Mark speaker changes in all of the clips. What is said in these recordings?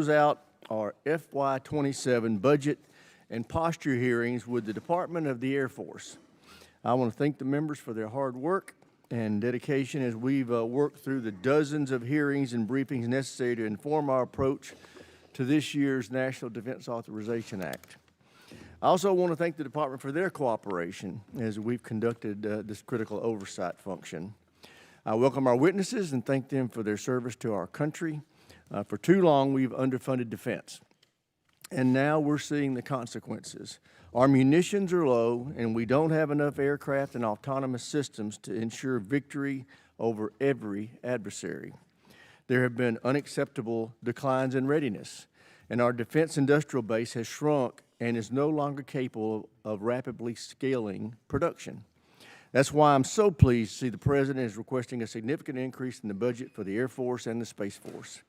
Speaker 1: close out our FY27 budget and posture hearings with the Department of the Air Force. I want to thank the members for their hard work and dedication as we've worked through the dozens of hearings and briefings necessary to inform our approach to this year's National Defense Authorization Act. I also want to thank the Department for their cooperation as we've conducted this critical oversight function. I welcome our witnesses and thank them for their service to our country. For too long, we've underfunded defense, and now we're seeing the consequences. Our munitions are low, and we don't have enough aircraft and autonomous systems to ensure victory over every adversary. There have been unacceptable declines in readiness, and our defense industrial base has shrunk and is no longer capable of rapidly scaling production. That's why I'm so pleased to see the President is requesting a significant increase in the budget for the Air Force and the Space Force.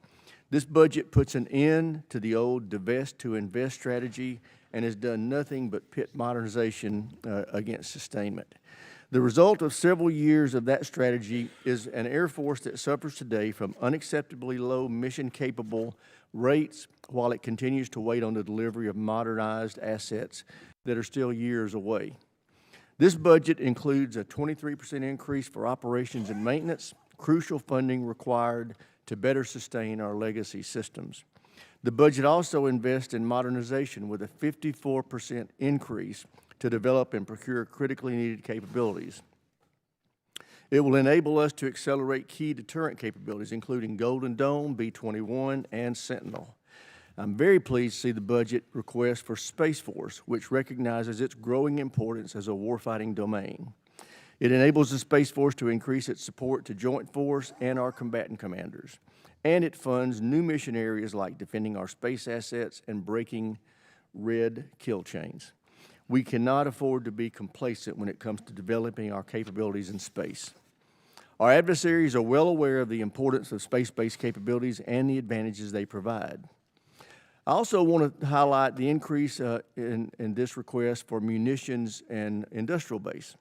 Speaker 1: This budget puts an end to the old divest to invest strategy and has done nothing but pit modernization against sustainment. The result of several years of that strategy is an Air Force that suffers today from unacceptably low mission-capable rates while it continues to wait on the delivery of modernized assets that are still years away. This budget includes a 23% increase for operations and maintenance, crucial funding required to better sustain our legacy systems. The budget also invests in modernization with a 54% increase to develop and procure critically needed capabilities. It will enable us to accelerate key deterrent capabilities, including Golden Dome, B-21, and Sentinel. I'm very pleased to see the budget request for Space Force, which recognizes its growing importance as a warfighting domain. It enables the Space Force to increase its support to Joint Force and our combatant commanders. And it funds new mission areas like defending our space assets and breaking red kill chains. We cannot afford to be complacent when it comes to developing our capabilities in space. Our adversaries are well aware of the importance of space-based capabilities and the advantages they provide. I also want to highlight the increase in this request for munitions and industrial base.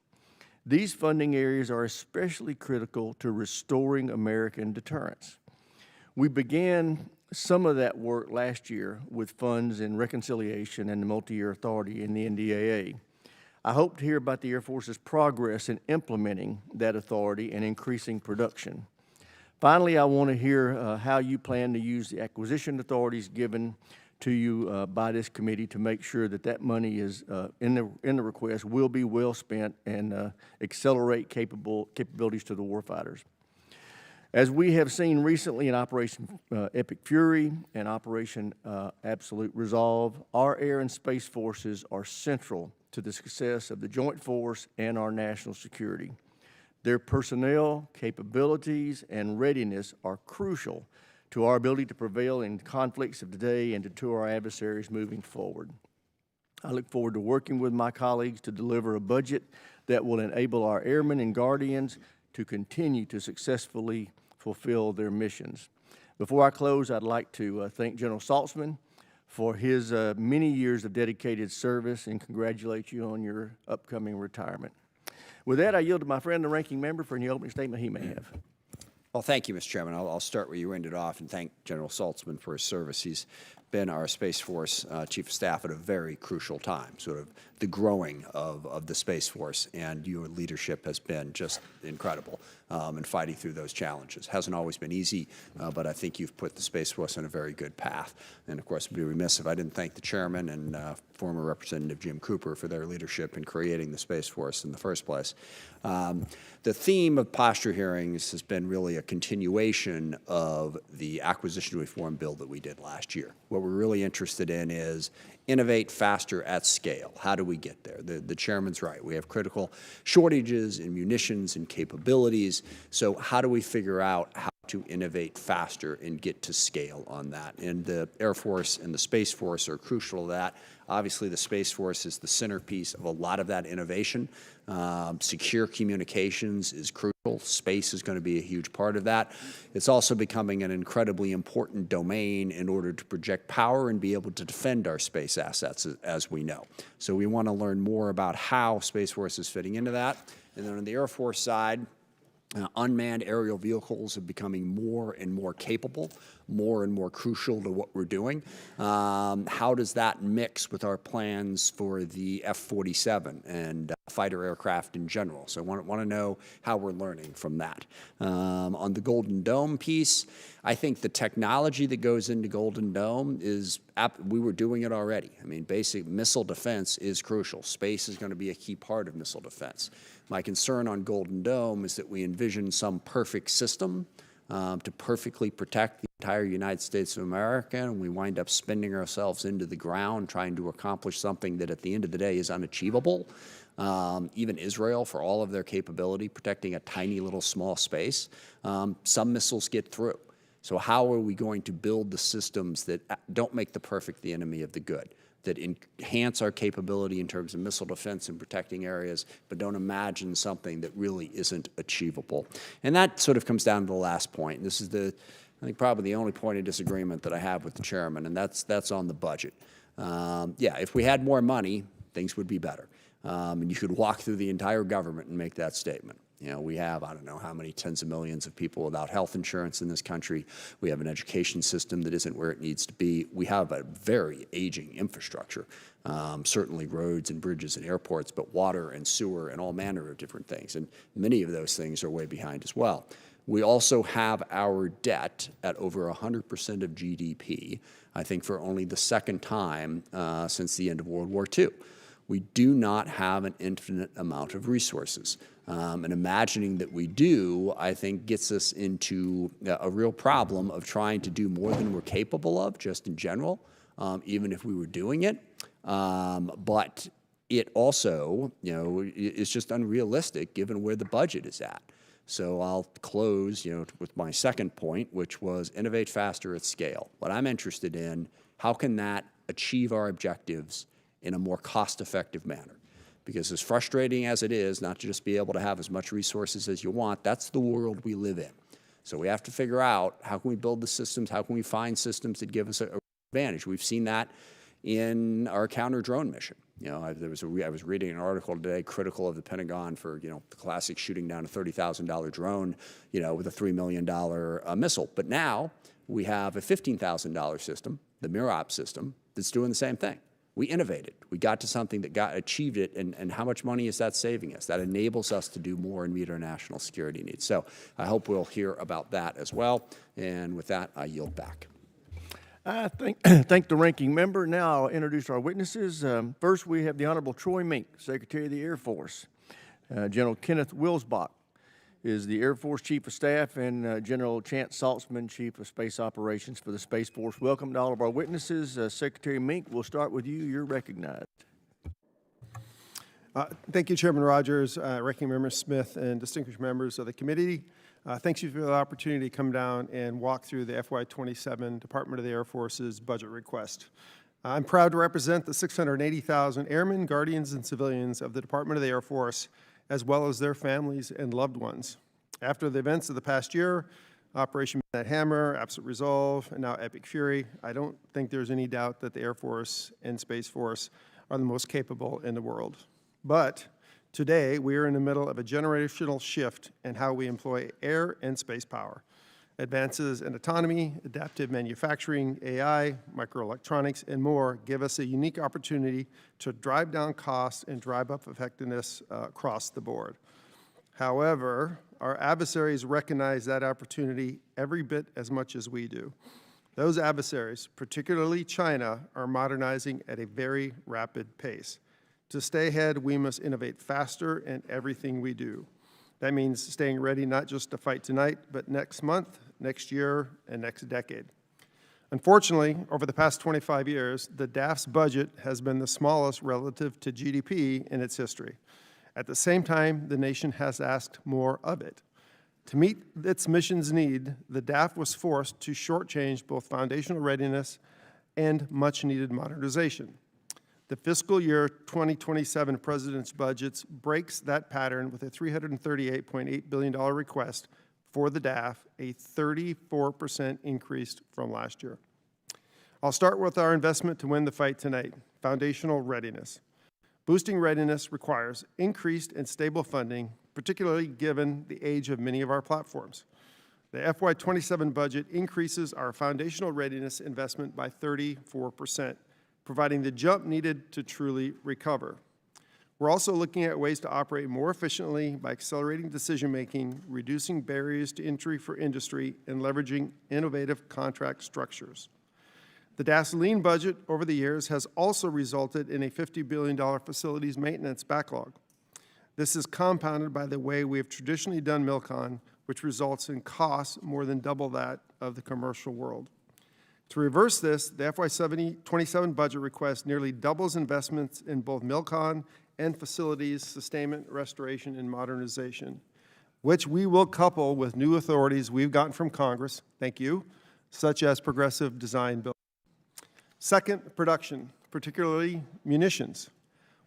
Speaker 1: These funding areas are especially critical to restoring American deterrence. We began some of that work last year with funds in reconciliation and the multi-year authority in the NDAA. I hope to hear about the Air Force's progress in implementing that authority and increasing production. Finally, I want to hear how you plan to use the acquisition authorities given to you by this committee to make sure that that money is in the request will be well spent and accelerate capabilities to the warfighters. As we have seen recently in Operation Epic Fury and Operation Absolute Resolve, our air and space forces are central to the success of the Joint Force and our national security. Their personnel, capabilities, and readiness are crucial to our ability to prevail in conflicts of today and to our adversaries moving forward. I look forward to working with my colleagues to deliver a budget that will enable our airmen and guardians to continue to successfully fulfill their missions. Before I close, I'd like to thank General Saltzman for his many years of dedicated service and congratulate you on your upcoming retirement. With that, I yield to my friend, the ranking member, for any opening statement he may have.
Speaker 2: Well, thank you, Mr. Chairman. I'll start where you ended off and thank General Saltzman for his service. He's been our Space Force Chief of Staff at a very crucial time, sort of the growing of the Space Force, and your leadership has been just incredible in fighting through those challenges. Hasn't always been easy, but I think you've put the Space Force on a very good path. And of course, I'd be remiss if I didn't thank the Chairman and former Representative Jim Cooper for their leadership in creating the Space Force in the first place. The theme of posture hearings has been really a continuation of the acquisition reform bill that we did last year. What we're really interested in is innovate faster at scale. How do we get there? The Chairman's right. We have critical shortages in munitions and capabilities. So how do we figure out how to innovate faster and get to scale on that? And the Air Force and the Space Force are crucial to that. Obviously, the Space Force is the centerpiece of a lot of that innovation. Secure communications is crucial. Space is going to be a huge part of that. It's also becoming an incredibly important domain in order to project power and be able to defend our space assets, as we know. So we want to learn more about how Space Force is fitting into that. And then on the Air Force side, unmanned aerial vehicles are becoming more and more capable, more and more crucial to what we're doing. How does that mix with our plans for the F-47 and fighter aircraft in general? So I want to know how we're learning from that. On the Golden Dome piece, I think the technology that goes into Golden Dome we were doing it already. I mean, basic missile defense is crucial. Space is going to be a key part of missile defense. My concern on Golden Dome is that we envision some perfect system to perfectly protect the entire United States of America, and we wind up spinning ourselves into the ground trying to accomplish something that at the end of the day is unachievable. Even Israel, for all of their capability, protecting a tiny little small space, some missiles get through. So how are we going to build the systems that don't make the perfect the enemy of the good, that enhance our capability in terms of missile defense and protecting areas, but don't imagine something that really isn't achievable? And that sort of comes down to the last point. This is I think probably the only point of disagreement that I have with the chairman, and that's on the budget. Yeah, if we had more money, things would be better. And you could walk through the entire government and make that statement. You know, we have, I don't know how many tens of millions of people without health insurance in this country. We have an education system that isn't where it needs to be. We have a very aging infrastructure, certainly roads and bridges and airports, but water and sewer and all manner of different things. And many of those things are way behind as well. We also have our debt at over 100% of GDP, I think for only the second time since the end of World War II. We do not have an infinite amount of resources. And imagining that we do, I think, gets us into a real problem of trying to do more than we're capable of, just in general, even if we were doing it. But it also, is just unrealistic given where the budget is at. So I'll close, with my second point, which was innovate faster at scale. What I'm interested in, how can that achieve our objectives in a more cost-effective manner? Because as frustrating as it is not to just be able to have as much resources as you want, that's the world we live in. So we have to figure out how can we build the systems, how can we find systems that give us an advantage. We've seen that in our counter-drone mission. I was reading an article today critical of the Pentagon for, the classic shooting down a $30,000 drone, with a $3 million missile. But now we have a $15,000 system, the MIROP system, that's doing the same thing. We innovated. We got to something that achieved it, and how much money is that saving us? That enables us to do more and meet our national security needs. So I hope we'll hear about that as well. And with that, I yield back.
Speaker 1: I thank the ranking member. Now I'll introduce our witnesses. First, we have the Honorable Troy Meink, Secretary of the Air Force. General Kenneth Wilsbach is the Air Force Chief of Staff, and General Chance Saltzman, Chief of Space Operations for the Space Force. Welcome to all of our witnesses. Secretary Meink, we'll start with you. You're recognized.
Speaker 3: Thank you, Chairman Rogers, Ranking Member Smith, and distinguished members of the committee. Thanks you for the opportunity to come down and walk through the FY27 Department of the Air Force's budget request. I'm proud to represent the 680,000 airmen, guardians, and civilians of the Department of the Air Force, as well as their families and loved ones. After the events of the past year, Operation Midnight Hammer, Absolute Resolve, and now Epic Fury, I don't think there's any doubt that the Air Force and Space Force are the most capable in the world. But today, we are in the middle of a generational shift in how we employ air and space power. Advances in autonomy, adaptive manufacturing, AI, microelectronics, and more give us a unique opportunity to drive down costs and drive up effectiveness across the board. However, our adversaries recognize that opportunity every bit as much as we do. Those adversaries, particularly China, are modernizing at a very rapid pace. To stay ahead, we must innovate faster in everything we do. That means staying ready not just to fight tonight, but next month, next year, and next decade. Unfortunately, over the past 25 years, the DAF's budget has been the smallest relative to GDP in its history. At the same time, the nation has asked more of it. To meet its mission's need, the DAF was forced to shortchange both foundational readiness and much-needed modernization. The fiscal year 2027 President's budget breaks that pattern with a $338.8 billion request for the DAF, a 34% increase from last year. I'll start with our investment to win the fight tonight, foundational readiness. Boosting readiness requires increased and stable funding, particularly given the age of many of our platforms. The FY27 budget increases our foundational readiness investment by 34%, providing the jump needed to truly recover. We're also looking at ways to operate more efficiently by accelerating decision-making, reducing barriers to entry for industry, and leveraging innovative contract structures. The DAF's lean budget over the years has also resulted in a $50 billion facilities maintenance backlog. This is compounded by the way we have traditionally done MilCon, which results in costs more than double that of the commercial world. To reverse this, the FY27 budget request nearly doubles investments in both MilCon and facilities sustainment, restoration, and modernization, which we will couple with new authorities we've gotten from Congress, thank you, such as progressive design building. Second, production, particularly munitions.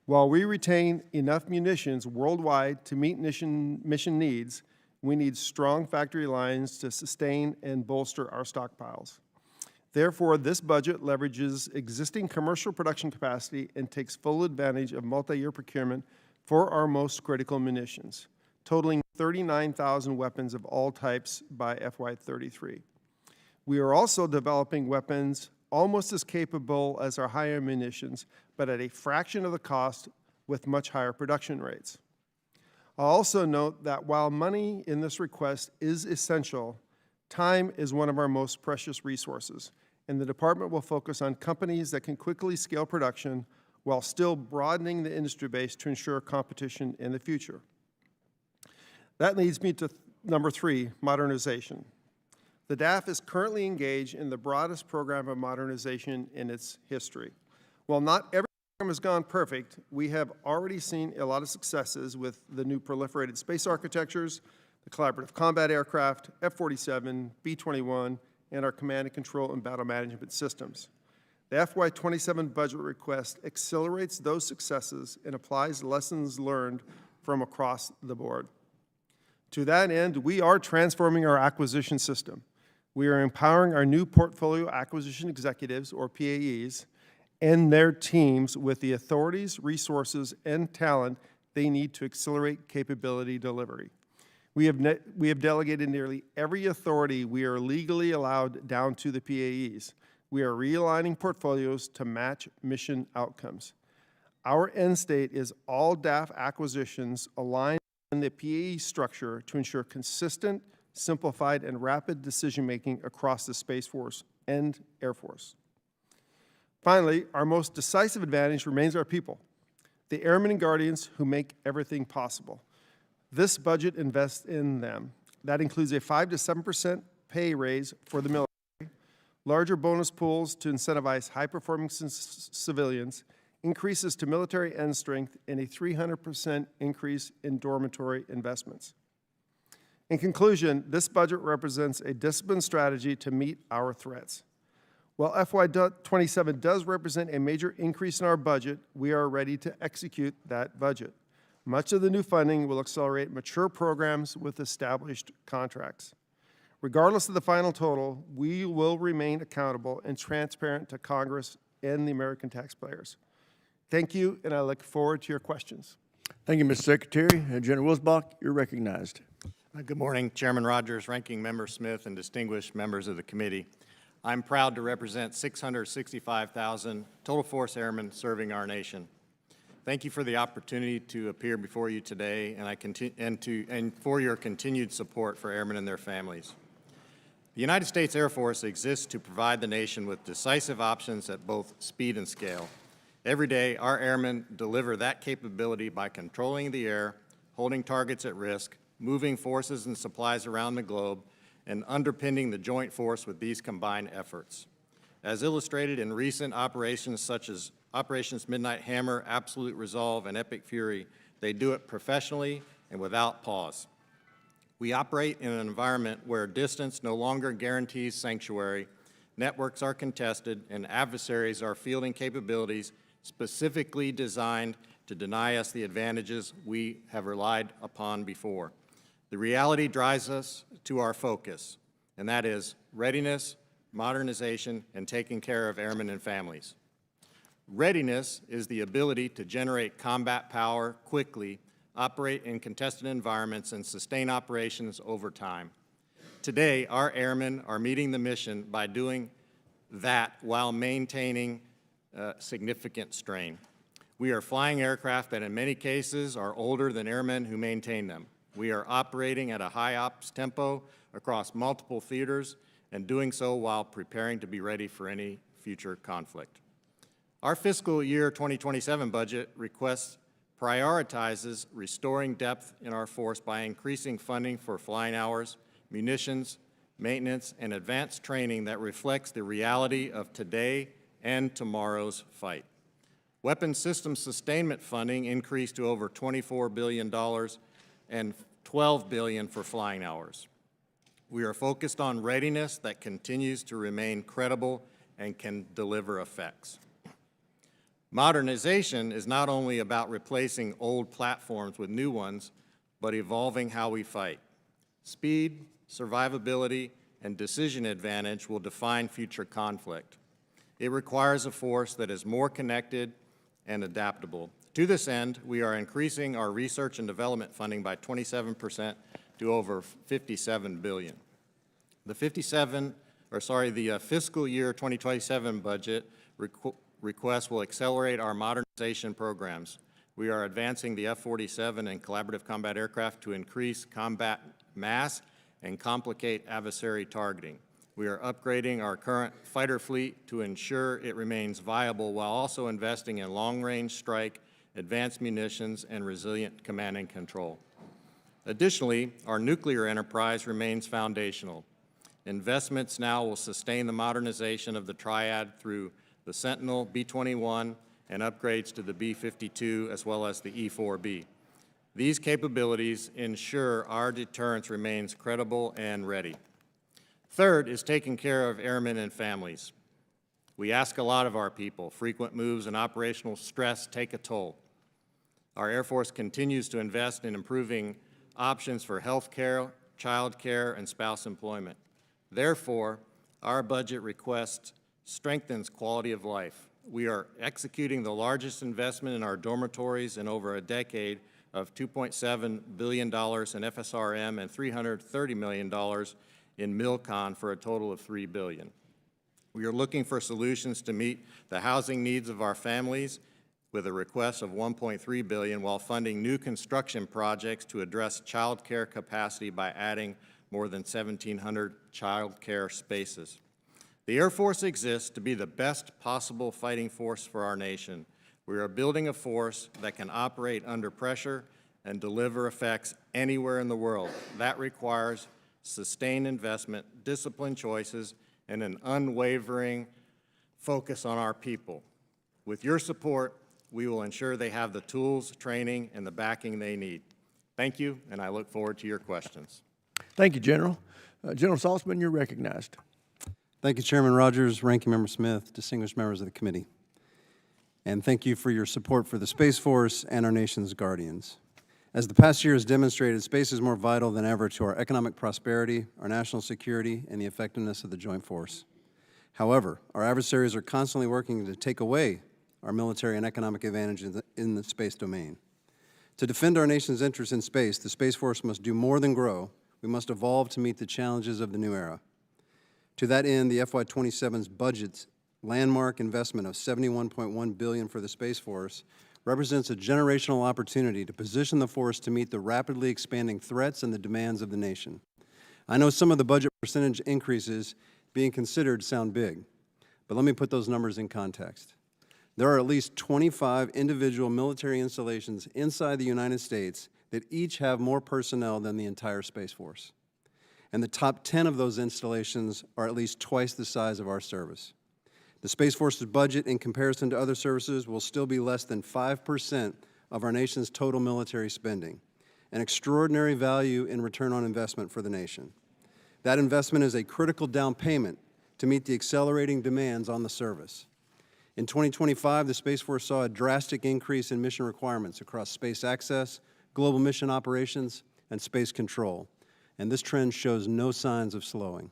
Speaker 3: While we retain enough munitions worldwide to meet mission needs, we need strong factory lines to sustain and bolster our stockpiles. Therefore, this budget leverages existing commercial production capacity and takes full advantage of multi-year procurement for our most critical munitions, totaling 39,000 weapons of all types by FY33. We are also developing weapons almost as capable as our higher munitions, but at a fraction of the cost with much higher production rates. I'll also note that while money in this request is essential, time is one of our most precious resources, and the department will focus on companies that can quickly scale production while still broadening the industry base to ensure competition in the future. That leads me to number 3, modernization. The DAF is currently engaged in the broadest program of modernization in its history. While not every program has gone perfect, we have already seen a lot of successes with the new proliferated space architectures, the collaborative combat aircraft, F-47, B-21, and our command and control and battle management systems. The FY27 budget request accelerates those successes and applies lessons learned from across the board. To that end, we are transforming our acquisition system. We are empowering our new portfolio acquisition executives, or PAEs, and their teams with the authorities, resources, and talent they need to accelerate capability delivery. We have delegated nearly every authority we are legally allowed down to the PAEs. We are realigning portfolios to match mission outcomes. Our end state is all DAF acquisitions aligned in the PAE structure to ensure consistent, simplified, and rapid decision-making across the Space Force and Air Force. Finally, our most decisive advantage remains our people, the airmen and guardians who make everything possible. This budget invests in them. That includes a 5 to 7% pay raise for the military, larger bonus pools to incentivize high-performing civilians, increases to military end strength, and a 300% increase in dormitory investments. In conclusion, this budget represents a disciplined strategy to meet our threats. While FY27 does represent a major increase in our budget, we are ready to execute that budget. Much of the new funding will accelerate mature programs with established contracts. Regardless of the final total, we will remain accountable and transparent to Congress and the American taxpayers. Thank you, and I look forward to your questions.
Speaker 1: Thank you, Mr. Secretary. General Wilsbach, you're recognized.
Speaker 4: Good morning, Chairman Rogers, Ranking Member Smith, and distinguished members of the committee. I'm proud to represent 665,000 total force airmen serving our nation. Thank you for the opportunity to appear before you today, and for your continued support for airmen and their families. The United States Air Force exists to provide the nation with decisive options at both speed and scale. Every day, our airmen deliver that capability by controlling the air, holding targets at risk, moving forces and supplies around the globe, and underpinning the joint force with these combined efforts. As illustrated in recent operations such as Operations Midnight Hammer, Absolute Resolve, and Epic Fury, they do it professionally and without pause. We operate in an environment where distance no longer guarantees sanctuary, networks are contested, and adversaries are fielding capabilities specifically designed to deny us the advantages we have relied upon before. The reality drives us to our focus, and that is readiness, modernization, and taking care of airmen and families. Readiness is the ability to generate combat power quickly, operate in contested environments, and sustain operations over time. Today, our airmen are meeting the mission by doing that while maintaining significant strain. We are flying aircraft that in many cases are older than airmen who maintain them. We are operating at a high ops tempo across multiple theaters and doing so while preparing to be ready for any future conflict. Our fiscal year 2027 budget request prioritizes restoring depth in our force by increasing funding for flying hours, munitions, maintenance, and advanced training that reflects the reality of today and tomorrow's fight. Weapons system sustainment funding increased to over $24 billion and $12 billion for flying hours. We are focused on readiness that continues to remain credible and can deliver effects. Modernization is not only about replacing old platforms with new ones, but evolving how we fight. Speed, survivability, and decision advantage will define future conflict. It requires a force that is more connected and adaptable. To this end, we are increasing our research and development funding by 27% to over $57 billion. The fiscal year 2027 budget request will accelerate our modernization programs. We are advancing the F-47 and collaborative combat aircraft to increase combat mass and complicate adversary targeting. We are upgrading our current fighter fleet to ensure it remains viable while also investing in long-range strike, advanced munitions, and resilient command and control. Additionally, our nuclear enterprise remains foundational. Investments now will sustain the modernization of the triad through the Sentinel, B-21, and upgrades to the B-52 as well as the E-4B. These capabilities ensure our deterrence remains credible and ready. Third is taking care of airmen and families. We ask a lot of our people. Frequent moves and operational stress take a toll. Our Air Force continues to invest in improving options for health care, child care, and spouse employment. Therefore, our budget request strengthens quality of life. We are executing the largest investment in our dormitories in over a decade of $2.7 billion in FSRM and $330 million in MILCON for a total of $3 billion. We are looking for solutions to meet the housing needs of our families with a request of $1.3 billion while funding new construction projects to address child care capacity by adding more than 1,700 child care spaces. The Air Force exists to be the best possible fighting force for our nation. We are building a force that can operate under pressure and deliver effects anywhere in the world. That requires sustained investment, disciplined choices, and an unwavering focus on our people. With your support, we will ensure they have the tools, training, and the backing they need. Thank you, and I look forward to your questions.
Speaker 1: Thank you, General. General Saltzman, you're recognized.
Speaker 5: Thank you, Chairman Rogers, Ranking Member Smith, distinguished members of the committee. And thank you for your support for the Space Force and our nation's guardians. As the past year has demonstrated, space is more vital than ever to our economic prosperity, our national security, and the effectiveness of the joint force. However, our adversaries are constantly working to take away our military and economic advantages in the space domain. To defend our nation's interests in space, the Space Force must do more than grow. We must evolve to meet the challenges of the new era. To that end, the FY27's budget's landmark investment of $71.1 billion for the Space Force represents a generational opportunity to position the force to meet the rapidly expanding threats and the demands of the nation. I know some of the budget percentage increases being considered sound big, but let me put those numbers in context. There are at least 25 individual military installations inside the United States that each have more personnel than the entire Space Force. And the top 10 of those installations are at least twice the size of our service. The Space Force's budget in comparison to other services will still be less than 5% of our nation's total military spending, an extraordinary value in return on investment for the nation. That investment is a critical down payment to meet the accelerating demands on the service. In 2025, the Space Force saw a drastic increase in mission requirements across space access, global mission operations, and space control, and this trend shows no signs of slowing.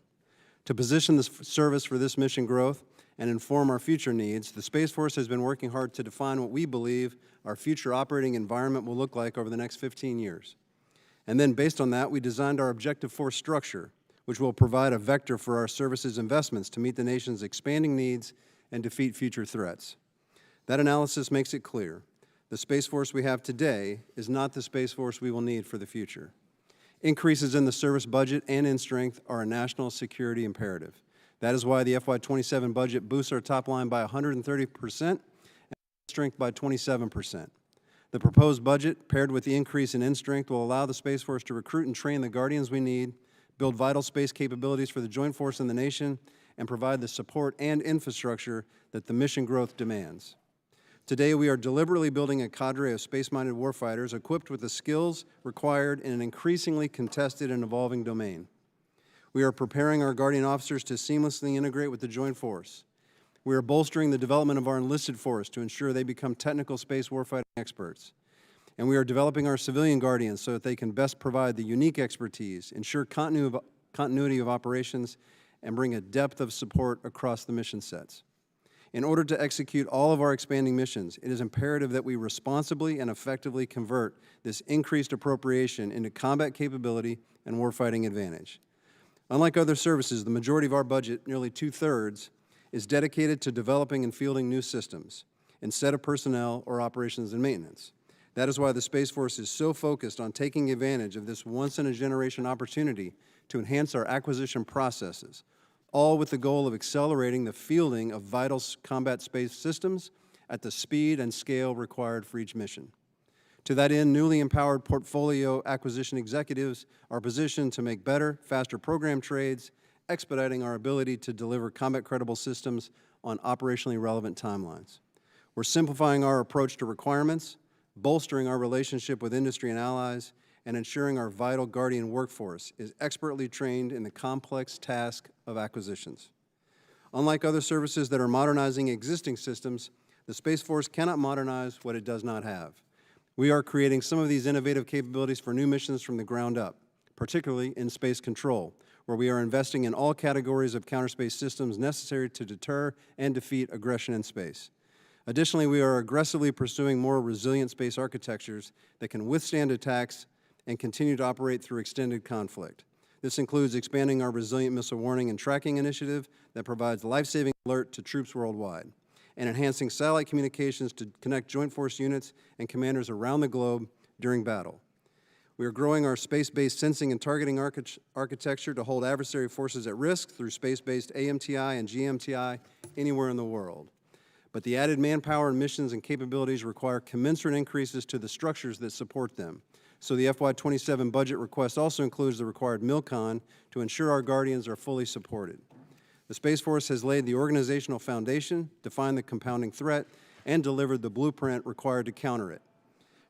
Speaker 5: To position the service for this mission growth and inform our future needs, the Space Force has been working hard to define what we believe our future operating environment will look like over the next 15 years. And then based on that, we designed our objective force structure, which will provide a vector for our services investments to meet the nation's expanding needs and defeat future threats. That analysis makes it clear the Space Force we have today is not the Space Force we will need for the future. Increases in the service budget and in strength are a national security imperative. That is why the FY27 budget boosts our top line by 130% and strength by 27%. The proposed budget, paired with the increase in strength, will allow the Space Force to recruit and train the Guardians we need, build vital space capabilities for the Joint Force and the nation, and provide the support and infrastructure that the mission growth demands. Today, we are deliberately building a cadre of space-minded warfighters equipped with the skills required in an increasingly contested and evolving domain. We are preparing our Guardian officers to seamlessly integrate with the Joint Force. We are bolstering the development of our enlisted force to ensure they become technical space warfighting experts. And we are developing our civilian Guardians so that they can best provide the unique expertise, ensure continuity of operations, and bring a depth of support across the mission sets. In order to execute all of our expanding missions, it is imperative that we responsibly and effectively convert this increased appropriation into combat capability and warfighting advantage. Unlike other services, the majority of our budget, nearly 2/3, is dedicated to developing and fielding new systems instead of personnel or operations and maintenance. That is why the Space Force is so focused on taking advantage of this once-in-a-generation opportunity to enhance our acquisition processes, all with the goal of accelerating the fielding of vital combat space systems at the speed and scale required for each mission. To that end, newly empowered portfolio acquisition executives are positioned to make better, faster program trades, expediting our ability to deliver combat-credible systems on operationally relevant timelines. We're simplifying our approach to requirements, bolstering our relationship with industry and allies, and ensuring our vital Guardian workforce is expertly trained in the complex task of acquisitions. Unlike other services that are modernizing existing systems, the Space Force cannot modernize what it does not have. We are creating some of these innovative capabilities for new missions from the ground up, particularly in space control, where we are investing in all categories of counterspace systems necessary to deter and defeat aggression in space. Additionally, we are aggressively pursuing more resilient space architectures that can withstand attacks and continue to operate through extended conflict. This includes expanding our Resilient Missile Warning and Tracking Initiative that provides life-saving alert to troops worldwide, and enhancing satellite communications to connect Joint Force units and commanders around the globe during battle. We are growing our space-based sensing and targeting architecture to hold adversary forces at risk through space-based AMTI and GMTI anywhere in the world. But the added manpower and missions and capabilities require commensurate increases to the structures that support them. So the FY27 budget request also includes the required MILCON to ensure our Guardians are fully supported. The Space Force has laid the organizational foundation, defined the compounding threat, and delivered the blueprint required to counter it.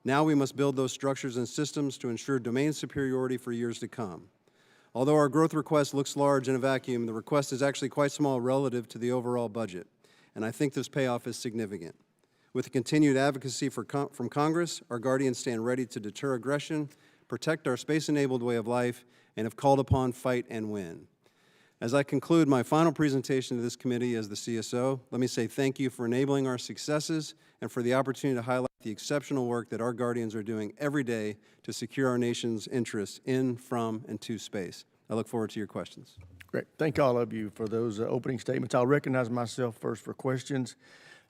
Speaker 5: Now we must build those structures and systems to ensure domain superiority for years to come. Although our growth request looks large in a vacuum, the request is actually quite small relative to the overall budget, and I think this payoff is significant. With the continued advocacy from Congress, our Guardians stand ready to deter aggression, protect our space-enabled way of life, and if called upon, fight and win. As I conclude my final presentation to this committee as the CSO, let me say thank you for enabling our successes and for the opportunity to highlight the exceptional work that our Guardians are doing every day to secure our nation's interests in, from, and to space. I look forward to your questions.
Speaker 1: Great. Thank all of you for those opening statements. I'll recognize myself first for questions.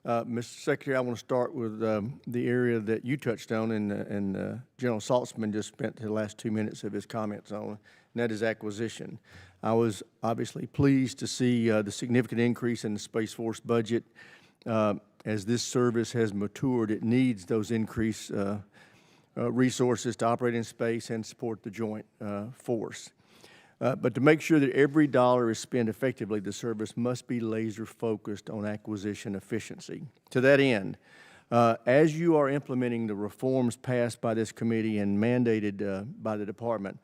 Speaker 1: Mr. Secretary, I want to start with the area that you touched on and General Saltzman just spent the last 2 minutes of his comments on, and that is acquisition. I was obviously pleased to see the significant increase in the Space Force budget. As this service has matured, it needs those increased resources to operate in space and support the Joint Force. But to make sure that every dollar is spent effectively, the service must be laser-focused on acquisition efficiency. To that end, as you are implementing the reforms passed by this committee and mandated by the department,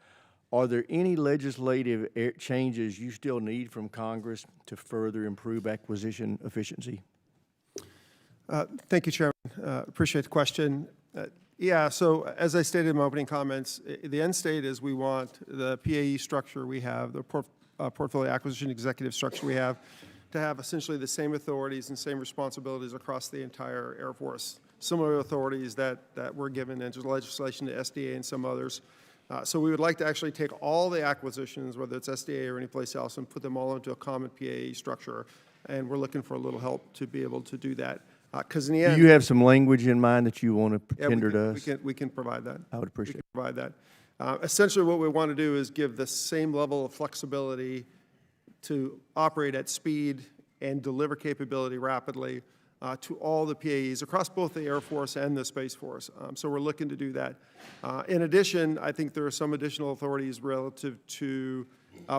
Speaker 1: are there any legislative changes you still need from Congress to further improve acquisition efficiency?
Speaker 3: Thank you, Chairman. Appreciate the question. Yeah, so as I stated in my opening comments, the end state is we want the PAE structure we have, the portfolio acquisition executive structure we have, to have essentially the same authorities and same responsibilities across the entire Air Force. Similar authorities that were given into legislation to SDA and some others. So we would like to actually take all the acquisitions, whether it's SDA or anyplace else, and put them all into a common PAE structure. And we're looking for a little help to be able to do that. Because in the
Speaker 1: Do
Speaker 3: end,
Speaker 1: you have some language in mind that you want to
Speaker 3: yeah,
Speaker 1: tender to us?
Speaker 3: we can provide that.
Speaker 1: I would appreciate it.
Speaker 3: Provide that. Essentially, what we want to do is give the same level of flexibility to operate at speed and deliver capability rapidly to all the PAEs across both the Air Force and the Space Force. So we're looking to do that. In addition, I think there are some additional authorities relative to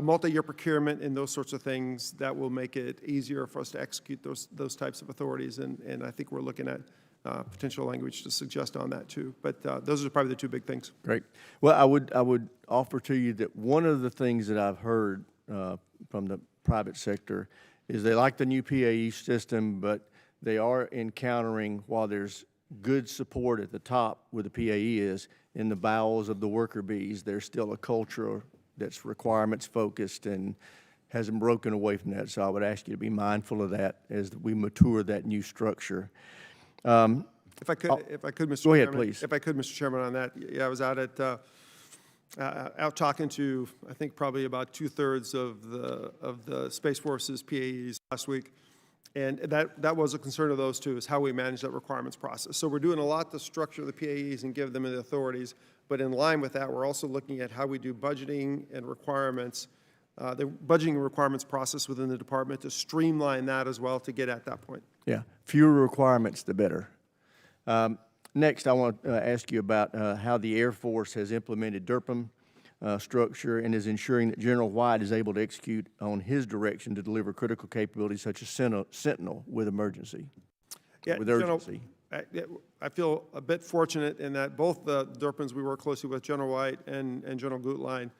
Speaker 3: multi-year procurement and those sorts of things that will make it easier for us to execute those types of authorities. And I think we're looking at potential language to suggest on that too. But those are probably the two big things.
Speaker 1: Great. Well, I would offer to you that one of the things that I've heard from the private sector is they like the new PAE system, but they are encountering, while there's good support at the top where the PAE is, in the bowels of the worker bees, there's still a culture that's requirements focused and hasn't broken away from that. So I would ask you to be mindful of that as we mature that new structure.
Speaker 3: If I could, Mr.
Speaker 1: Go ahead,
Speaker 3: Chairman.
Speaker 1: please.
Speaker 3: If I could, Mr. Chairman, on that. Yeah, I was out at, out talking to, I think, probably about 2/3 of the Space Force's PAEs last week. And that was a concern of those two, is how we manage that requirements process. So we're doing a lot to structure the PAEs and give them the authorities. But in line with that, we're also looking at how we do budgeting and requirements, the budgeting and requirements process within the department to streamline that as well to get at that point.
Speaker 1: Yeah, fewer requirements, the better. Next, I want to ask you about how the Air Force has implemented DERPM structure and is ensuring that General White is able to execute on his direction to deliver critical capabilities such as Sentinel with emergency, with urgency.
Speaker 3: I feel a bit fortunate in that both the DERPMs we work closely with, General White and General Gutlein,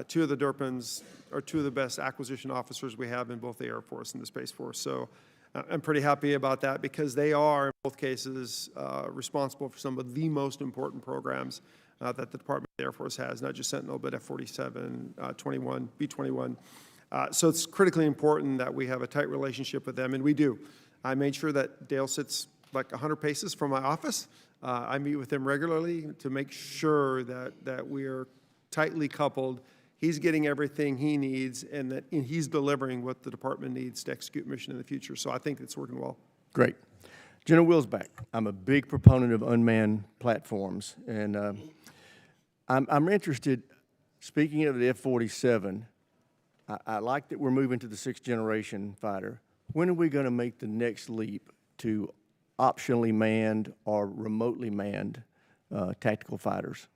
Speaker 3: two of the DERPMs are two of the best acquisition officers we have in both the Air Force and the Space Force. So I'm pretty happy about that because they are, in both cases, responsible for some of the most important programs that the Department of the Air Force has, not just Sentinel, but F-47, 21, B-21. So it's critically important that we have a tight relationship with them, and we do. I made sure that Dale sits like 100 paces from my office. I meet with him regularly to make sure that we are tightly coupled. He's getting everything he needs, and that he's delivering what the department needs to execute mission in the future. So I think it's working well.
Speaker 1: Great. General Wilsbach, I'm a big proponent of unmanned platforms, and I'm interested, speaking of the F-47, I like that we're moving to the 6th generation fighter. When are we going to make the next leap to optionally manned or remotely manned tactical fighters?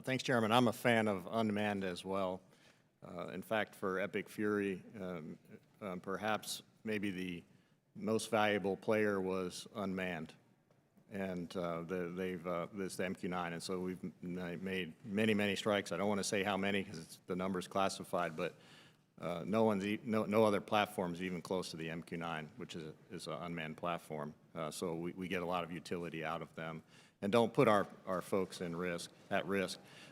Speaker 4: Thanks, Chairman. I'm a fan of unmanned as well. In fact, for Epic Fury, perhaps maybe the most valuable player was unmanned. And this the MQ-9, and so we've made many strikes. I don't want to say how many because the number's classified, but no other platform is even close to the MQ-9, which is an unmanned platform. So we get a lot of utility out of them, and don't put our folks at risk.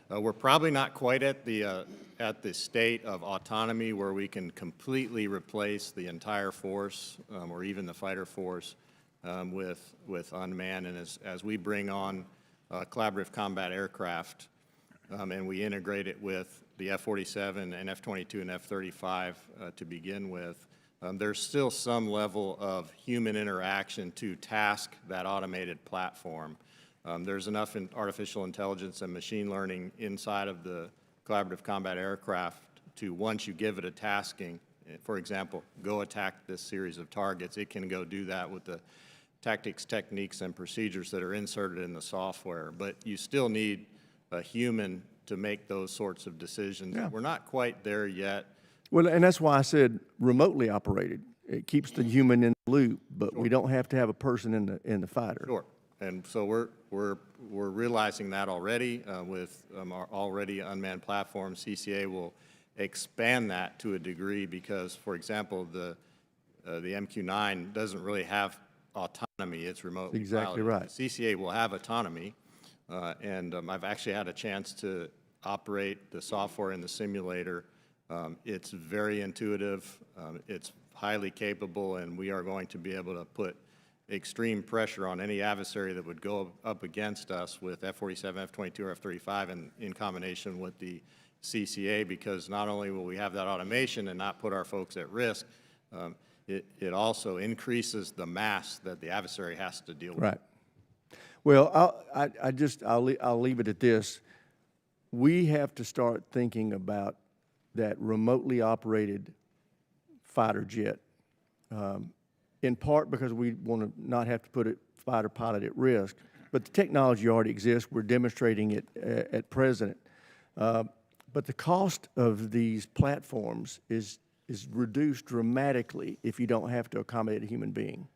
Speaker 4: We're probably not quite at the state of autonomy where we can completely replace the entire force or even the fighter force with unmanned, and as we bring on collaborative combat aircraft and we integrate it with the F-47 and F-22 and F-35 to begin with, there's still some level of human interaction to task that automated platform. There's enough artificial intelligence and machine learning inside of the collaborative combat aircraft to, once you give it a tasking, for example, go attack this series of targets, it can go do that with the tactics, techniques, and procedures that are inserted in the software. But you still need a human to make those sorts of decisions. Yeah. We're not quite there yet.
Speaker 1: Well, and that's why I said remotely operated. It keeps the human in the loop, but we don't have to have a person in the fighter.
Speaker 4: Sure. And so we're realizing that already with our already unmanned platforms. CCA will expand that to a degree because, for example, the MQ-9 doesn't really have autonomy. It's remotely
Speaker 1: exactly
Speaker 4: piloted.
Speaker 1: Right.
Speaker 4: CCA will have autonomy, and I've actually had a chance to operate the software in the simulator. It's very intuitive. It's highly capable, and we are going to be able to put extreme pressure on any adversary that would go up against us with F-47, F-22, or F-35 in combination with the CCA, because not only will we have that automation and not put our folks at risk, it also increases the mass that the adversary has to deal with.
Speaker 1: Right. Well, I'll leave it at this. We have to start thinking about that remotely operated fighter jet, in part because we want to not have to put a fighter pilot at risk. But the technology already exists. We're demonstrating it at present. But the cost of these platforms is reduced dramatically if you don't have to accommodate a human being.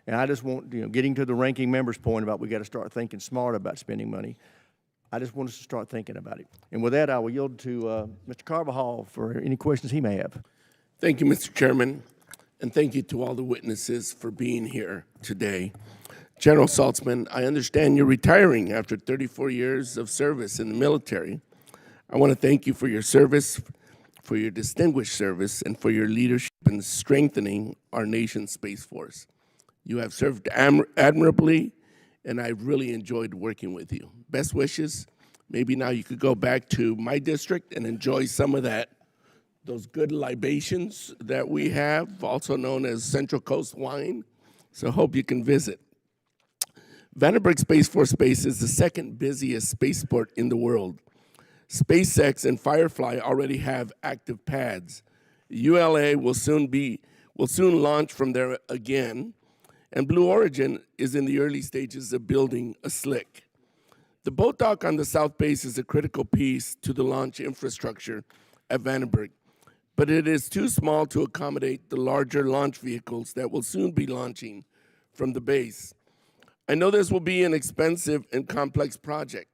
Speaker 1: And I just want, getting to the ranking member's point about we got to start thinking smart about spending money, I just want us to start thinking about it. And with that, I will yield to Mr. Carvajal for any questions he may have.
Speaker 6: Thank you, Mr. Chairman, and thank you to all the witnesses for being here today. General Saltzman, I understand you're retiring after 34 years of service in the military. I want to thank you for your service, for your distinguished service, and for your leadership in strengthening our nation's Space Force. You have served admirably, and I've really enjoyed working with you. Best wishes. Maybe now you could go back to my district and enjoy some of those good libations that we have, also known as Central Coast wine. So hope you can visit. Vandenberg Space Force Base is the second busiest spaceport in the world. SpaceX and Firefly already have active pads. ULA will soon launch from there again, and Blue Origin is in the early stages of building a slick. The boat dock on the South Base is a critical piece to the launch infrastructure at Vandenberg, but it is too small to accommodate the larger launch vehicles that will soon be launching from the base. I know this will be an expensive and complex project.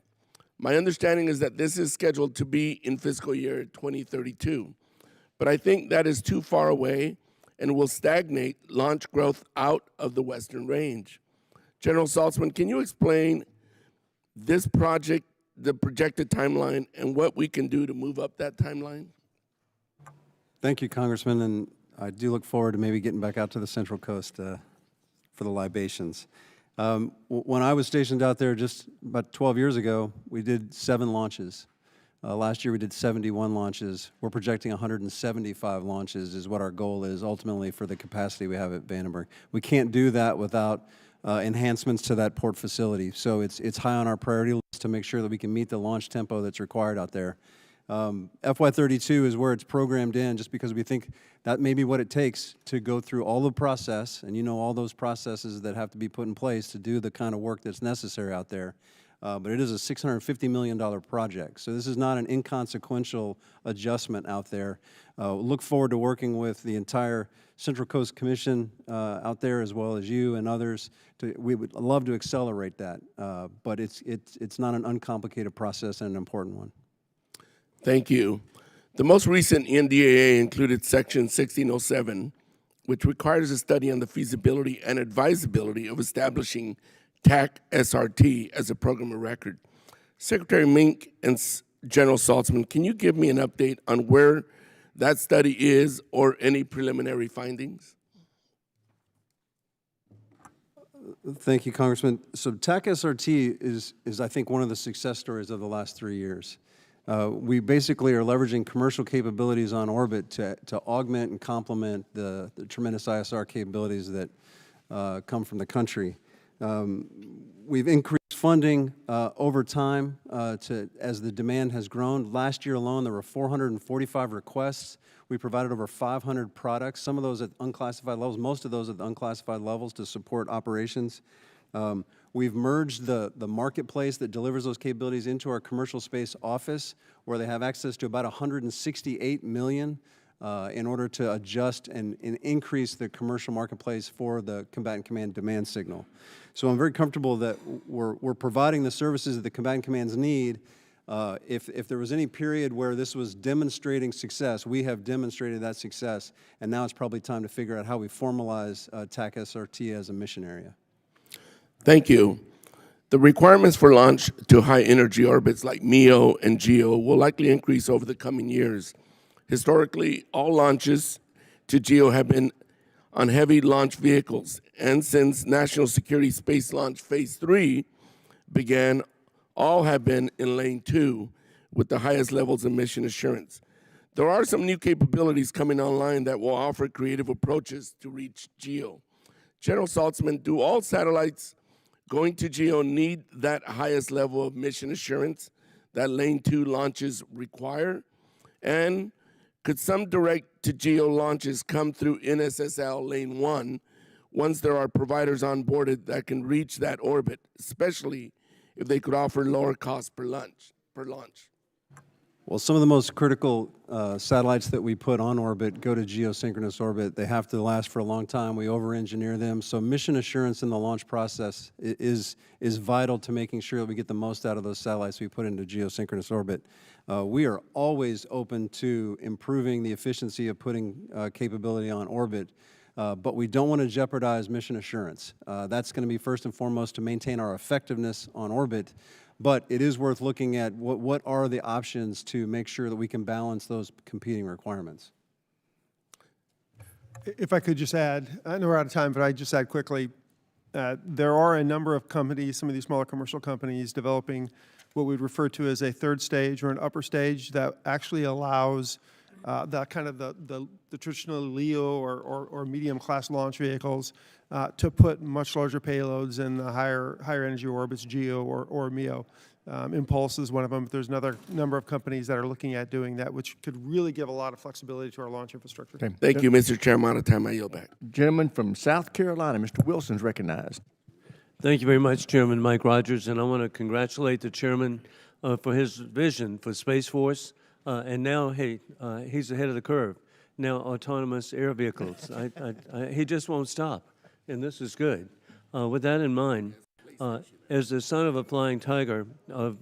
Speaker 6: My understanding is that this is scheduled to be in fiscal year 2032, but I think that is too far away and will stagnate launch growth out of the Western Range. General Saltzman, can you explain this project, the projected timeline, and what we can do to move up that timeline?
Speaker 5: Thank you, Congressman, and I do look forward to maybe getting back out to the Central Coast for the libations. When I was stationed out there just about 12 years ago, we did 7 launches. Last year we did 71 launches. We're projecting 175 launches is what our goal is ultimately for the capacity we have at Vandenberg. We can't do that without enhancements to that port facility. So it's high on our priority list to make sure that we can meet the launch tempo that's required out there. FY32 is where it's programmed in just because we think that may be what it takes to go through all the process, and all those processes that have to be put in place to do the kind of work that's necessary out there. But it is a $650 million project, so this is not an inconsequential adjustment out there. Look forward to working with the entire Central Coast Commission out there, as well as you and others. We would love to accelerate that, but it's not an uncomplicated process and an important one.
Speaker 6: Thank you. The most recent NDAA included Section 1607, which requires a study on the feasibility and advisability of establishing TAC SRT as a program of record. Secretary Meink and General Saltzman, can you give me an update on where that study is or any preliminary findings?
Speaker 5: Thank you, Congressman. So TAC SRT is I think, one of the success stories of the last 3 years. We basically are leveraging commercial capabilities on orbit to augment and complement the tremendous ISR capabilities that come from the country. We've increased funding over time as the demand has grown. Last year alone, there were 445 requests. We provided over 500 products, some of those at unclassified levels, most of those at the unclassified levels to support operations. We've merged the marketplace that delivers those capabilities into our commercial space office, where they have access to about $168 million in order to adjust and increase the commercial marketplace for the combatant command demand signal. So I'm very comfortable that we're providing the services that the combatant commands need. If there was any period where this was demonstrating success, we have demonstrated that success, and now it's probably time to figure out how we formalize TAC SRT as a mission area.
Speaker 6: Thank you. The requirements for launch to high-energy orbits like MEO and GEO will likely increase over the coming years. Historically, all launches to GEO have been on heavy launch vehicles. And since National Security Space Launch Phase 3 began, all have been in Lane 2 with the highest levels of mission assurance. There are some new capabilities coming online that will offer creative approaches to reach GEO. General Saltzman, do all satellites going to GEO need that highest level of mission assurance that Lane 2 launches require? And could some direct-to-GEO launches come through NSSL Lane 1 once there are providers onboarded that can reach that orbit, especially if they could offer lower cost per launch?
Speaker 5: Well, some of the most critical satellites that we put on orbit go to geosynchronous orbit. They have to last for a long time. We over-engineer them. So mission assurance in the launch process is vital to making sure that we get the most out of those satellites we put into geosynchronous orbit. We are always open to improving the efficiency of putting capability on orbit, but we don't want to jeopardize mission assurance. That's going to be first and foremost to maintain our effectiveness on orbit. But it is worth looking at what are the options to make sure that we can balance those competing requirements.
Speaker 3: If I could just add, I know we're out of time, but I just add quickly, there are a number of companies, some of these smaller commercial companies, developing what we'd refer to as a third stage or an upper stage that actually allows the kind of the traditional LEO or medium class launch vehicles to put much larger payloads in the higher energy orbits, GEO or MEO. Impulse is one of them, but there's another number of companies that are looking at doing that, which could really give a lot of flexibility to our launch infrastructure.
Speaker 1: Okay.
Speaker 6: Thank you, Mr. Chairman. Out of time, I yield back.
Speaker 1: Gentleman from South Carolina, Mr. Wilson's recognized.
Speaker 7: Thank you very much, Chairman Mike Rogers, and I want to congratulate the chairman for his vision for Space Force, and now, hey, he's ahead of the curve. Now, autonomous air vehicles. He just won't stop, and this is good. With that in mind, as the son of a flying tiger of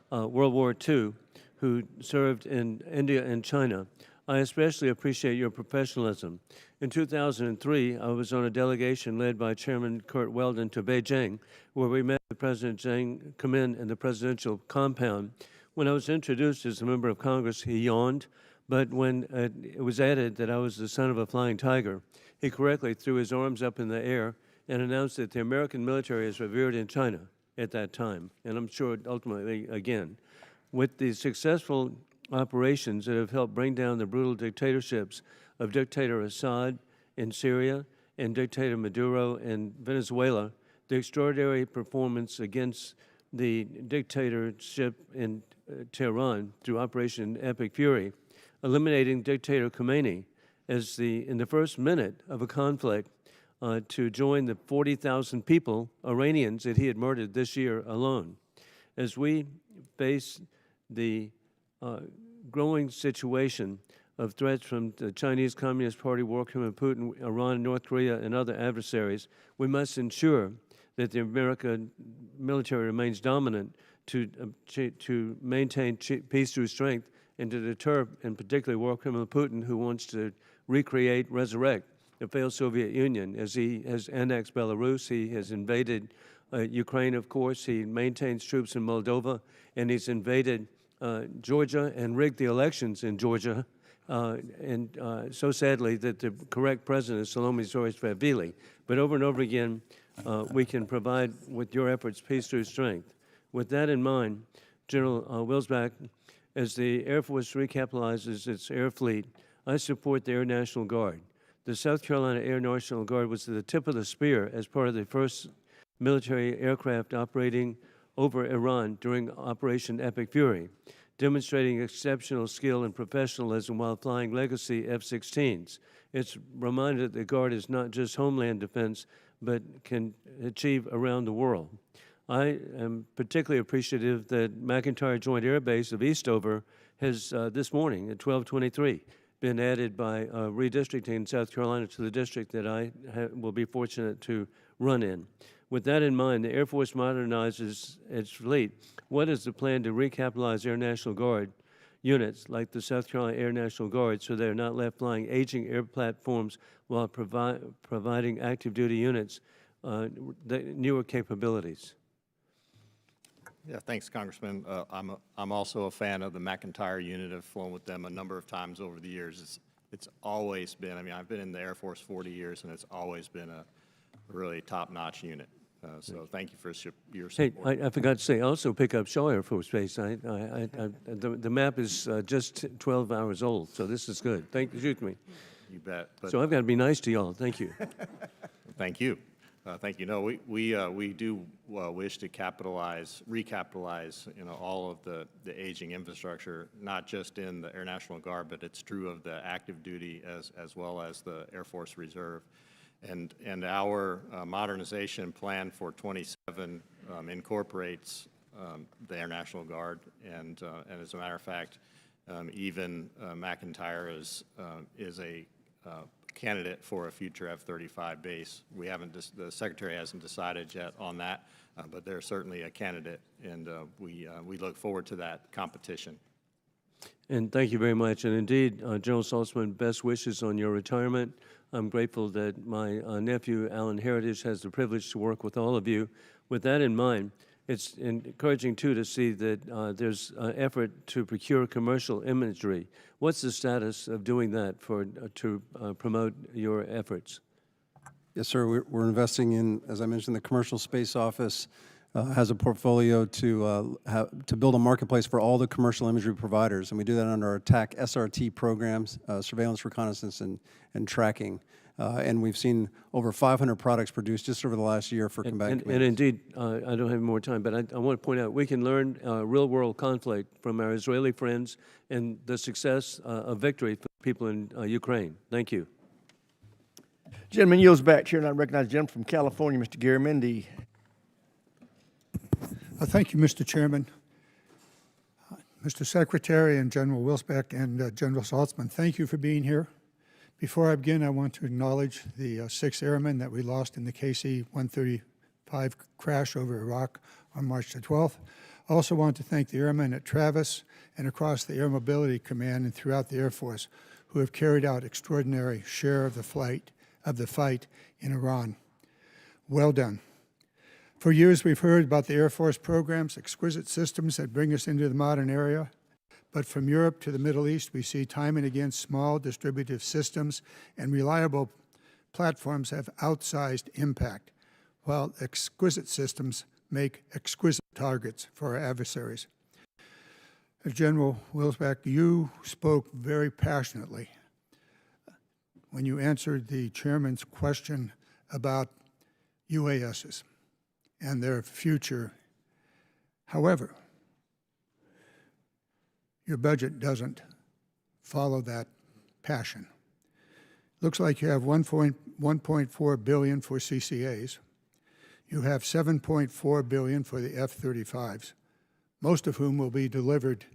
Speaker 7: World War II, who served in India and China, I especially appreciate your professionalism. In 2003, I was on a delegation led by Chairman Kurt Weldon to Beijing, where we met with President Jiang Zemin in the presidential compound. When I was introduced as a member of Congress, he yawned, but when it was added that I was the son of a flying tiger, he correctly threw his arms up in the air and announced that the American military is revered in China at that time, and I'm sure ultimately again. With the successful operations that have helped bring down the brutal dictatorships of dictator Assad in Syria and dictator Maduro in Venezuela, the extraordinary performance against the dictatorship in Tehran through Operation Epic Fury, eliminating dictator Khomeini as in the first minute of a conflict to join the 40,000 people, Iranians, that he had murdered this year alone. As we face the growing situation of threats from the Chinese Communist Party, War criminal Putin, Iran, North Korea, and other adversaries, we must ensure that the American military remains dominant to maintain peace through strength and to deter, in particular, war criminal Putin, who wants to recreate, resurrect the failed Soviet Union. As he has annexed Belarus, he has invaded Ukraine, of course, he maintains troops in Moldova, and he's invaded Georgia and rigged the elections in Georgia, and so sadly that the correct president is Salome Zorisvili. But over and over again, we can provide, with your efforts, peace through strength. With that in mind, General Wilsbach, as the Air Force recapitalizes its air fleet, I support the Air National Guard. The South Carolina Air National Guard was the tip of the spear as part of the first military aircraft operating over Iran during Operation Epic Fury, demonstrating exceptional skill and professionalism while flying legacy F-16s. It's reminded that the Guard is not just homeland defense, but can achieve around the world. I am particularly appreciative that McIntyre Joint Air Base of Eastover has this morning at 12:23 been added by redistricting in South Carolina to the district that I will be fortunate to run in. With that in mind, the Air Force modernizes its fleet. What is the plan to recapitalize Air National Guard units like the South Carolina Air National Guard so they're not left flying aging air platforms while providing active duty units the newer capabilities?
Speaker 4: Yeah, thanks, Congressman. I'm also a fan of the McIntyre unit. I've flown with them a number of times over the years. It's it's always been, I mean, I've been in the Air Force 40 years, and it's always been a really top-notch unit. So thank you for your
Speaker 7: Hey,
Speaker 4: support.
Speaker 7: I forgot to say, also pick up Shaw Air Force Base. The map is just 12 hours old, so this is good. Excuse me.
Speaker 4: You bet. But
Speaker 7: So I've got to be nice to y'all. Thank you.
Speaker 4: thank you. Thank you. No, we do wish to recapitalize, all of the aging infrastructure, not just in the Air National Guard, but it's true of the active duty as well as the Air Force Reserve. And our modernization plan for 27 incorporates the Air National Guard, and as a matter of fact, even McIntyre is a candidate for a future F-35 base. We haven't, the Secretary hasn't decided yet on that, but they're certainly a candidate, and we look forward to that competition.
Speaker 7: And thank you very much. And indeed, General Saltzman, best wishes on your retirement. I'm grateful that my nephew, Alan Heritage, has the privilege to work with all of you. With that in mind, it's encouraging, too, to see that there's effort to procure commercial imagery. What's the status of doing that to promote your efforts?
Speaker 5: Yes, sir. We're investing in, as I mentioned, the Commercial Space Office has a portfolio to build a marketplace for all the commercial imagery providers, and we do that under our TAC SRT programs, surveillance, reconnaissance, and tracking. And we've seen over 500 products produced just over the last year for combatant
Speaker 7: And
Speaker 5: commands.
Speaker 7: indeed, I don't have more time, but I want to point out we can learn real-world conflict from our Israeli friends and the success of victory for people in Ukraine. Thank you.
Speaker 1: Gentleman yields back. Chair, and I recognize the gentleman from California, Mr. Garamendi.
Speaker 8: Thank you, Mr. Chairman. Mr. Secretary and General Wilsbach and General Saltzman, thank you for being here. Before I begin, I want to acknowledge the 6 airmen that we lost in the KC-135 crash over Iraq on March the 12th. I also want to thank the airmen at Travis and across the Air Mobility Command and throughout the Air Force who have carried out extraordinary share of the fight in Iran. Well done. For years, we've heard about the Air Force programs, exquisite systems that bring us into the modern era. But from Europe to the Middle East, we see time and again small distributive systems and reliable platforms have outsized impact, while exquisite systems make exquisite targets for our adversaries. General Wilsbach, you spoke very passionately when you answered the chairman's question about UASs and their future. However, your budget doesn't follow that passion. Looks like you have $1.4 billion for CCAs. You have $7.4 billion for the F-35s, most of whom will be delivered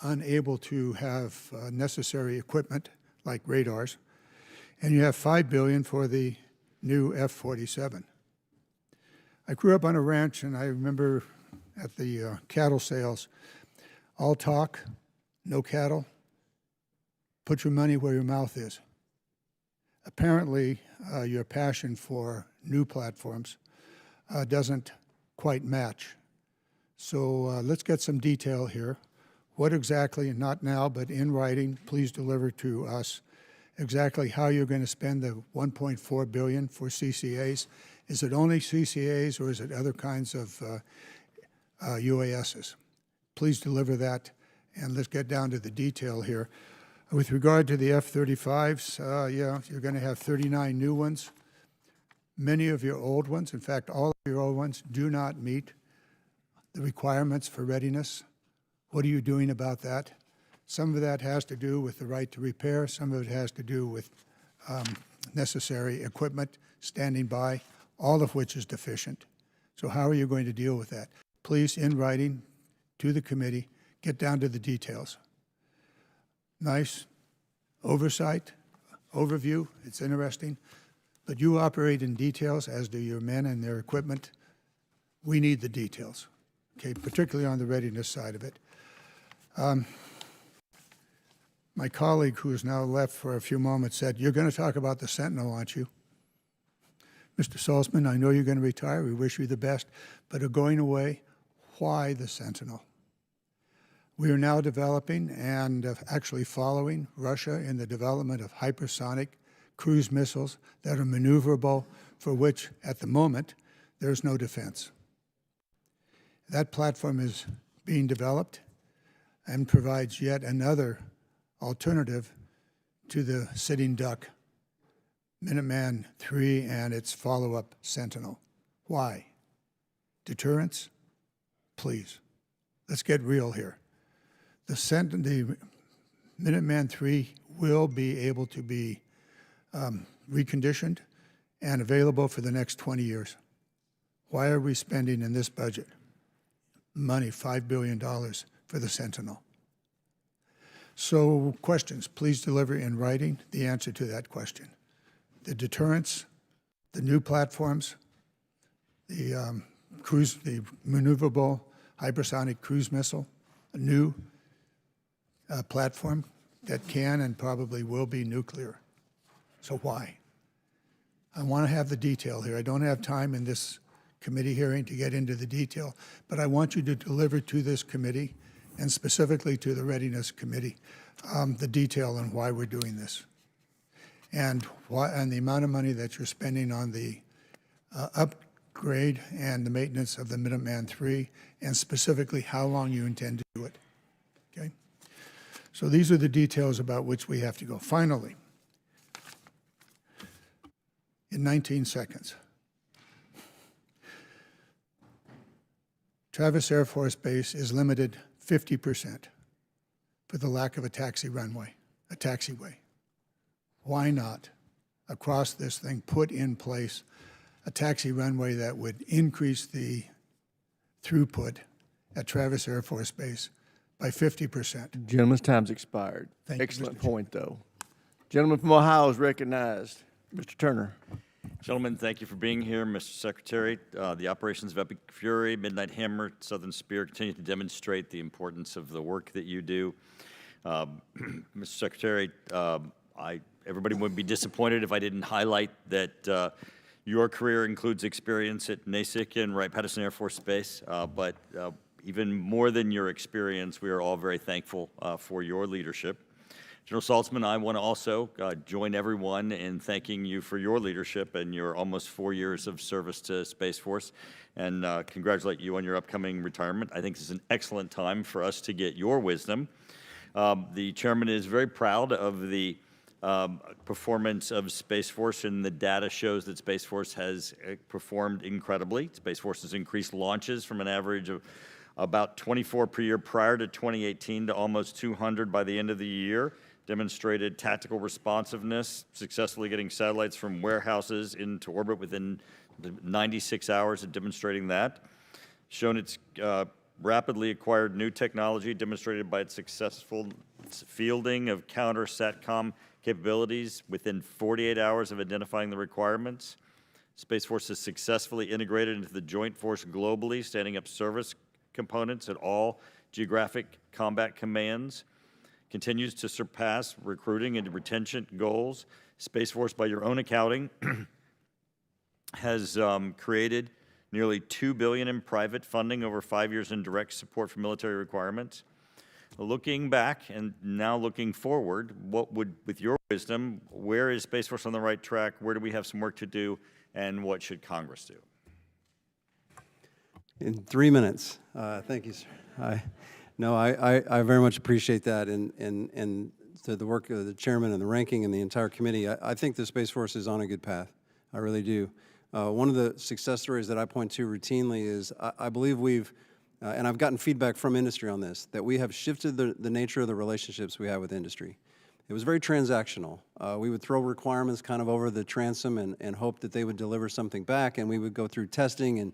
Speaker 8: unable to have necessary equipment like radars. And you have $5 billion for the new F-47. I grew up on a ranch, and I remember at the cattle sales, all talk, no cattle, put your money where your mouth is. Apparently, your passion for new platforms doesn't quite match. So let's get some detail here. What exactly, and not now, but in writing, please deliver to us exactly how you're going to spend the $1.4 billion for CCAs. Is it only CCAs, or is it other kinds of UASs? Please deliver that, and let's get down to the detail here. With regard to the F-35s, yeah, you're going to have 39 new ones. Many of your old ones, in fact, all of your old ones, do not meet the requirements for readiness. What are you doing about that? Some of that has to do with the right to repair. Some of it has to do with necessary equipment standing by, all of which is deficient. So how are you going to deal with that? Please, in writing to the committee, get down to the details. Nice oversight, overview, it's interesting, but you operate in details, as do your men and their equipment. We need the details, okay, particularly on the readiness side of it. My colleague, who is now left for a few moments, said, you're going to talk about the Sentinel, aren't you? Mr. Saltzman, I know you're going to retire. We wish you the best, but are going away. Why the Sentinel? We are now developing and actually following Russia in the development of hypersonic cruise missiles that are maneuverable, for which, at the moment, there's no defense. That platform is being developed and provides yet another alternative to the sitting duck, Minuteman III and its follow-up Sentinel. Why? Deterrence? Please, let's get real here. The Minuteman III will be able to be reconditioned and available for the next 20 years. Why are we spending in this budget money, $5 billion, for the Sentinel? So questions, please deliver in writing the answer to that question. The deterrence, the new platforms, the maneuverable hypersonic cruise missile, a new platform that can and probably will be nuclear. So why? I want to have the detail here. I don't have time in this committee hearing to get into the detail, but I want you to deliver to this committee and specifically to the Readiness Committee the detail on why we're doing this and the amount of money that you're spending on the upgrade and the maintenance of the Minuteman III, and specifically how long you intend to do it. Okay? So these are the details about which we have to go. Finally, in 19 seconds, Travis Air Force Base is limited 50% for the lack of a taxiway. Why not, across this thing, put in place a taxi runway that would increase the throughput at Travis Air Force Base by 50%?
Speaker 1: Gentleman's time's expired.
Speaker 8: Thank you,
Speaker 1: Excellent
Speaker 8: Mr. Chair.
Speaker 1: point, though. Gentleman from Ohio is recognized. Mr. Turner.
Speaker 9: Gentlemen, thank you for being here. Mr. Secretary, the operations of Epic Fury, Midnight Hammer, Southern Spear continue to demonstrate the importance of the work that you do. Mr. Secretary, everybody would be disappointed if I didn't highlight that your career includes experience at NASIC and Wright-Patterson Air Force Base, but even more than your experience, we are all very thankful for your leadership. General Saltzman, I want to also join everyone in thanking you for your leadership and your almost 4 years of service to Space Force, and congratulate you on your upcoming retirement. I think this is an excellent time for us to get your wisdom. The chairman is very proud of the performance of Space Force, and the data shows that Space Force has performed incredibly. Space Force has increased launches from an average of about 24 per year prior to 2018 to almost 200 by the end of the year. Demonstrated tactical responsiveness, successfully getting satellites from warehouses into orbit within 96 hours of demonstrating that. Shown its rapidly acquired new technology, demonstrated by its successful fielding of counter-SATCOM capabilities within 48 hours of identifying the requirements. Space Force has successfully integrated into the Joint Force globally, standing up service components at all geographic combat commands. Continues to surpass recruiting and retention goals. Space Force, by your own accounting, has created nearly $2 billion in private funding over 5 years in direct support for military requirements. Looking back and now looking forward, with your wisdom, where is Space Force on the right track? Where do we have some work to do? And what should Congress do?
Speaker 5: In 3 minutes. Thank you, sir. I very much appreciate that, and to the work of the chairman and the ranking and the entire committee. I think the Space Force is on a good path. I really do. One of the success stories that I point to routinely is I believe we've, and I've gotten feedback from industry on this, that we have shifted the nature of the relationships we have with industry. It was very transactional. We would throw requirements kind of over the transom and hope that they would deliver something back, and we would go through testing and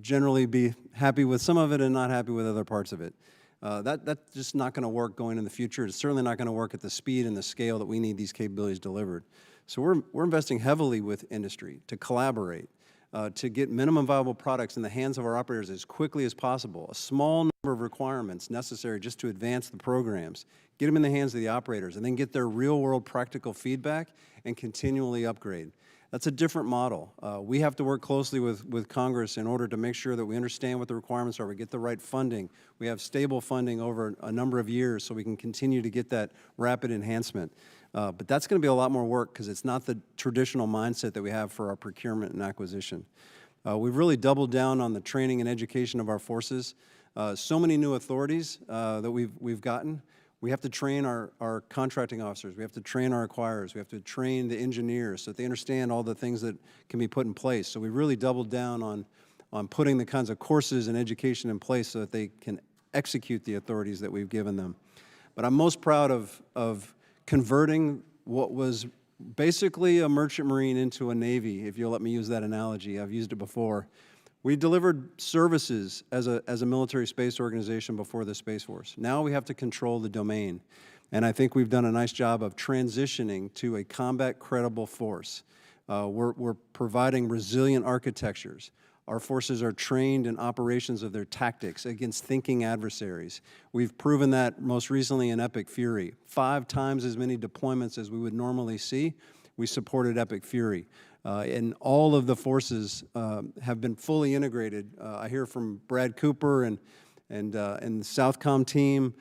Speaker 5: generally be happy with some of it and not happy with other parts of it. That's just not going to work going in the future. It's certainly not going to work at the speed and the scale that we need these capabilities delivered. So we're investing heavily with industry to collaborate, to get minimum viable products in the hands of our operators as quickly as possible. A small number of requirements necessary just to advance the programs, get them in the hands of the operators, and then get their real-world practical feedback and continually upgrade. That's a different model. We have to work closely with Congress in order to make sure that we understand what the requirements are, we get the right funding, we have stable funding over a number of years so we can continue to get that rapid enhancement. But that's going to be a lot more work because it's not the traditional mindset that we have for our procurement and acquisition. We've really doubled down on the training and education of our forces. So many new authorities that we've gotten. We have to train our contracting officers. We have to train our acquirers. We have to train the engineers so that they understand all the things that can be put in place. So we really doubled down on putting the kinds of courses and education in place so that they can execute the authorities that we've given them. But I'm most proud of converting what was basically a merchant marine into a Navy, if you'll let me use that analogy. I've used it before. We delivered services as a military space organization before the Space Force. Now we have to control the domain. And I think we've done a nice job of transitioning to a combat credible force. We're providing resilient architectures. Our forces are trained in operations of their tactics against thinking adversaries. We've proven that most recently in Epic Fury. 5 times as many deployments as we would normally see, we supported Epic Fury. And all of the forces have been fully integrated. I hear from Brad Cooper and the Southcom team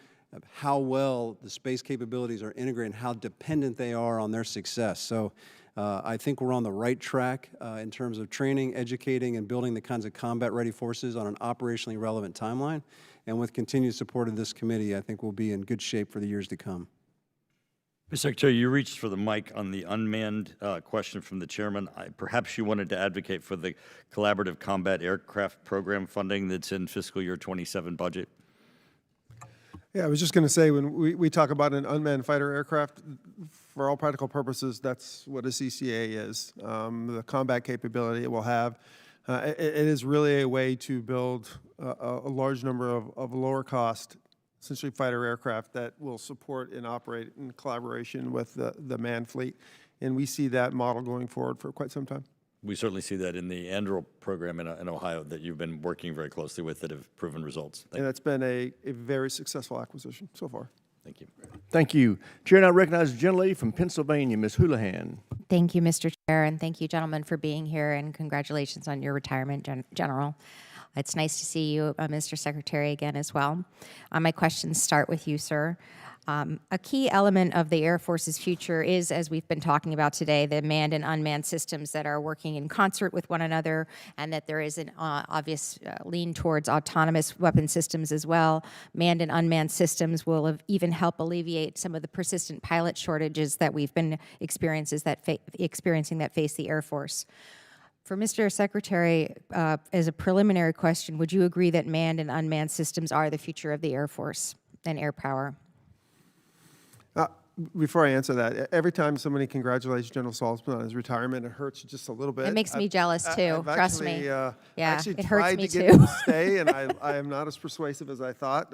Speaker 5: how well the space capabilities are integrated and how dependent they are on their success. So I think we're on the right track in terms of training, educating, and building the kinds of combat-ready forces on an operationally relevant timeline. And with continued support of this committee, I think we'll be in good shape for the years to come.
Speaker 9: Mr. Secretary, you reached for the mic on the unmanned question from the chairman. Perhaps you wanted to advocate for the Collaborative Combat Aircraft Program funding that's in fiscal year 27 budget.
Speaker 3: Yeah, I was just going to say, when we talk about an unmanned fighter aircraft, for all practical purposes, that's what a CCA is. The combat capability it will have. It is really a way to build a large number of lower cost, essentially fighter aircraft that will support and operate in collaboration with the manned fleet. And we see that model going forward for quite some time.
Speaker 9: We certainly see that in the Anduril program in Ohio that you've been working very closely with that have proven results.
Speaker 3: And that's been a very successful acquisition so far.
Speaker 9: Thank you.
Speaker 1: Thank you. Chair now recognizes the gentlelady from Pennsylvania, Ms. Houlihan.
Speaker 10: Thank you, Mr. Chair, and thank you, gentlemen, for being here, and congratulations on your retirement, General. It's nice to see you, Mr. Secretary, again as well. My questions start with you, sir. A key element of the Air Force's future is, as we've been talking about today, the manned and unmanned systems that are working in concert with one another, and that there is an obvious lean towards autonomous weapon systems as well. Manned and unmanned systems will even help alleviate some of the persistent pilot shortages that we've been experiencing that face the Air Force. For Mr. Secretary, as a preliminary question, would you agree that manned and unmanned systems are the future of the Air Force and air power?
Speaker 3: Before I answer that, every time somebody congratulates General Saltzman on his retirement, it hurts just a little bit.
Speaker 10: It makes me jealous too. Trust me.
Speaker 3: Yeah,
Speaker 10: it hurts me
Speaker 3: to get
Speaker 10: too.
Speaker 3: him to stay, and I am not as persuasive as I thought.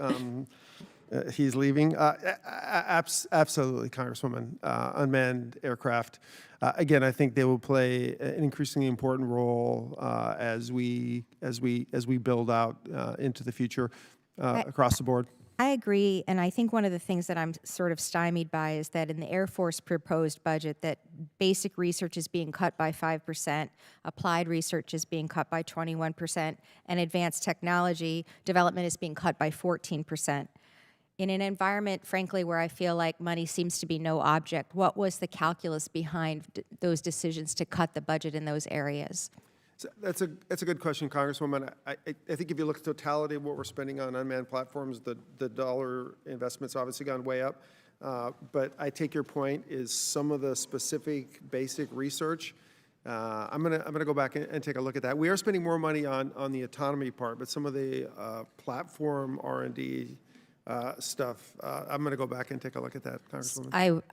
Speaker 3: He's leaving. Absolutely, Congresswoman. Unmanned aircraft. Again, I think they will play an increasingly important role as we build out into the future across the board.
Speaker 10: I agree, and I think one of the things that I'm sort of stymied by is that in the Air Force proposed budget, that basic research is being cut by 5%, applied research is being cut by 21%, and advanced technology development is being cut by 14%. In an environment, frankly, where I feel like money seems to be no object, what was the calculus behind those decisions to cut the budget in those areas?
Speaker 3: So that's a good question, Congresswoman. I think if you look at the totality of what we're spending on unmanned platforms, the dollar investment's obviously gone way up. But I take your point is some of the specific basic research. I'm gonna go back and take a look at that. We are spending more money on the autonomy part, but some of the platform R&D stuff. I'm going to go back and take a look at that, Congresswoman.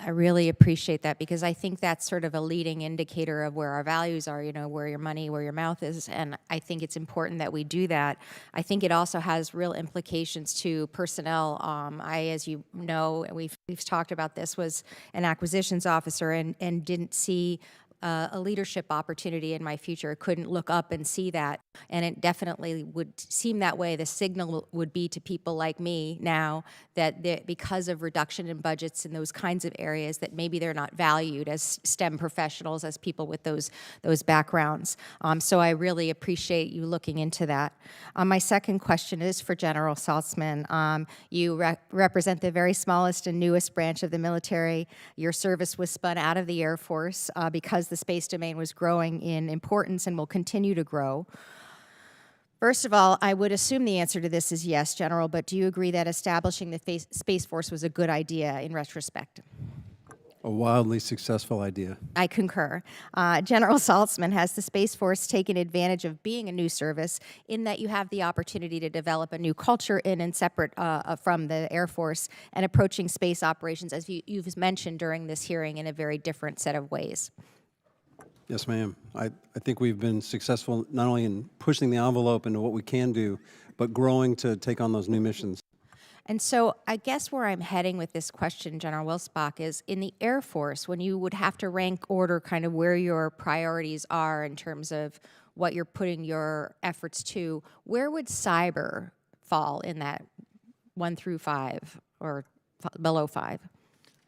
Speaker 10: I really appreciate that, because I think that's sort of a leading indicator of where our values are, where your money, where your mouth is, and I think it's important that we do that. I think it also has real implications to personnel. As you know, we've talked about this, was an acquisitions officer and didn't see a leadership opportunity in my future couldn't look up and see that. And it definitely would seem that way. The signal would be to people like me now that because of reduction in budgets in those kinds of areas, that maybe they're not valued as STEM professionals, as people with those backgrounds. So I really appreciate you looking into that. My second question is for General Saltzman. You represent the very smallest and newest branch of the military. Your service was spun out of the Air Force because the space domain was growing in importance and will continue to grow. First of all, I would assume the answer to this is yes, General, but do you agree that establishing the Space Force was a good idea in retrospect?
Speaker 5: A wildly successful idea.
Speaker 10: I concur. General Saltzman, has the Space Force taken advantage of being a new service in that you have the opportunity to develop a new culture in and separate from the Air Force and approaching space operations, as you've mentioned during this hearing, in a very different set of ways?
Speaker 5: Yes, ma'am. I think we've been successful not only in pushing the envelope into what we can do, but growing to take on those new missions.
Speaker 10: And so I guess where I'm heading with this question, General Wilsbach, is in the Air Force, when you would have to rank order kind of where your priorities are in terms of what you're putting your efforts to, where would cyber fall in that 1 through 5 or below 5?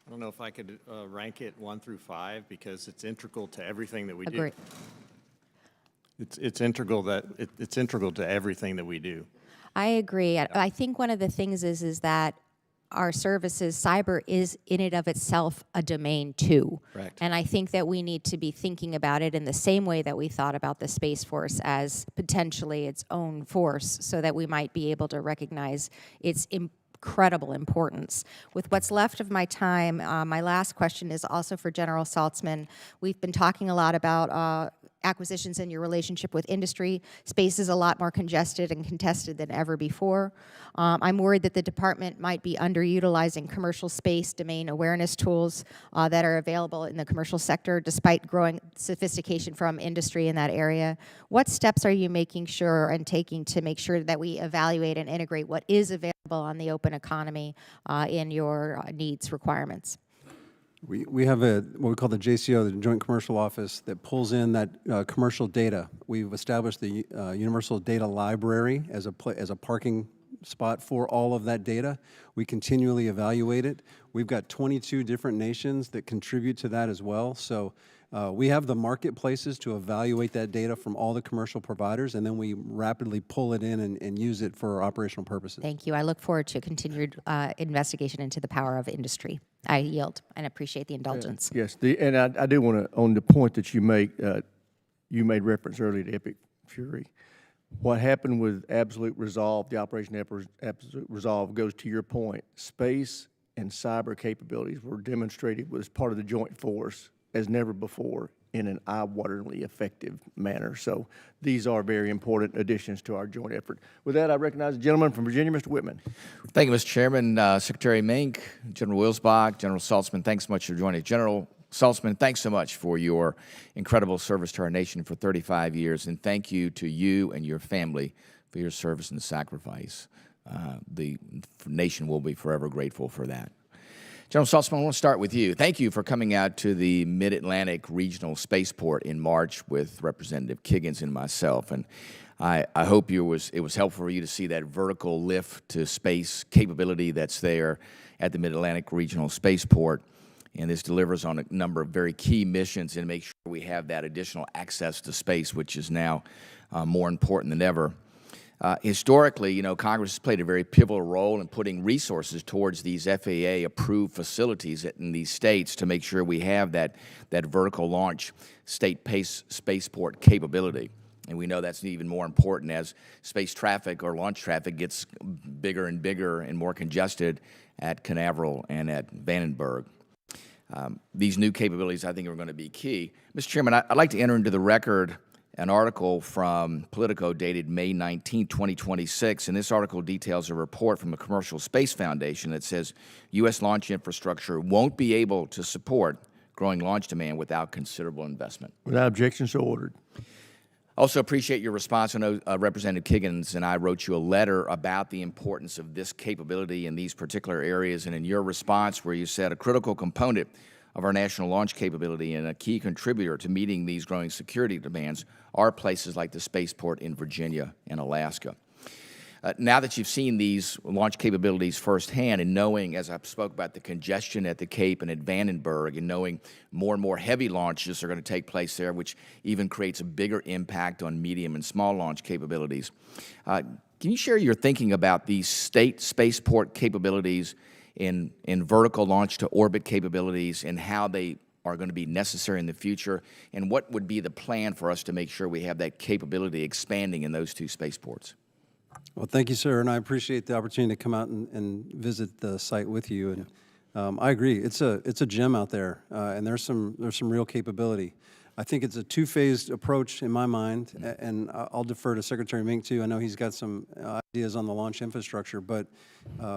Speaker 4: I don't know if I could rank it 1 through 5 because it's integral to everything that we
Speaker 10: Agree.
Speaker 4: do. It's integral to everything that we do.
Speaker 10: I agree. I think one of the things is that our services, cyber is in and of itself a domain too.
Speaker 2: Correct.
Speaker 10: And I think that we need to be thinking about it in the same way that we thought about the Space Force as potentially its own force, so that we might be able to recognize its incredible importance. With what's left of my time, my last question is also for General Saltzman. We've been talking a lot about acquisitions and your relationship with industry. Space is a lot more congested and contested than ever before. I'm worried that the department might be underutilizing commercial space domain awareness tools that are available in the commercial sector, despite growing sophistication from industry in that area. What steps are you making sure and taking to make sure that we evaluate and integrate what is available on the open economy in your needs requirements?
Speaker 5: We have what we call the JCO, the Joint Commercial Office, that pulls in that commercial data. We've established the Universal Data Library as a parking spot for all of that data. We continually evaluate it. We've got 22 different nations that contribute to that as well. So we have the marketplaces to evaluate that data from all the commercial providers, and then we rapidly pull it in and use it for operational purposes.
Speaker 10: Thank you. I look forward to continued investigation into the power of industry. I yield and appreciate the indulgence.
Speaker 1: Yes, and I do want to, on the point that you make, you made reference earlier to Epic Fury. What happened with Absolute Resolve, the Operation Absolute Resolve, goes to your point. Space and cyber capabilities were demonstrated as part of the joint force as never before in an eye-wateringly effective manner. So these are very important additions to our joint effort. With that, I recognize the gentleman from Virginia, Mr. Whitman.
Speaker 11: Thank you, Mr. Chairman. Secretary Meink, General Wilsbach, General Saltzman, thanks so much for joining. General Saltzman, thanks so much for your incredible service to our nation for 35 years, and thank you to you and your family for your service and sacrifice. The nation will be forever grateful for that. General Saltzman, I want to start with you. Thank you for coming out to the Mid-Atlantic Regional Spaceport in March with Representative Kiggins and myself. And I hope it was helpful for you to see that vertical lift to space capability that's there at the Mid-Atlantic Regional Spaceport. And this delivers on a number of very key missions and makes sure we have that additional access to space, which is now more important than ever. Historically, you know, Congress has played a very pivotal role in putting resources towards these FAA-approved facilities in these states to make sure we have that vertical launch state spaceport capability. And we know that's even more important as space traffic or launch traffic gets bigger and bigger and more congested at Canaveral and at Vandenberg. These new capabilities, I think, are going to be key. Mr. Chairman, I'd like to enter into the record an article from Politico dated May 19, 2026, and this article details a report from the Commercial Space Foundation that says U.S. launch infrastructure won't be able to support growing launch demand without considerable investment.
Speaker 1: Without objection, so ordered.
Speaker 11: Also appreciate your response. I know Representative Kiggins and I wrote you a letter about the importance of this capability in these particular areas, and in your response where you said a critical component of our national launch capability, and a key contributor to meeting these growing security demands are places like the spaceport in Virginia and Alaska. Now that you've seen these launch capabilities firsthand, and knowing, as I spoke about, the congestion at the Cape and at Vandenberg, and knowing more and more heavy launches are going to take place there, which even creates a bigger impact on medium and small launch capabilities, can you share your thinking about these state spaceport capabilities in vertical launch to orbit capabilities, and how they are going to be necessary in the future, and what would be the plan for us to make sure we have that capability expanding in those two spaceports?
Speaker 5: Well, thank you, sir, and I appreciate the opportunity to come out and visit the site with you. And I agree, it's a gem out there, and there's some real capability. I think it's a two-phased approach in my mind, and I'll defer to Secretary Meink too. I know he's got some ideas on the launch infrastructure, but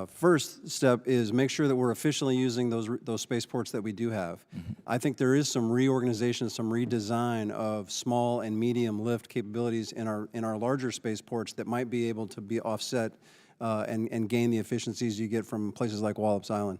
Speaker 5: first step is make sure that we're efficiently using those spaceports that we do have. I think there is some reorganization, some redesign of small and medium lift capabilities in our larger spaceports that might be able to be offset and gain the efficiencies you get from places like Wallops Island.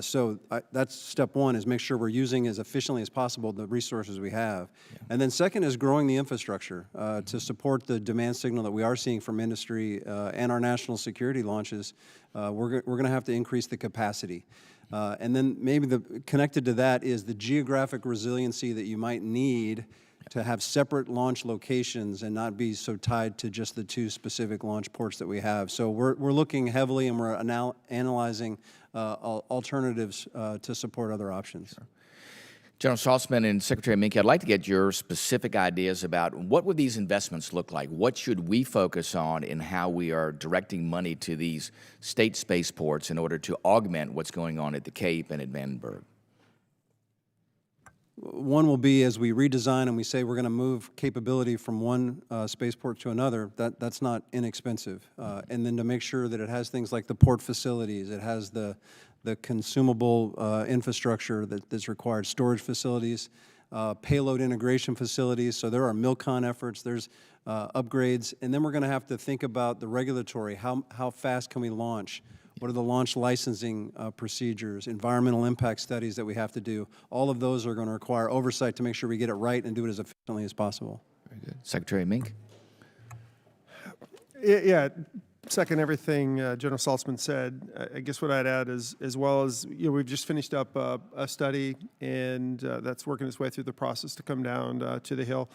Speaker 5: So that's step one, is make sure we're using as efficiently as possible the resources we have. And then second is growing the infrastructure to support the demand signal that we are seeing from industry and our national security launches. We're going to have to increase the capacity. And then maybe connected to that is the geographic resiliency that you might need to have separate launch locations and not be so tied to just the two specific launch ports that we have. So we're looking heavily, and we're analyzing alternatives to support other options. Sure.
Speaker 11: General Saltzman and Secretary Meink, I'd like to get your specific ideas about what would these investments look like? What should we focus on in how we are directing money to these state spaceports in order to augment what's going on at the Cape and at Vandenberg?
Speaker 5: One will be, as we redesign and we say we're going to move capability from one spaceport to another, that's not inexpensive. And then to make sure that it has things like the port facilities, it has the consumable infrastructure that's required, storage facilities, payload integration facilities. So there are MILCON efforts, there's upgrades, and then we're going to have to think about the regulatory. How fast can we launch? What are the launch licensing procedures, environmental impact studies that we have to do? All of those are going to require oversight to make sure we get it right and do it as efficiently as possible.
Speaker 11: Very good. Secretary Meink?
Speaker 3: Yeah, second everything General Saltzman said. I guess what I'd add is, as well as, we've just finished up a study, and that's working its way through the process to come down to the Hill.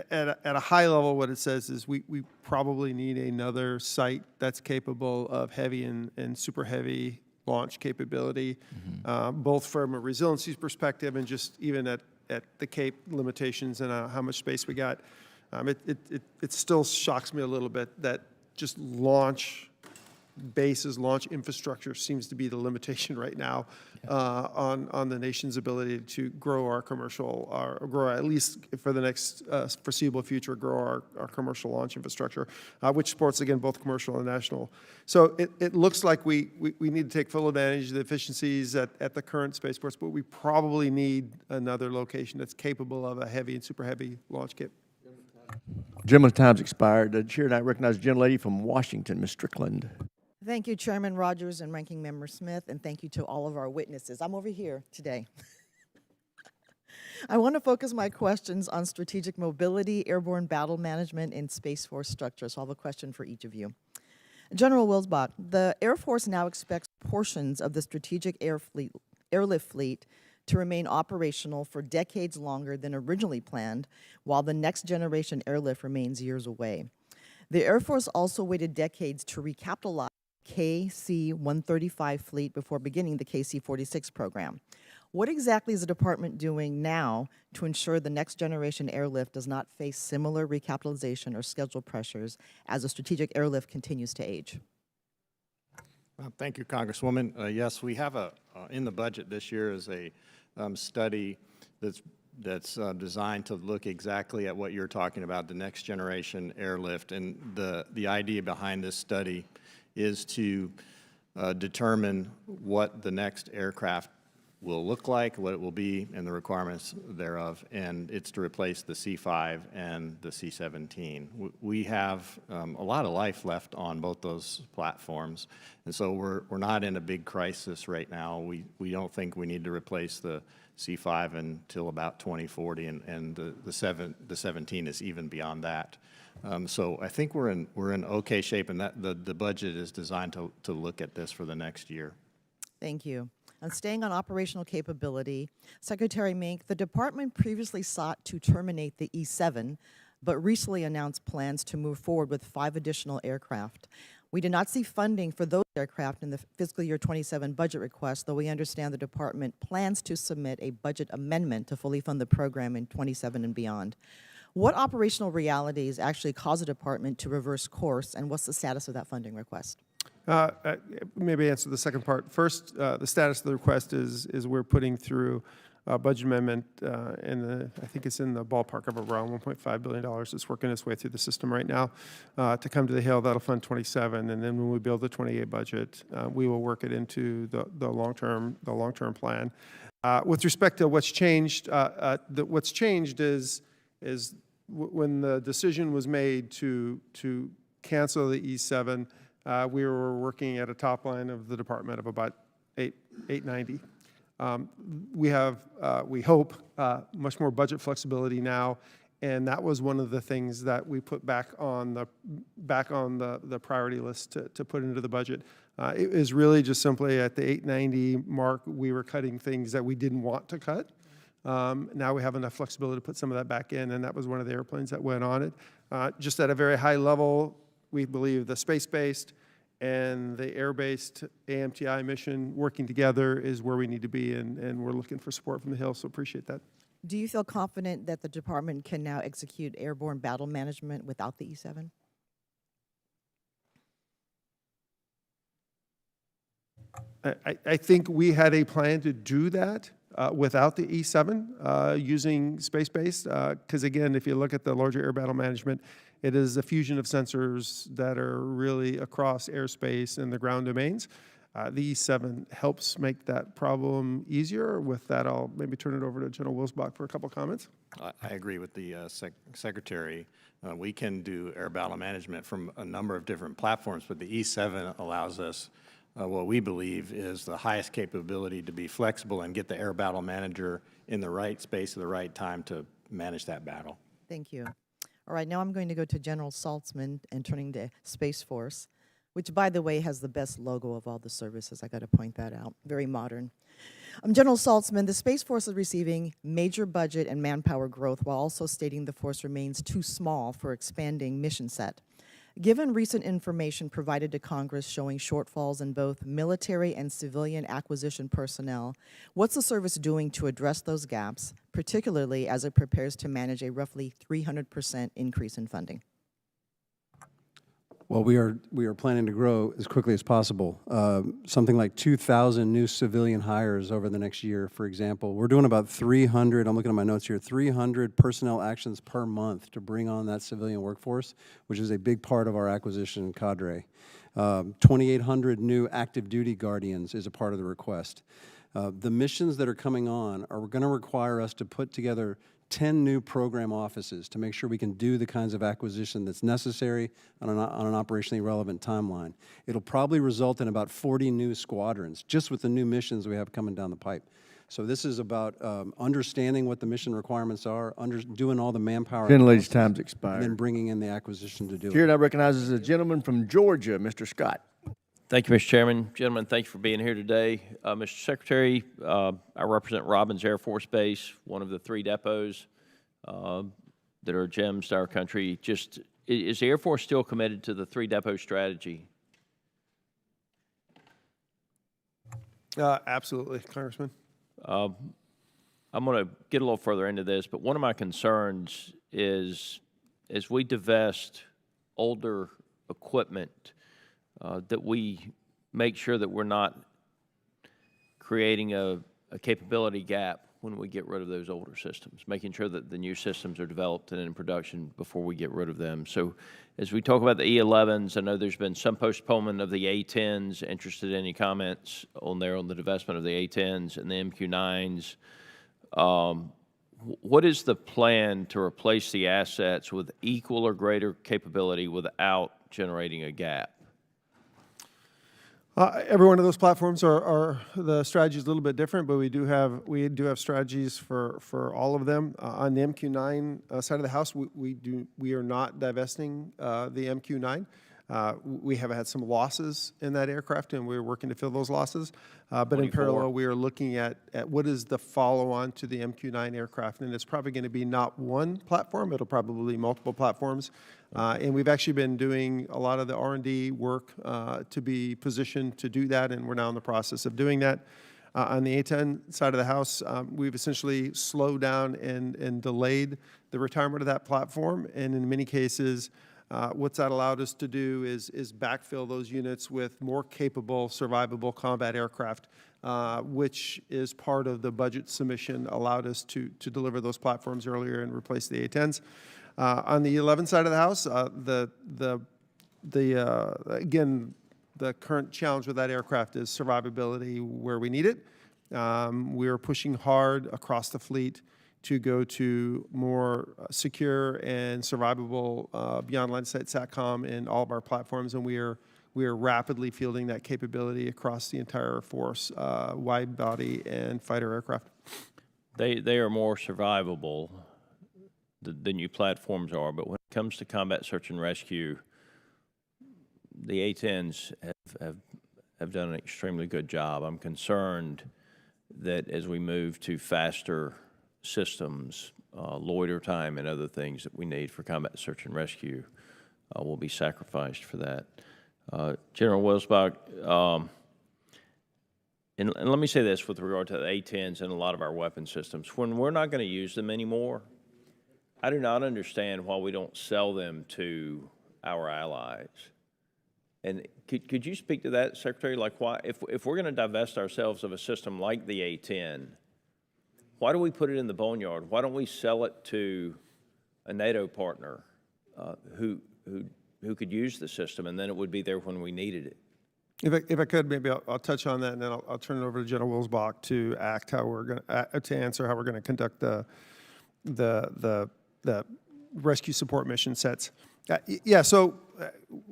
Speaker 3: At a high level, what it says is we probably need another site that's capable of heavy and super heavy launch capability, both from a resiliency perspective and just even at the Cape limitations and how much space we got. It still shocks me a little bit that just launch bases, launch infrastructure seems to be the limitation right now on the nation's ability to grow our commercial, or grow at least for the next foreseeable future, grow our commercial launch infrastructure, which supports, again, both commercial and national. So it looks like we need to take full advantage of the efficiencies at the current spaceports, but we probably need another location that's capable of a heavy and super heavy launch kit.
Speaker 1: Gentleman's time's expired. The chair and I recognize the gentlelady from Washington, Ms. Strickland.
Speaker 12: Thank you, Chairman Rogers and Ranking Member Smith, and thank you to all of our witnesses. I'm over here today. I want to focus my questions on strategic mobility, airborne battle management, and Space Force structure. So I have a question for each of you. General Wilsbach, the Air Force now expects portions of the strategic airlift fleet to remain operational for decades longer than originally planned, while the next generation airlift remains years away. The Air Force also waited decades to recapitalize KC-135 fleet before beginning the KC-46 program. What exactly is the department doing now to ensure the next generation airlift does not face similar recapitalization or schedule pressures as the strategic airlift continues to age?
Speaker 4: Thank you, Congresswoman. Yes, we have in the budget this year is a study that's designed to look exactly at what you're talking about, the next generation airlift. And the idea behind this study is to determine what the next aircraft will look like, what it will be, and the requirements thereof. And it's to replace the C5 and the C17. We have a lot of life left on both those platforms. And so we're not in a big crisis right now. We don't think we need to replace the C5 until about 2040, and the 17 is even beyond that. So I think we're in okay shape, and that the budget is designed to look at this for the next year.
Speaker 12: Thank you. And staying on operational capability, Secretary Meink, the department previously sought to terminate the E7, but recently announced plans to move forward with 5 additional aircraft. We did not see funding for those aircraft in the fiscal year 27 budget request, though we understand the department plans to submit a budget amendment to fully fund the program in 27 and beyond. What operational realities actually cause the department to reverse course, and what's the status of that funding request?
Speaker 3: Maybe answer the second part. First, the status of the request is we're putting through a budget amendment, I think it's in the ballpark of around $1.5 billion. It's working its way through the system right now to come to the Hill. That'll fund 27, and then when we build the 28 budget, we will work it into the long-term plan. With respect to what's changed, what's changed is when the decision was made to cancel the E7. We were working at a top line of the department of about 890. We have, we hope, much more budget flexibility now, and that was one of the things that we put back on the priority list to put into the budget. It is really just simply at the 890 mark, we were cutting things that we didn't want to cut. Now we have enough flexibility to put some of that back in, and that was one of the airplanes that went on it. Just at a very high level, we believe the space-based and the air-based AMTI mission working together is where we need to be, and we're looking for support from the Hill, so appreciate that.
Speaker 12: Do you feel confident that the department can now execute airborne battle management without the E7?
Speaker 3: I think we had a plan to do that without the E7 using space-based, because again, if you look at the larger air battle management, it is a fusion of sensors that are really across airspace and the ground domains. The E7 helps make that problem easier. With that, I'll maybe turn it over to General Wilsbach for a couple comments.
Speaker 4: I agree with the Secretary. We can do air battle management from a number of different platforms, but the E7 allows us what we believe is the highest capability to be flexible and get the air battle manager in the right space at the right time to manage that battle.
Speaker 12: Thank you. All right, now I'm going to go to General Saltzman and turning to Space Force, which, by the way, has the best logo of all the services. I got to point that out. Very modern. General Saltzman, the Space Force is receiving major budget and manpower growth while also stating the force remains too small for expanding mission set. Given recent information provided to Congress showing shortfalls in both military and civilian acquisition personnel, what's the service doing to address those gaps, particularly as it prepares to manage a roughly 300% increase in funding?
Speaker 5: Well, we are planning to grow as quickly as possible. Something like 2,000 new civilian hires over the next year, for example. We're doing about 300, I'm looking at my notes here, 300 personnel actions per month to bring on that civilian workforce, which is a big part of our acquisition cadre. 2,800 new active duty guardians is a part of the request. The missions that are coming on are going to require us to put together 10 new program offices to make sure we can do the kinds of acquisition that's necessary on an operationally relevant timeline. It'll probably result in about 40 new squadrons, just with the new missions we have coming down the pipe. So this is about understanding what the mission requirements are, doing all the manpower.
Speaker 1: Gentlelady's time's expired.
Speaker 5: And then bringing in the acquisition to do it.
Speaker 1: Here now recognizes a gentleman from Georgia, Mr. Scott.
Speaker 13: Thank you, Mr. Chairman. Gentlemen, thank you for being here today. Mr. Secretary, I represent Robbins Air Force Base, one of the 3 depots that are gems to our country. Is the Air Force still committed to the 3-depot strategy?
Speaker 3: Absolutely, Congressman.
Speaker 13: I'm going to get a little further into this, but one of my concerns is as we divest older equipment, that we make sure that we're not creating a capability gap when we get rid of those older systems, making sure that the new systems are developed and in production before we get rid of them. So as we talk about the E11s, I know there's been some postponement of the A10s. Interested in any comments on there on the divestment of the A10s and the MQ9s? What is the plan to replace the assets with equal or greater capability without generating a gap?
Speaker 3: Every one of those platforms are the strategy is a little bit different, but we do have strategies for all of them. On the MQ9 side of the house, we are not divesting the MQ9. We have had some losses in that aircraft, and we're working to fill those losses. But in parallel, we are looking at what is the follow-on to the MQ9 aircraft, and it's probably going to be not one platform; it'll probably be multiple platforms. And we've actually been doing a lot of the R&D work to be positioned to do that, and we're now in the process of doing that. On the A10 side of the house, we've essentially slowed down and delayed the retirement of that platform, and in many cases, what's that allowed us to do is backfill those units with more capable, survivable combat aircraft, which is part of the budget submission, allowed us to deliver those platforms earlier and replace the A10s. On the 11 side of the house, again, the current challenge with that aircraft is survivability where we need it. We are pushing hard across the fleet to go to more secure and survivable beyond line of sight SATCOM in all of our platforms, and we are rapidly fielding that capability across the entire force, wide body and fighter aircraft.
Speaker 13: They are more survivable than new platforms are, but when it comes to combat search and rescue, the A10s have done an extremely good job. I'm concerned that as we move to faster systems, loiter time and other things that we need for combat search and rescue will be sacrificed for that. General Wilsbach, and let me say this with regard to the A10s and a lot of our weapon systems. When we're not going to use them anymore, I do not understand why we don't sell them to our allies. And could you speak to that, Secretary? Like, why, if we're going to divest ourselves of a system like the A10, why do we put it in the boneyard? Why don't we sell it to a NATO partner who could use the system, and then it would be there when we needed it?
Speaker 3: If I could, maybe I'll touch on that, and then I'll turn it over to General Wilsbach to answer how we're going to conduct the rescue support mission sets. Yeah, so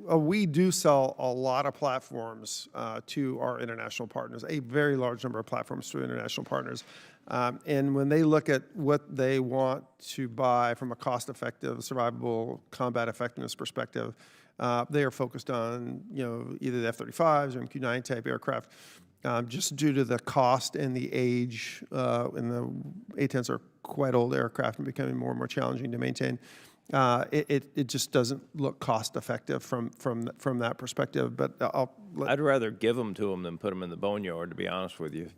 Speaker 3: we do sell a lot of platforms to our international partners, a very large number of platforms to international partners. And when they look at what they want to buy from a cost-effective, survivable combat effectiveness perspective, they are focused on, either the F-35s or MQ-9 type aircraft, just due to the cost and the age. And the A-10s are quite old aircraft and becoming more and more challenging to maintain. It just doesn't look cost-effective from that perspective. But
Speaker 13: I'd rather give them to them than put them in the boneyard, to be honest with you.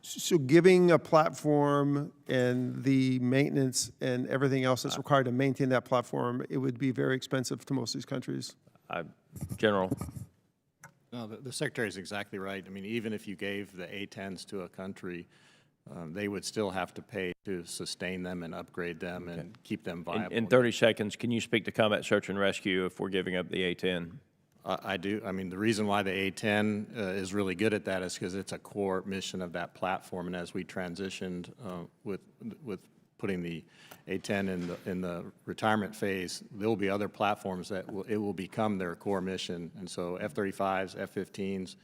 Speaker 3: So giving a platform and the maintenance and everything else that's required to maintain that platform, it would be very expensive to most of these countries.
Speaker 13: General?
Speaker 4: No, the Secretary is exactly right. I mean, even if you gave the A-10s to a country, they would still have to pay to sustain them and upgrade them and keep them viable.
Speaker 13: In 30 seconds, can you speak to combat search and rescue if we're giving up the A-10?
Speaker 4: I do. I mean, the reason why the A-10 is really good at that is because it's a core mission of that platform. And as we transitioned with putting the A-10 in the retirement phase, there will be other platforms that it will become their core mission. And so F-35s, F-15s,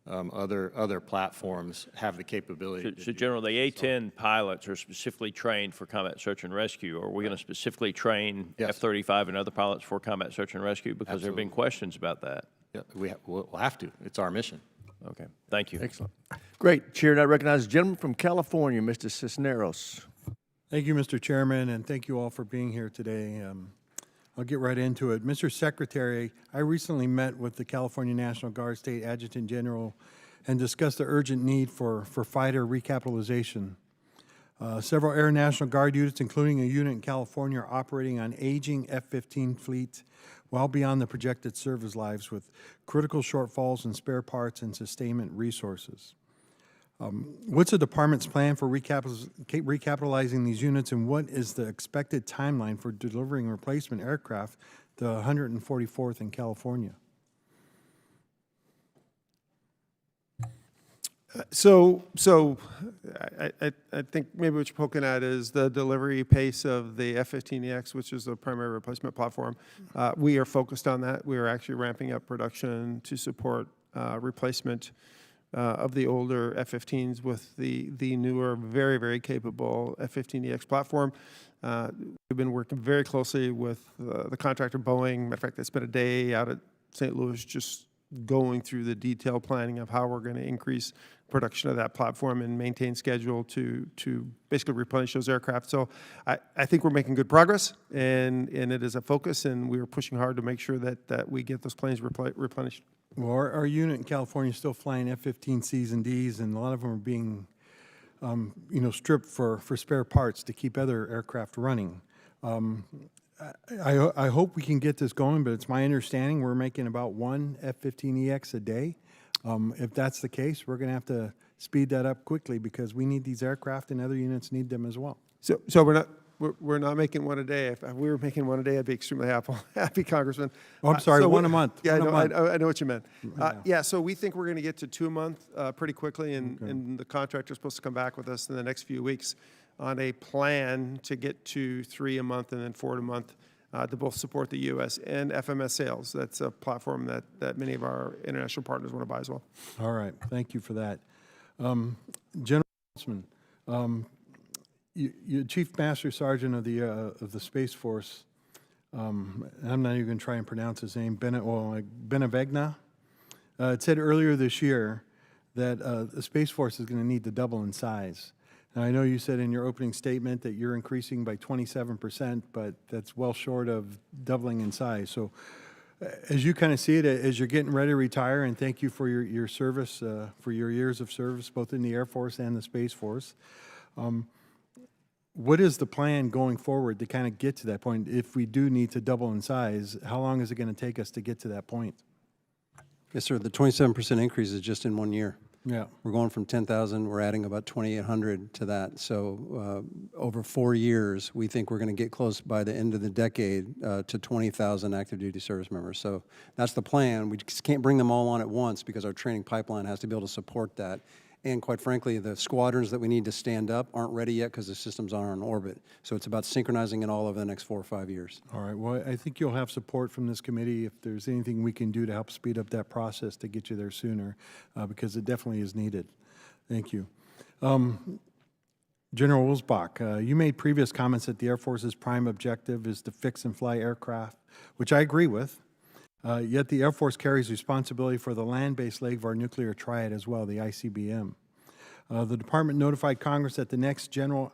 Speaker 4: other platforms have the capability.
Speaker 13: So General, the A-10 pilots are specifically trained for combat search and rescue. Are we going to specifically train F-35 and other pilots for combat search and rescue? Because there have been questions about that.
Speaker 4: Yeah, we'll have to. It's our mission.
Speaker 13: Okay, thank you.
Speaker 1: Excellent. Great. Chair now recognizes the gentleman from California, Mr. Cisneros.
Speaker 8: Thank you, Mr. Chairman, and thank you all for being here today. I'll get right into it. Mr. Secretary, I recently met with the California National Guard State Adjutant General and discussed the urgent need for fighter recapitalization. Several Air National Guard units, including a unit in California, are operating on aging F-15 fleets well beyond the projected service lives with critical shortfalls in spare parts and sustainment resources.
Speaker 5: What's the department's plan for recapitalizing these units, and what is the expected timeline for delivering replacement aircraft to 144th in California?
Speaker 3: So I think maybe what you're poking at is the delivery pace of the F-15EX, which is the primary replacement platform. We are focused on that. We are actually ramping up production to support replacement of the older F-15s with the newer, very, very capable F-15EX platform. We've been working very closely with the contractor, Boeing. Matter of fact, I spent a day out at St. Louis just going through the detailed planning of how we're going to increase production of that platform and maintain schedule to basically replenish those aircraft. So I think we're making good progress, and it is a focus, and we are pushing hard to make sure that we get those planes replenished.
Speaker 5: Well, our unit in California is still flying F-15Cs and Ds, and a lot of them are being stripped for spare parts to keep other aircraft running. I hope we can get this going, but it's my understanding we're making about one F-15EX a day. If that's the case, we're going to have to speed that up quickly because we need these aircraft and other units need them as well.
Speaker 3: So we're not making one a day. If we were making one a day, I'd be extremely happy, Congressman.
Speaker 5: Oh, I'm sorry, one a month.
Speaker 3: Yeah,
Speaker 5: One a month.
Speaker 3: I know what you meant.
Speaker 5: Yeah.
Speaker 3: So we think we're going to get to 2 a month pretty quickly, and the contractor's supposed to come back with us in the next few weeks on a plan to get to 3 a month and then 4 a month to both support the U.S. and FMS sales. That's a platform that many of our international partners want to buy as well.
Speaker 5: All right, thank you for that. General Saltzman, you Chief Master Sergeant of the Space Force. I'm not even going to try and pronounce his name. Benavegna. It said earlier this year that the Space Force is going to need to double in size. Now, I know you said in your opening statement that you're increasing by 27%, but that's well short of doubling in size. So as you kind of see it, as you're getting ready to retire, and thank you for your service, for your years of service, both in the Air Force and the Space Force, what is the plan going forward to kind of get to that point? If we do need to double in size, how long is it going to take us to get to that point? Yes, sir. The 27% increase is just in 1 year.
Speaker 8: Yeah.
Speaker 5: We're going from 10,000, we're adding about 2,800 to that. So over 4 years, we think we're going to get close by the end of the decade to 20,000 active duty service members. So that's the plan. We just can't bring them all on at once because our training pipeline has to be able to support that. And quite frankly, the squadrons that we need to stand up aren't ready yet because the systems aren't in orbit. So it's about synchronizing it all over the next 4 or 5 years. All right. Well, I think you'll have support from this committee if there's anything we can do to help speed up that process to get you there sooner, because it definitely is needed. Thank you. General Wilsbach, you made previous comments that the Air Force's prime objective is to fix and fly aircraft, which I agree with. Yet the Air Force carries responsibility for the land-based leg of our nuclear triad as well, the ICBM. The department notified Congress that the next generation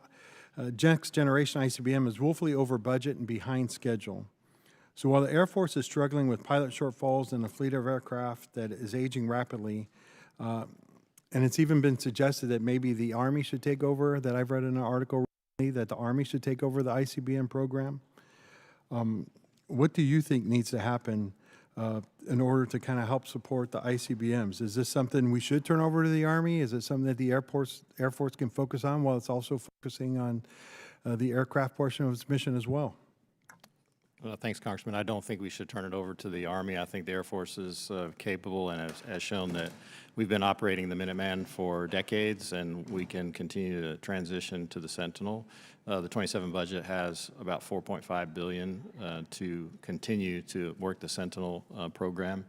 Speaker 5: ICBM is woefully over budget and behind schedule. So while the Air Force is struggling with pilot shortfalls and a fleet of aircraft that is aging rapidly, and it's even been suggested that maybe the Army should take over, that I've read in an article recently, that the Army should take over the ICBM program. What do you think needs to happen in order to kind of help support the ICBMs? Is this something we should turn over to the Army? Is it something that the Air Force can focus on while it's also focusing on the aircraft portion of its mission as well?
Speaker 4: Well, thanks, Congressman. I don't think we should turn it over to the Army. I think the Air Force is capable and has shown that we've been operating the Minuteman for decades, and we can continue to transition to the Sentinel. The 27 budget has about $4.5 billion to continue to work the Sentinel program.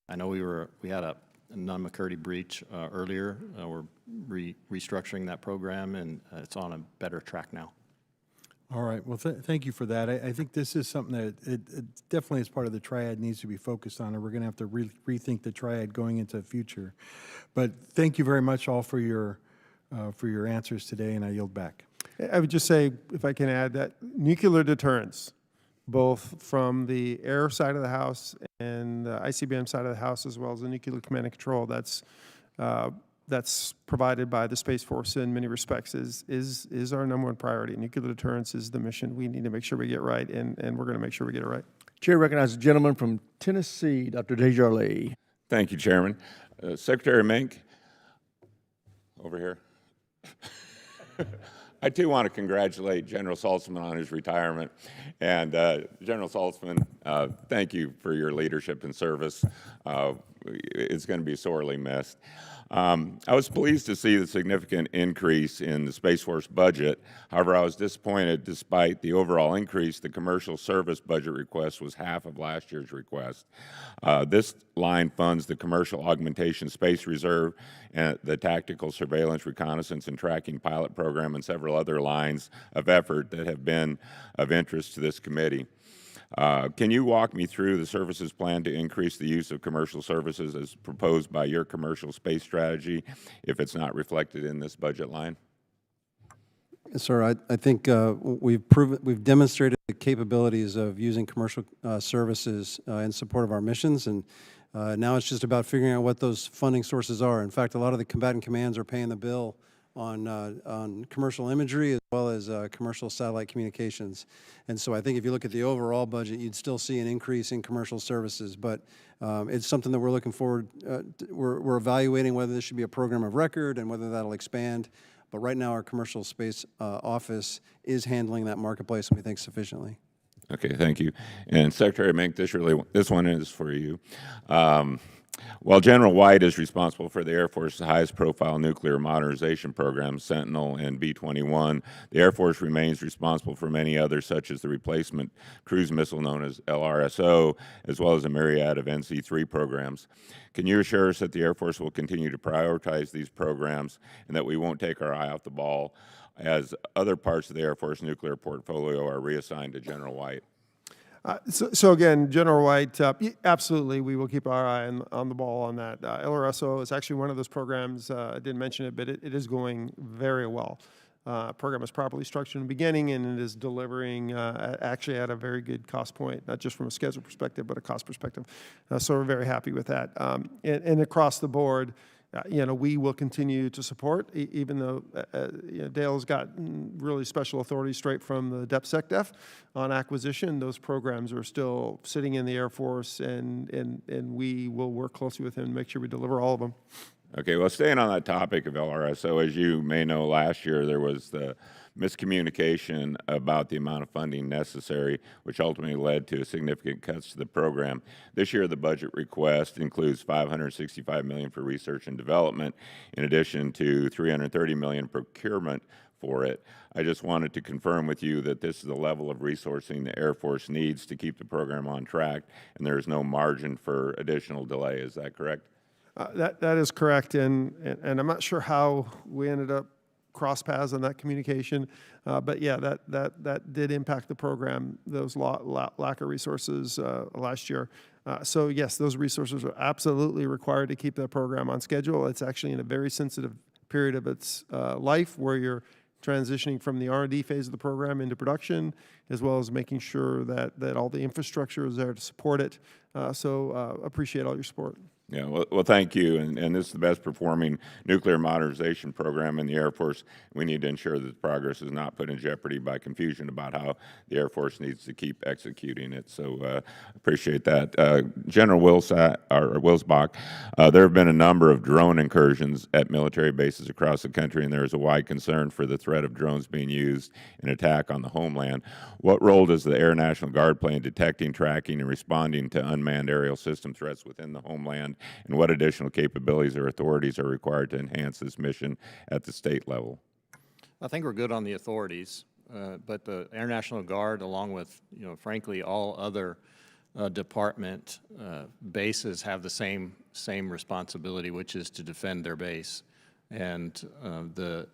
Speaker 4: I know we had a non-McCurdy breach earlier. We're restructuring that program, and it's on a better track now.
Speaker 5: All right. Well, thank you for that. I think this is something that it definitely as part of the triad needs to be focused on, and we're going to have to rethink the triad going into the future. But thank you very much all for your answers today, and I yield back.
Speaker 3: I would just say, if I can add, that nuclear deterrence, both from the air side of the house and the ICBM side of the house, as well as the nuclear command and control, that's provided by the Space Force in many respects, is our #1 priority. Nuclear deterrence is the mission we need to make sure we get right, and we're going to make sure we get it right.
Speaker 1: Chair recognizes the gentleman from Tennessee, Dr. Desjardins.
Speaker 14: Thank you, Chairman. Secretary Meink, over here. I too want to congratulate General Saltzman on his retirement. And General Saltzman, thank you for your leadership and service. It's going to be sorely missed. I was pleased to see the significant increase in the Space Force budget. However, I was disappointed despite the overall increase, the commercial service budget request was half of last year's request. This line funds the Commercial Augmentation Space Reserve and the Tactical Surveillance, Reconnaissance, and Tracking Pilot Program and several other lines of effort that have been of interest to this committee. Can you walk me through the services plan to increase the use of commercial services as proposed by your commercial space strategy if it's not reflected in this budget line?
Speaker 5: Yes, sir. I think we've demonstrated the capabilities of using commercial services in support of our missions, and now it's just about figuring out what those funding sources are. In fact, a lot of the combatant commands are paying the bill on commercial imagery as well as commercial satellite communications. And so I think if you look at the overall budget, you'd still see an increase in commercial services. But it's something that we're looking forward, we're evaluating whether this should be a program of record and whether that'll expand. But right now, our commercial space office is handling that marketplace, and we think sufficiently.
Speaker 14: Okay, thank you. And Secretary Meink, this one is for you. While General White is responsible for the Air Force's highest profile nuclear modernization programs, Sentinel and B-21, the Air Force remains responsible for many others, such as the replacement cruise missile known as LRSO, as well as a myriad of NC-3 programs. Can you assure us that the Air Force will continue to prioritize these programs and that we won't take our eye off the ball as other parts of the Air Force nuclear portfolio are reassigned to General White?
Speaker 3: So again, General White, absolutely, we will keep our eye on the ball on that. LRSO is actually one of those programs, I didn't mention it, but it is going very well. Program is properly structured in the beginning, and it is delivering actually at a very good cost point, not just from a schedule perspective, but a cost perspective. So we're very happy with that. And across the board, we will continue to support, even though Dale's got really special authority straight from the DepSecDef on acquisition. Those programs are still sitting in the Air Force, and we will work closely with him to make sure we deliver all of them.
Speaker 14: Okay, well, staying on that topic of LRSO, as you may know, last year there was the miscommunication about the amount of funding necessary, which ultimately led to significant cuts to the program. This year, the budget request includes $565 million for research and development, in addition to $330 million procurement for it. I just wanted to confirm with you that this is the level of resourcing the Air Force needs to keep the program on track, and there is no margin for additional delay. Is that correct?
Speaker 3: That is correct, and I'm not sure how we ended up cross paths on that communication, but yeah, that did impact the program, those lack of resources last year. So yes, those resources are absolutely required to keep that program on schedule. It's actually in a very sensitive period of its life where you're transitioning from the R&D phase of the program into production, as well as making sure that all the infrastructure is there to support it. So appreciate all your support.
Speaker 14: Yeah, well, thank you. And this is the best performing nuclear modernization program in the Air Force. We need to ensure that the progress is not put in jeopardy by confusion about how the Air Force needs to keep executing it. So appreciate that. General Wilsbach, there have been a number of drone incursions at military bases across the country, and there is a wide concern for the threat of drones being used in attack on the homeland. What role does the Air National Guard play in detecting, tracking, and responding to unmanned aerial system threats within the homeland? And what additional capabilities or authorities are required to enhance this mission at the state level?
Speaker 4: I think we're good on the authorities, but the Air National Guard, along with, frankly, all other department bases have the same responsibility, which is to defend their base. And the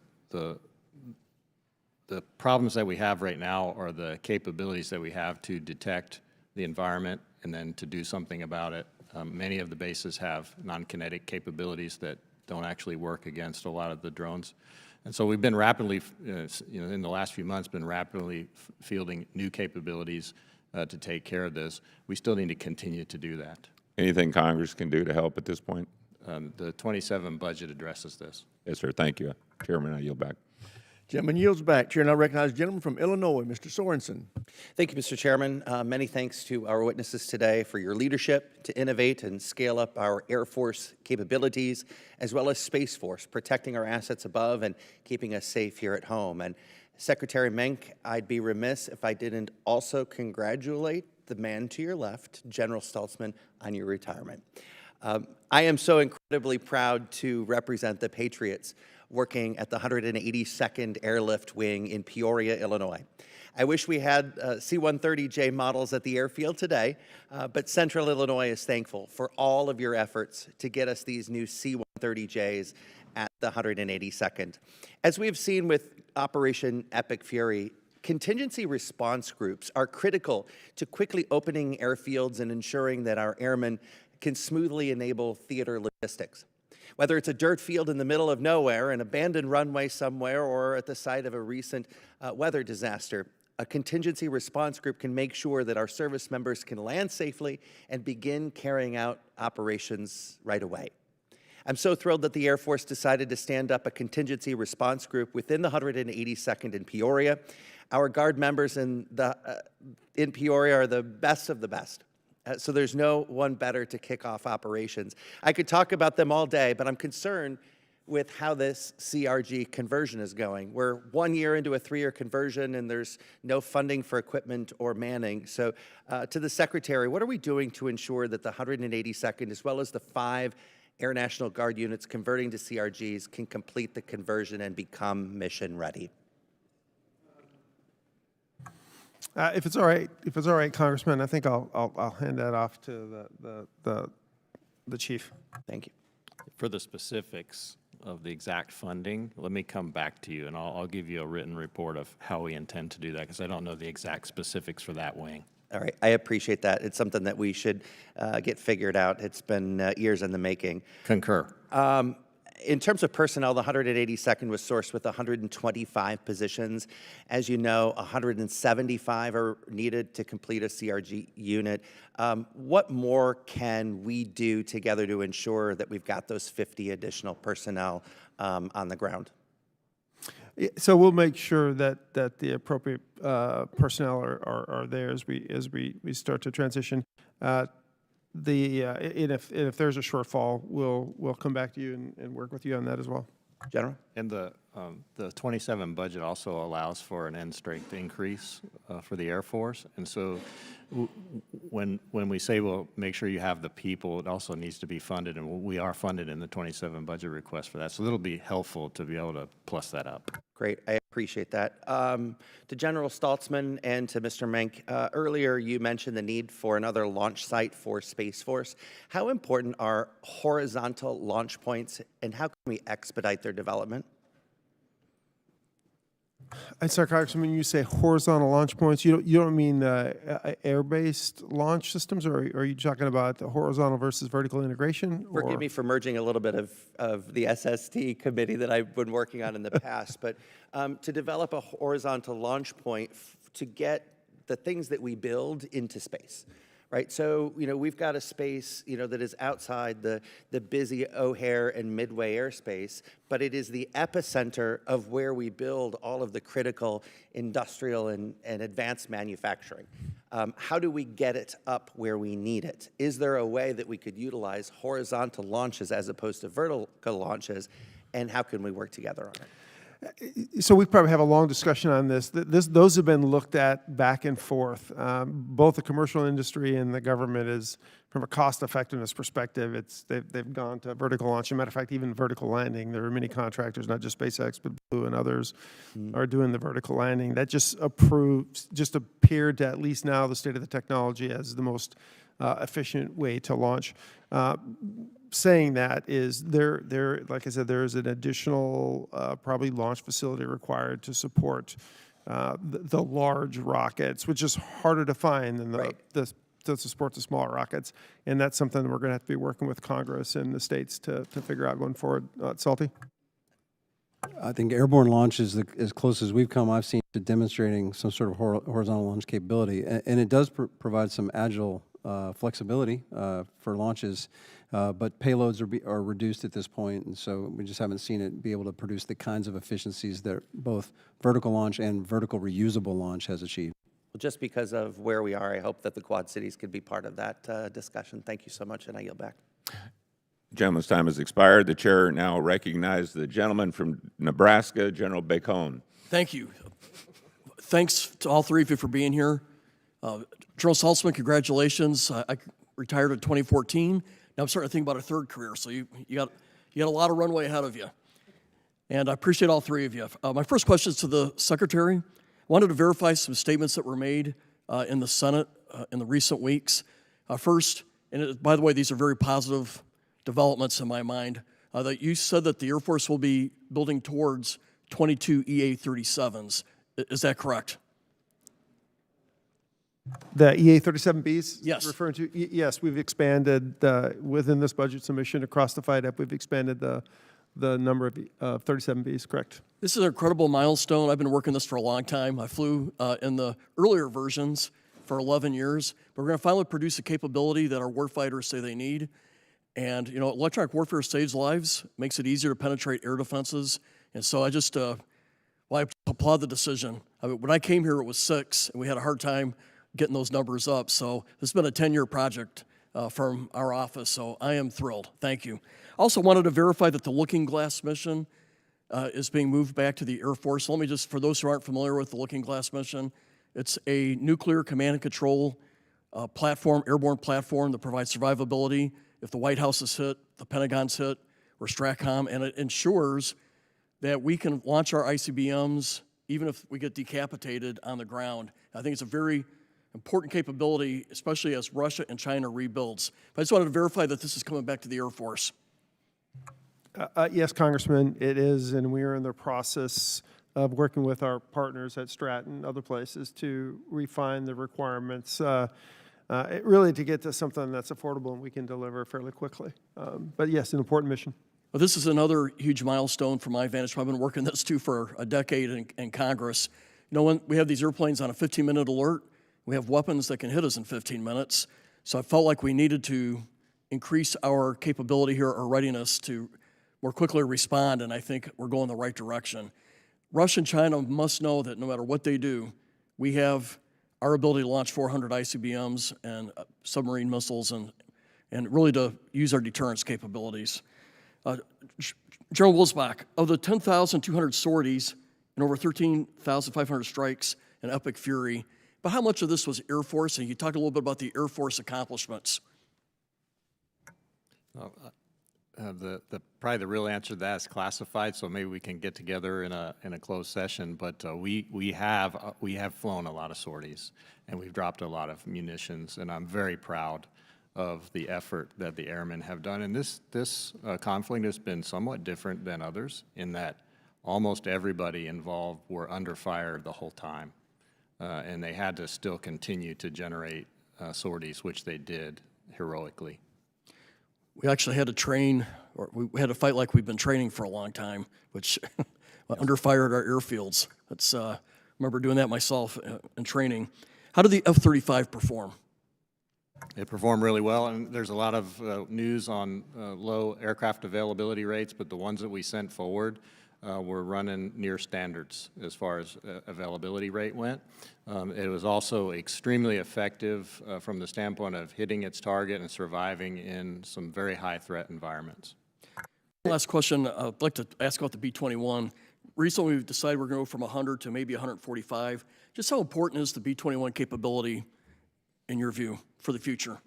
Speaker 4: problems that we have right now are the capabilities that we have to detect the environment and then to do something about it. Many of the bases have non-kinetic capabilities that don't actually work against a lot of the drones. And so we've been rapidly, in the last few months, been rapidly fielding new capabilities to take care of this. We still need to continue to do that.
Speaker 14: Anything Congress can do to help at this point?
Speaker 4: The 27 budget addresses this.
Speaker 14: Yes, sir. Thank you. Chairman, I yield back.
Speaker 1: Gentleman yields back. Chair now recognizes the gentleman from Illinois, Mr. Sorensen.
Speaker 15: Thank you, Mr. Chairman. Many thanks to our witnesses today for your leadership to innovate and scale up our Air Force capabilities, as well as Space Force, protecting our assets above and keeping us safe here at home. And Secretary Meink, I'd be remiss if I didn't also congratulate the man to your left, General Saltzman, on your retirement. I am so incredibly proud to represent the Patriots working at the 182nd Airlift Wing in Peoria, Illinois. I wish we had C-130J models at the airfield today, but Central Illinois is thankful for all of your efforts to get us these new C-130Js at the 182nd. As we've seen with Operation Epic Fury, contingency response groups are critical to quickly opening airfields and ensuring that our airmen can smoothly enable theater logistics. Whether it's a dirt field in the middle of nowhere, an abandoned runway somewhere, or at the site of a recent weather disaster, a contingency response group can make sure that our service members can land safely and begin carrying out operations right away. I'm so thrilled that the Air Force decided to stand up a contingency response group within the 182nd in Peoria. Our Guard members in Peoria are the best of the best. So there's no one better to kick off operations. I could talk about them all day, but I'm concerned with how this CRG conversion is going. We're 1 year into a 3-year conversion, and there's no funding for equipment or manning. So to the Secretary, what are we doing to ensure that the 182nd, as well as the 5 Air National Guard units converting to CRGs, can complete the conversion and become mission ready?
Speaker 3: If it's all right, Congressman, I think I'll hand that off to the chief.
Speaker 15: Thank you.
Speaker 4: For the specifics of the exact funding, let me come back to you, and I'll give you a written report of how we intend to do that, because I don't know the exact specifics for that wing.
Speaker 15: All right, I appreciate that. It's something that we should get figured out. It's been years in the making.
Speaker 4: Concur.
Speaker 15: In terms of personnel, the 182nd was sourced with 125 positions. As you know, 175 are needed to complete a CRG unit. What more can we do together to ensure that we've got those 50 additional personnel on the ground?
Speaker 3: So we'll make sure that the appropriate personnel are there as we start to transition. And if there's a shortfall, we'll come back to you and work with you on that as well.
Speaker 15: General?
Speaker 4: And the 27 budget also allows for an end strength increase for the Air Force. And so when we say we'll make sure you have the people, it also needs to be funded, and we are funded in the 27 budget request for that. So it'll be helpful to be able to plus that up.
Speaker 15: Great, I appreciate that. To General Saltzman and to Mr. Meink, earlier you mentioned the need for another launch site for Space Force. How important are horizontal launch points, and how can we expedite their development?
Speaker 3: And sorry, Congressman, when you say horizontal launch points, you don't mean air-based launch systems, or are you talking about the horizontal versus vertical integration?
Speaker 15: Forgive me for merging a little bit of the SST committee that I've been working on in the past, but to develop a horizontal launch point to get the things that we build into space. Right, so we've got a space that is outside the busy O'Hare and Midway airspace, but it is the epicenter of where we build all of the critical industrial and advanced manufacturing. How do we get it up where we need it? Is there a way that we could utilize horizontal launches as opposed to vertical launches, and how can we work together on it?
Speaker 3: So we probably have a long discussion on this. Those have been looked at back and forth. Both the commercial industry and the government is, from a cost effectiveness perspective, they've gone to vertical launch. As a matter of fact, even vertical landing. There are many contractors, not just SpaceX, but Blue and others, are doing the vertical landing. That just appeared to, at least now, the state of the technology as the most efficient way to launch. Saying that is like I said, there is an additional probably launch facility required to support the large rockets, which is harder to find than to support the smaller rockets. And that's something that we're going to have to be working with Congress and the states to figure out going forward. Salty?
Speaker 5: I think airborne launch is as close as we've come, I've seen, to demonstrating some sort of horizontal launch capability. And it does provide some agile flexibility for launches, but payloads are reduced at this point, and so we just haven't seen it be able to produce the kinds of efficiencies that both vertical launch and vertical reusable launch has achieved.
Speaker 15: Well, just because of where we are, I hope that the Quad Cities could be part of that discussion. Thank you so much, and I yield back.
Speaker 14: Gentleman's time has expired. The chair now recognizes the gentleman from Nebraska, General Bacon.
Speaker 16: Thank you. Thanks to all three of you for being here. General Saltzman, congratulations. I retired in 2014. Now I'm starting to think about a third career, so you got a lot of runway ahead of you. And I appreciate all three of you. My first question is to the Secretary. I wanted to verify some statements that were made in the Senate in the recent weeks. First, and by the way, these are very positive developments in my mind, that you said that the Air Force will be building towards 22 EA-37s. Is that correct?
Speaker 3: The EA-37Bs?
Speaker 16: Yes.
Speaker 3: Referring to, yes, we've expanded within this budget submission across the FIDEP, we've expanded the number of 37Bs, correct?
Speaker 16: This is an incredible milestone. I've been working this for a long time. I flew in the earlier versions for 11 years, but we're going to finally produce a capability that our warfighters say they need. And, you know, electronic warfare saves lives, makes it easier to penetrate air defenses. And so I just, I applaud the decision. I mean, when I came here, it was 6, and we had a hard time getting those numbers up. So this has been a 10-year project from our office, so I am thrilled. Thank you. Also wanted to verify that the Looking Glass mission is being moved back to the Air Force. Let me just, for those who aren't familiar with the Looking Glass mission, it's a nuclear command and control platform, airborne platform that provides survivability if the White House is hit, the Pentagon's hit, or STRATCOM, and it ensures that we can launch our ICBMs even if we get decapitated on the ground. I think it's a very important capability, especially as Russia and China rebuilds. But I just wanted to verify that this is coming back to the Air Force.
Speaker 3: Yes, Congressman, it is, and we are in the process of working with our partners at Stratton and other places to refine the requirements, really to get to something that's affordable and we can deliver fairly quickly. But yes, an important mission.
Speaker 16: Well, this is another huge milestone from my vantage point. I've been working this too for a decade in Congress. You know, when we have these airplanes on a 15-minute alert, we have weapons that can hit us in 15 minutes. So I felt like we needed to increase our capability here, our readiness to more quickly respond, and I think we're going the right direction. Russia and China must know that no matter what they do, we have our ability to launch 400 ICBMs and submarine missiles and really to use our deterrence capabilities. General Wilsbach, of the 10,200 sorties and over 13,500 strikes in Epic Fury, but how much of this was Air Force? And you talked a little bit about the Air Force accomplishments.
Speaker 4: Probably the real answer to that is classified, so maybe we can get together in a closed session. But we have flown a lot of sorties, and we've dropped a lot of munitions, and I'm very proud of the effort that the airmen have done. And this conflict has been somewhat different than others in that almost everybody involved were under fire the whole time, and they had to still continue to generate sorties, which they did heroically.
Speaker 16: We actually had to train, or we had to fight like we've been training for a long time, which under fire at our airfields. That's, remember doing that myself in training. How did the F-35 perform?
Speaker 4: It performed really well, and there's a lot of news on low aircraft availability rates, but the ones that we sent forward were running near standards as far as availability rate went. It was also extremely effective from the standpoint of hitting its target and surviving in some very high threat environments.
Speaker 16: Last question, I'd like to ask about the B-21. Recently, we've decided we're going to go from 100 to maybe 145. Just how important is the B-21 capability, in your view, for the future?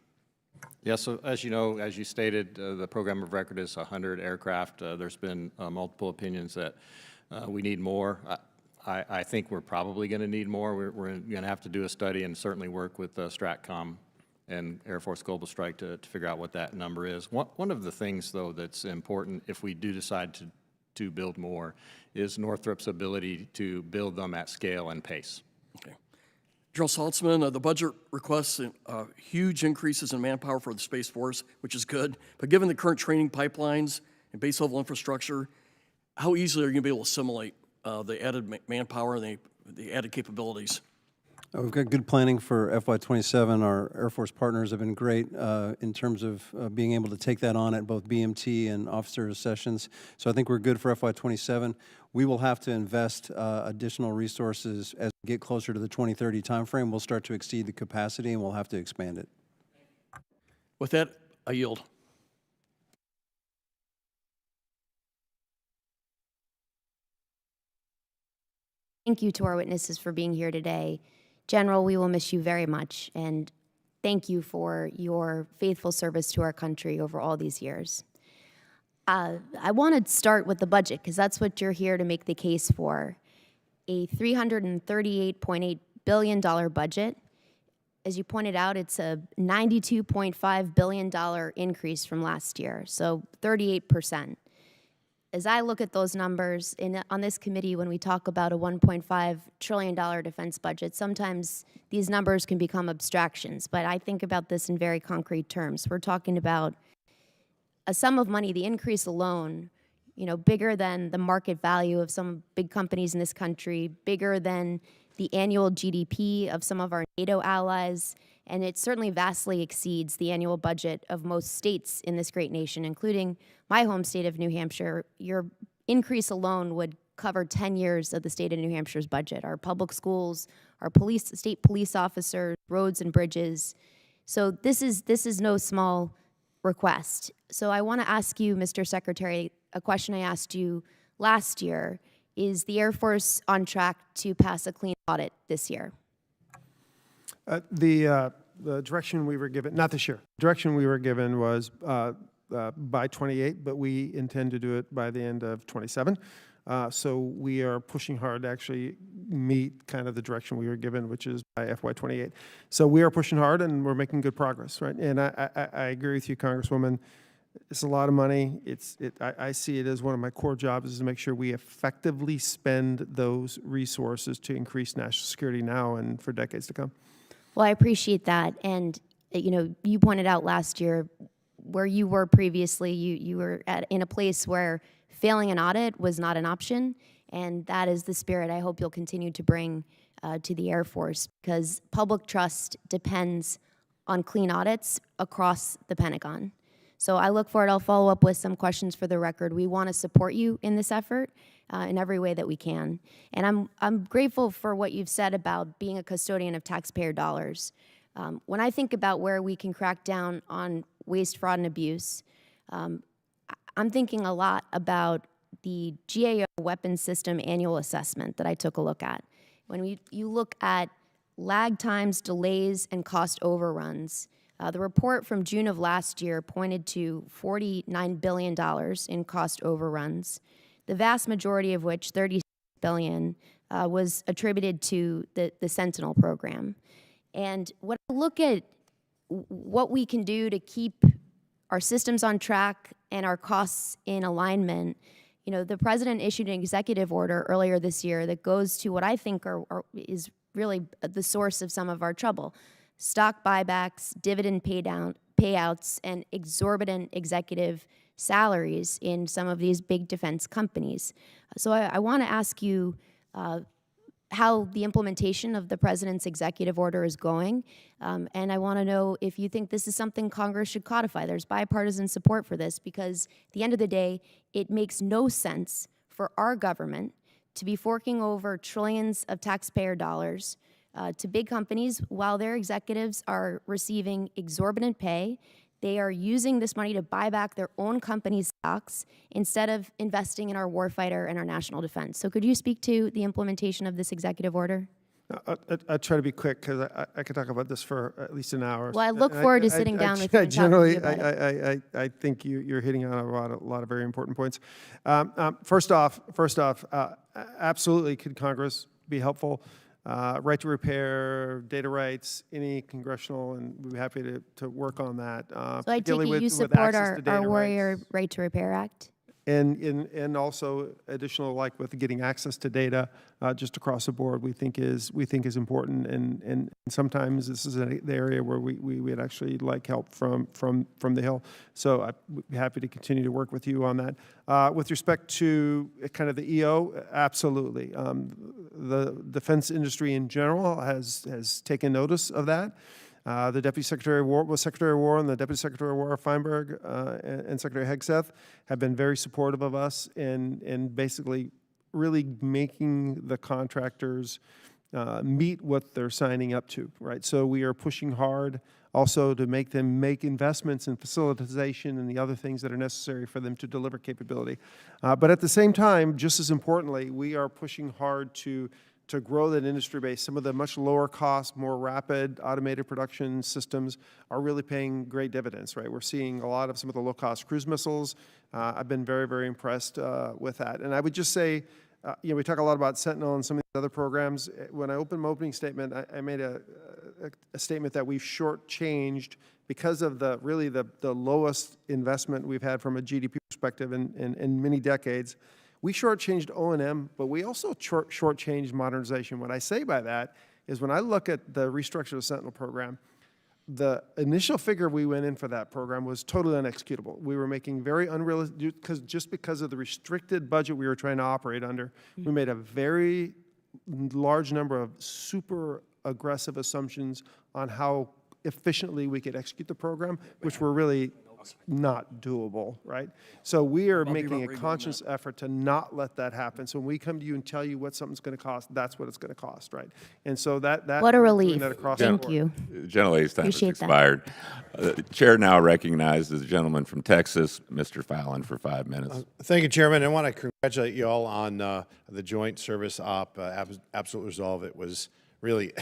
Speaker 4: Yeah, so as you know, as you stated, the program of record is 100 aircraft. There's been multiple opinions that we need more. I think we're probably going to need more. We're going to have to do a study and certainly work with STRATCOM and Air Force Global Strike to figure out what that number is. One of the things, though, that's important if we do decide to build more is Northrop's ability to build them at scale and pace.
Speaker 16: Okay. General Saltzman, the budget requests huge increases in manpower for the Space Force, which is good, but given the current training pipelines and base level infrastructure, how easily are you going to be able to assimilate the added manpower and the added capabilities?
Speaker 5: We've got good planning for FY27. Our Air Force partners have been great in terms of being able to take that on at both BMT and officer sessions. So I think we're good for FY27. We will have to invest additional resources as we get closer to the 2030 timeframe. We'll start to exceed the capacity and we'll have to expand it.
Speaker 16: With that, I yield.
Speaker 17: Thank you to our witnesses for being here today. General, we will miss you very much, and thank you for your faithful service to our country over all these years. I want to start with the budget, because that's what you're here to make the case for. A $338.8 billion budget. As you pointed out, it's a $92.5 billion increase from last year, so 38%. As I look at those numbers on this committee, when we talk about a $1.5 trillion defense budget, sometimes these numbers can become abstractions, but I think about this in very concrete terms. We're talking about a sum of money, the increase alone, bigger than the market value of some big companies in this country, bigger than the annual GDP of some of our NATO allies, and it certainly vastly exceeds the annual budget of most states in this great nation, including my home state of New Hampshire. Your increase alone would cover 10 years of the state of New Hampshire's budget, our public schools, our state police officers, roads and bridges. So this is no small request. So I want to ask you, Mr. Secretary, a question I asked you last year. Is the Air Force on track to pass a clean audit this year?
Speaker 3: The direction we were given, not this year, direction we were given was by 28, but we intend to do it by the end of 27. So we are pushing hard to actually meet kind of the direction we were given, which is by FY28. So we are pushing hard and we're making good progress, right? And I agree with you, Congresswoman. It's a lot of money. I see it as one of my core jobs is to make sure we effectively spend those resources to increase national security now and for decades to come.
Speaker 17: Well, I appreciate that. And, you pointed out last year where you were previously, you were in a place where failing an audit was not an option. And that is the spirit I hope you'll continue to bring to the Air Force, because public trust depends on clean audits across the Pentagon. So I look forward, I'll follow up with some questions for the record. We want to support you in this effort in every way that we can. And I'm grateful for what you've said about being a custodian of taxpayer dollars. When I think about where we can crack down on waste, fraud, and abuse, I'm thinking a lot about the GAO weapons system annual assessment that I took a look at. When you look at lag times, delays, and cost overruns, the report from June of last year pointed to $49 billion in cost overruns, the vast majority of which, $36 billion, was attributed to the Sentinel program. And when I look at what we can do to keep our systems on track and our costs in alignment, the president issued an executive order earlier this year that goes to what I think is really the source of some of our trouble. Stock buybacks, dividend payouts, and exorbitant executive salaries in some of these big defense companies. So I want to ask you how the implementation of the president's executive order is going, and I want to know if you think this is something Congress should codify. There's bipartisan support for this, because at the end of the day, it makes no sense for our government to be forking over trillions of taxpayer dollars to big companies while their executives are receiving exorbitant pay. They are using this money to buy back their own company's stocks instead of investing in our warfighter and our national defense. So could you speak to the implementation of this executive order?
Speaker 3: I'll try to be quick, because I could talk about this for at least an hour.
Speaker 17: Well, I look forward to sitting down with you and talking to you about it.
Speaker 3: I think you're hitting on a lot of very important points. First off, absolutely, could Congress be helpful? Right to repair, data rights, any congressional, and we'd be happy to work on that.
Speaker 17: So I take it you support our Warrior Right to Repair Act?
Speaker 3: And also additional, like with getting access to data just across the board, we think is important. And sometimes this is the area where we would actually like help from the Hill. So I'd be happy to continue to work with you on that. With respect to kind of the EO, absolutely. The defense industry in general has taken notice of that. The Deputy Secretary of War, Secretary of War, and the Deputy Secretary of War, Feinberg, and Secretary Hegseth have been very supportive of us in basically really making the contractors meet what they're signing up to, right? So we are pushing hard also to make them make investments in facilitization and the other things that are necessary for them to deliver capability. But at the same time, just as importantly, we are pushing hard to grow that industry base. Some of the much lower cost, more rapid automated production systems are really paying great dividends, right? We're seeing a lot of some of the low cost cruise missiles. I've been very, very impressed with that. And I would just say, we talk a lot about Sentinel and some of the other programs. When I opened my opening statement, I made a statement that we've shortchanged because of the lowest investment we've had from a GDP perspective in many decades. We shortchanged O&M, but we also shortchanged modernization. What I say by that is when I look at the restructure of the Sentinel program, the initial figure we went in for that program was totally unexecutable. We were making very unrealistic, because of the restricted budget we were trying to operate under, we made a very large number of super aggressive assumptions on how efficiently we could execute the program, which were really not doable, right? So we are making a conscious effort to not let that happen. So when we come to you and tell you what something's going to cost, that's what it's going to cost, right? And so that
Speaker 17: what a
Speaker 3: we're
Speaker 17: relief.
Speaker 3: doing that across the
Speaker 17: Thank
Speaker 3: board.
Speaker 17: you.
Speaker 14: General's time has
Speaker 17: Appreciate that.
Speaker 14: expired. The chair now recognizes the gentleman from Texas, Mr. Fallon, for 5 minutes.
Speaker 18: Thank you, Chairman. I want to congratulate you all on the joint service op, Absolute Resolve. It was really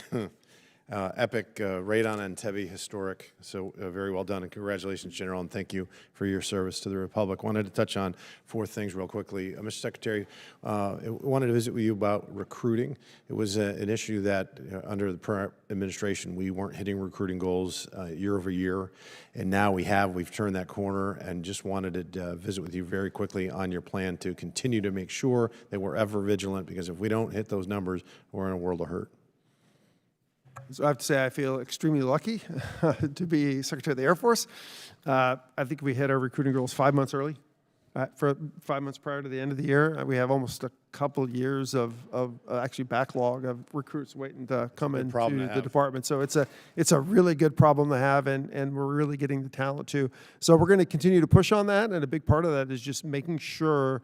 Speaker 18: epic, Radon and Entebbe historic, so very well done, and congratulations, General, and thank you for your service to the Republic. Wanted to touch on 4 things real quickly. Mr. Secretary, I wanted to visit with you about recruiting. It was an issue that under the prior administration, we weren't hitting recruiting goals year over year, and now we've turned that corner, and just wanted to visit with you very quickly on your plan to continue to make sure that we're ever vigilant, because if we don't hit those numbers, we're in a world of hurt.
Speaker 3: So I have to say I feel extremely lucky to be Secretary of the Air Force. I think we hit our recruiting goals 5 months early. For 5 months prior to the end of the year, we have almost a couple years of actually backlog of recruits waiting to come into the department. So it's a really good problem to have, and we're really getting the talent too. So we're going to continue to push on that, and a big part of that is just making sure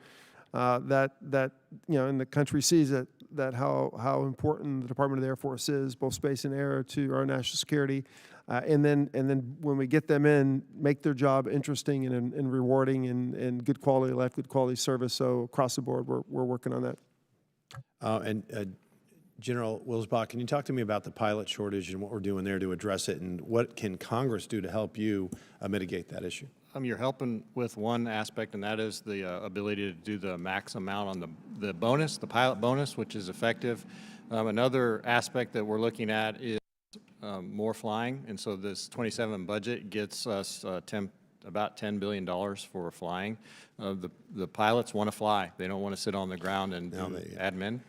Speaker 3: that and the country sees that how important the Department of the Air Force is, both space and air, to our national security. And then when we get them in, make their job interesting and rewarding and good quality life, good quality service. So across the board, we're working on that.
Speaker 18: General Wilsbach, can you talk to me about the pilot shortage and what we're doing there to address it, and what can Congress do to help you mitigate that issue?
Speaker 4: You're helping with one aspect, and that is the ability to do the max amount on the bonus, the pilot bonus, which is effective. Another aspect that we're looking at is more flying, and so this 27 budget gets us about $10 billion for flying. The pilots want to fly. They don't want to sit on the ground and do admin.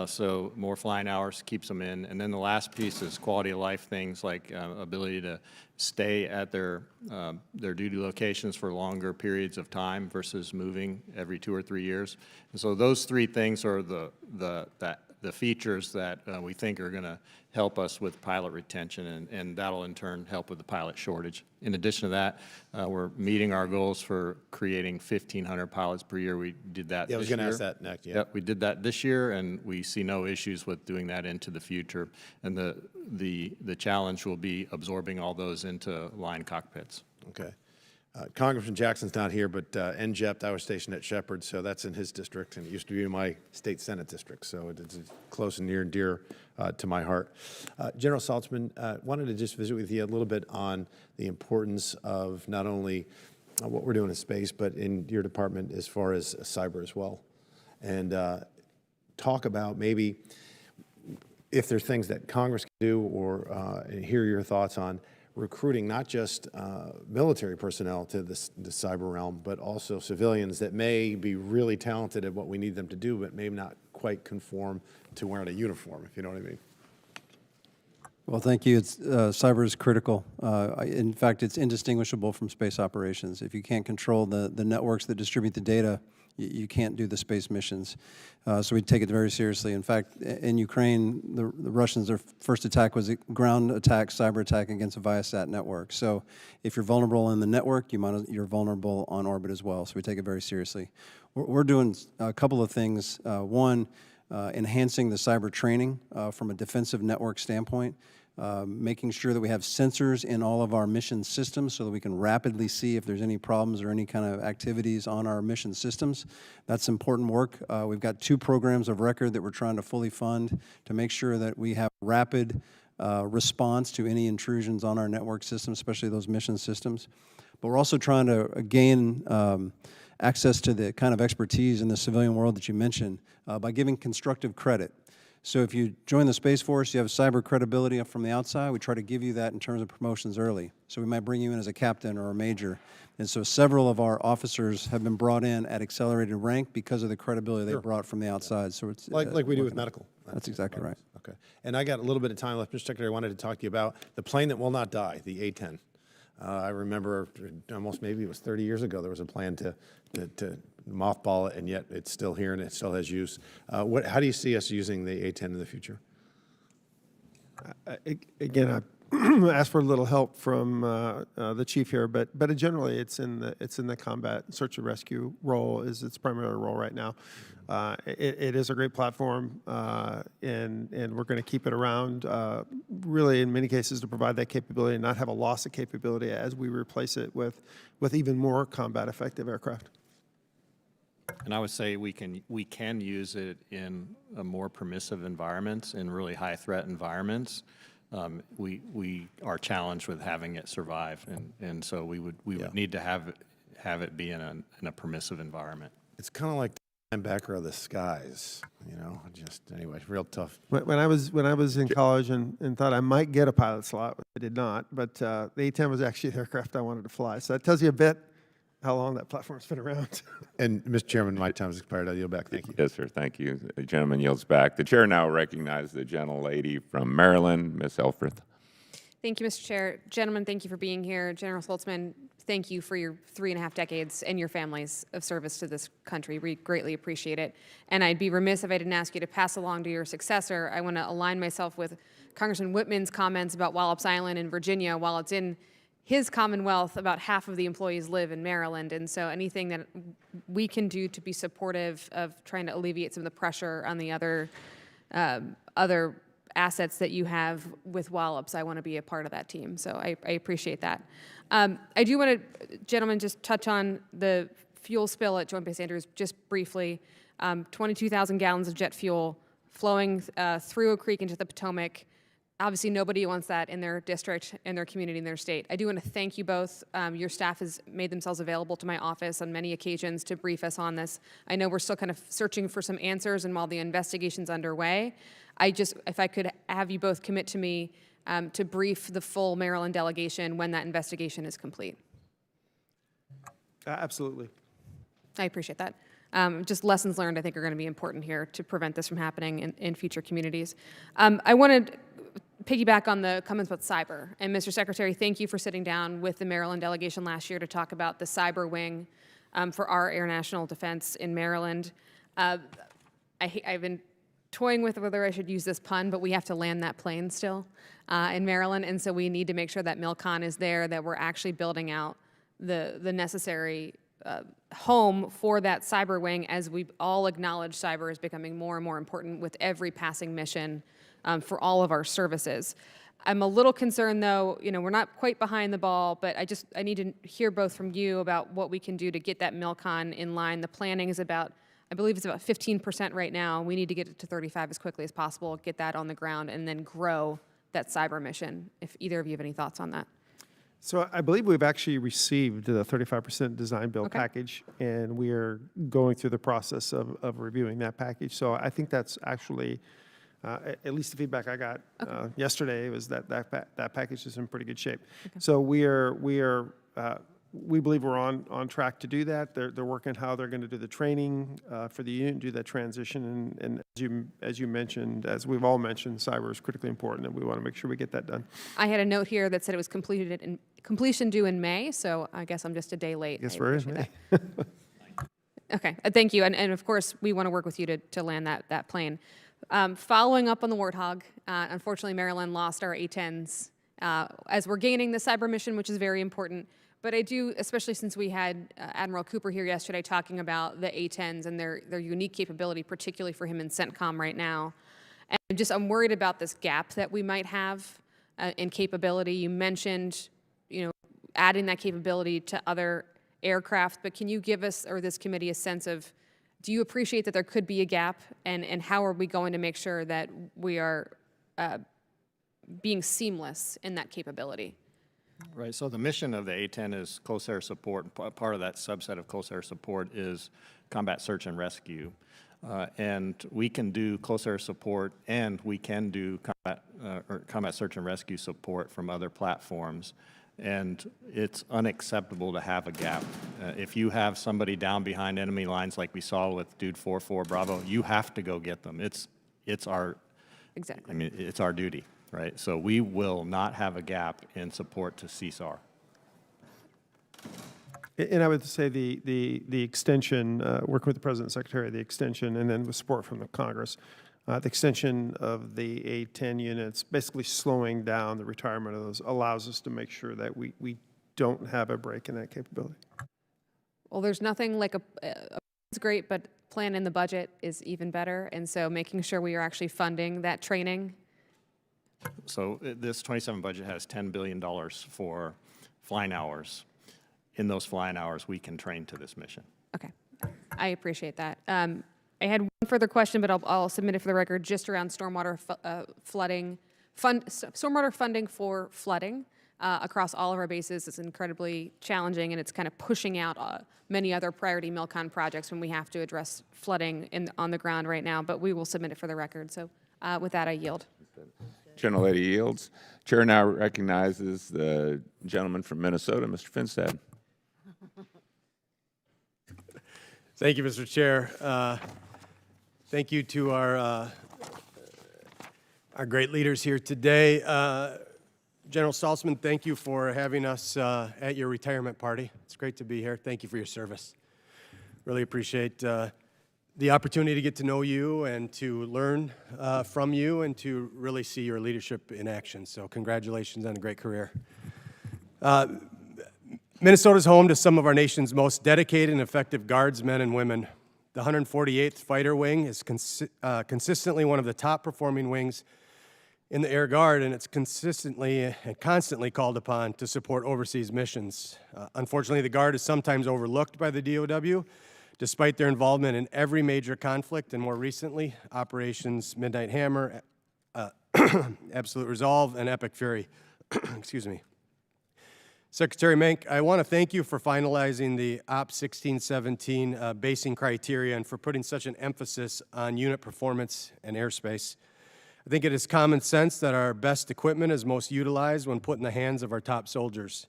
Speaker 4: So more flying hours keeps them in. And then the last piece is quality of life things like ability to stay at their duty locations for longer periods of time versus moving every 2 or 3 years. And so those 3 things are the features that we think are going to help us with pilot retention, and that'll in turn help with the pilot shortage. In addition to that, we're meeting our goals for creating 1,500 pilots per year. We did that this year.
Speaker 18: I was going to ask that next. Yeah.
Speaker 4: Yep, we did that this year, and we see no issues with doing that into the future. And the challenge will be absorbing all those into line cockpits.
Speaker 18: Okay. Congressman Jackson's not here, but NJEP, I was stationed at Shepherd, so that's in his district, and it used to be my state Senate district, so it's close and near and dear to my heart. General Saltzman, wanted to just visit with you a little bit on the importance of not only what we're doing in space, but in your department as far as cyber as well. And talk about maybe if there's things that Congress can do, or hear your thoughts on recruiting not just military personnel to the cyber realm, but also civilians that may be really talented at what we need them to do, but may not quite conform to wearing a uniform, if you know what I mean.
Speaker 5: Well, thank you. Cyber is critical. In fact, it's indistinguishable from space operations. If you can't control the networks that distribute the data, you can't do the space missions. So we take it very seriously. In fact, in Ukraine, the Russians, their first attack was a ground attack, cyber attack against a Viasat network. So if you're vulnerable in the network, you're vulnerable on orbit as well. So we take it very seriously. We're doing a couple of things. One, enhancing the cyber training from a defensive network standpoint, making sure that we have sensors in all of our mission systems so that we can rapidly see if there's any problems or any kind of activities on our mission systems. That's important work. We've got 2 programs of record that we're trying to fully fund to make sure that we have rapid response to any intrusions on our network systems, especially those mission systems. But we're also trying to gain access to the kind of expertise in the civilian world that you mentioned by giving constructive credit. So if you join the Space Force, you have cyber credibility from the outside. We try to give you that in terms of promotions early. So we might bring you in as a captain or a major. And so several of our officers have been brought in at accelerated rank because of the credibility they brought from the outside. So it's
Speaker 18: like we do with medical.
Speaker 5: That's exactly right.
Speaker 18: Okay. And I got a little bit of time left, Mr. Secretary. I wanted to talk to you about the plane that will not die, the A-10. I remember almost maybe it was 30 years ago, there was a plan to mothball it, and yet it's still here and it still has use. How do you see us using the A-10 in the future?
Speaker 3: Again, I asked for a little help from the chief here, but generally it's in the combat search and rescue role is its primary role right now. It is a great platform, and we're going to keep it around, really in many cases to provide that capability and not have a loss of capability as we replace it with even more combat effective aircraft.
Speaker 4: And I would say we can use it in a more permissive environments, in really high threat environments. We are challenged with having it survive, and so we would need to have it be in a permissive environment.
Speaker 18: It's kind of like the linebacker of the skies, you know. Just anyway, real tough.
Speaker 3: When I was in college and thought I might get a pilot slot, I did not. But the A-10 was actually the aircraft I wanted to fly. So that tells you a bit how long that platform's been around.
Speaker 18: And Mr. Chairman, my time has expired. I yield back. Thank you.
Speaker 14: Yes, sir. Thank you. The gentleman yields back. The chair now recognizes the gentlelady from Maryland, Ms. Elfreth.
Speaker 19: Thank you, Mr. Chair. Gentlemen, thank you for being here. General Saltzman, thank you for your 3.5 decades and your families of service to this country. We greatly appreciate it. And I'd be remiss if I didn't ask you to pass along to your successor. I want to align myself with Congressman Whitman's comments about Wallops Island in Virginia. While it's in his Commonwealth, about half of the employees live in Maryland. And so anything that we can do to be supportive of trying to alleviate some of the pressure on the other assets that you have with Wallops, I want to be a part of that team. So I appreciate that. I do want to, gentlemen, just touch on the fuel spill at Joint Base Andrews just briefly. 22,000 gallons of jet fuel flowing through a creek into the Potomac. Obviously, nobody wants that in their district, in their community, in their state. I do want to thank you both. Your staff has made themselves available to my office on many occasions to brief us on this. I know we're still kind of searching for some answers, and while the investigation's underway, if I could have you both commit to me to brief the full Maryland delegation when that investigation is complete.
Speaker 3: Absolutely.
Speaker 19: I appreciate that. Just lessons learned, I think, are going to be important here to prevent this from happening in future communities. I wanted to piggyback on the comments about cyber. And Mr. Secretary, thank you for sitting down with the Maryland delegation last year to talk about the cyber wing for our air national defense in Maryland. I've been toying with whether I should use this pun, but we have to land that plane still in Maryland. And so we need to make sure that MILCON is there, that we're actually building out the necessary home for that cyber wing, as we all acknowledge cyber is becoming more and more important with every passing mission for all of our services. I'm a little concerned, though, we're not quite behind the ball, but I need to hear both from you about what we can do to get that MILCON in line. The planning is I believe it's about 15% right now. We need to get it to 35 as quickly as possible, get that on the ground, and then grow that cyber mission. If either of you have any thoughts on that.
Speaker 3: So I believe we've actually received the 35% design build package, and we are going through the process of reviewing that package. So I think that's actually At least the feedback I got yesterday was that package is in pretty good shape. So we believe we're on track to do that. They're working how they're going to do the training for the unit, do that transition, and as you mentioned, as we've all mentioned, cyber is critically important, and we want to make sure we get that done.
Speaker 19: I had a note here that said it was completion due in May, so I guess I'm just a day late.
Speaker 3: Yes,
Speaker 19: I
Speaker 3: we're
Speaker 19: appreciate
Speaker 3: in
Speaker 19: that. Okay, thank you, and of course, we want to work with you to land that plane. Following up on the Warthog, unfortunately, Maryland lost our A-10s as we're gaining the cyber mission, which is very important. But I do, especially since we had Admiral Cooper here yesterday talking about the A-10s and their unique capability, particularly for him in CENTCOM right now. And I'm worried about this gap that we might have in capability. You mentioned, adding that capability to other aircraft, but can you give us or this committee a sense of, do you appreciate that there could be a gap, and how are we going to make sure that we are being seamless in that capability?
Speaker 4: Right, so the mission of the A-10 is close air support. Part of that subset of close air support is combat search and rescue. And we can do close air support, and we can do combat search and rescue support from other platforms. And it's unacceptable to have a gap. If you have somebody down behind enemy lines like we saw with Dude 4-4 Bravo, you have to go get them. It's our,
Speaker 19: exactly.
Speaker 4: I mean, it's our duty, right? So we will not have a gap in support to CSAR.
Speaker 3: And I would say the extension, working with the President and Secretary, the extension, and then with support from the Congress, the extension of the A-10 units, basically slowing down the retirement of those, allows us to make sure that we don't have a break in that capability.
Speaker 19: Well, there's nothing like it's great, but plan in the budget is even better. And so making sure we are actually funding that training.
Speaker 4: So this 27 budget has $10 billion for flying hours. In those flying hours, we can train to this mission.
Speaker 19: Okay, I appreciate that. I had one further question, but I'll submit it for the record, just around stormwater stormwater funding for flooding across all of our bases. It's incredibly challenging, and it's kind of pushing out many other priority MILCON projects when we have to address flooding on the ground right now. But we will submit it for the record. So with that, I yield.
Speaker 14: Gentlelady yields. Chair now recognizes the gentleman from Minnesota, Mr. Finstad.
Speaker 5: Thank you, Mr. Chair. Thank you to our great leaders here today. General Saltzman, thank you for having us at your retirement party. It's great to be here. Thank you for your service. Really appreciate the opportunity to get to know you and to learn from you and to really see your leadership in action. So congratulations on a great career. Minnesota is home to some of our nation's most dedicated and effective guardsmen and women. The 148th Fighter Wing is consistently one of the top performing wings in the Air Guard, and it's consistently and constantly called upon to support overseas missions. Unfortunately, the Guard is sometimes overlooked by the DOW, despite their involvement in every major conflict, and more recently, Operations Midnight Hammer, Absolute Resolve, and Epic Fury. Excuse me. Secretary Meink, I want to thank you for finalizing the OP 1617 basing criteria and for putting such an emphasis on unit performance and airspace. I think it is common sense that our best equipment is most utilized when put in the hands of our top soldiers.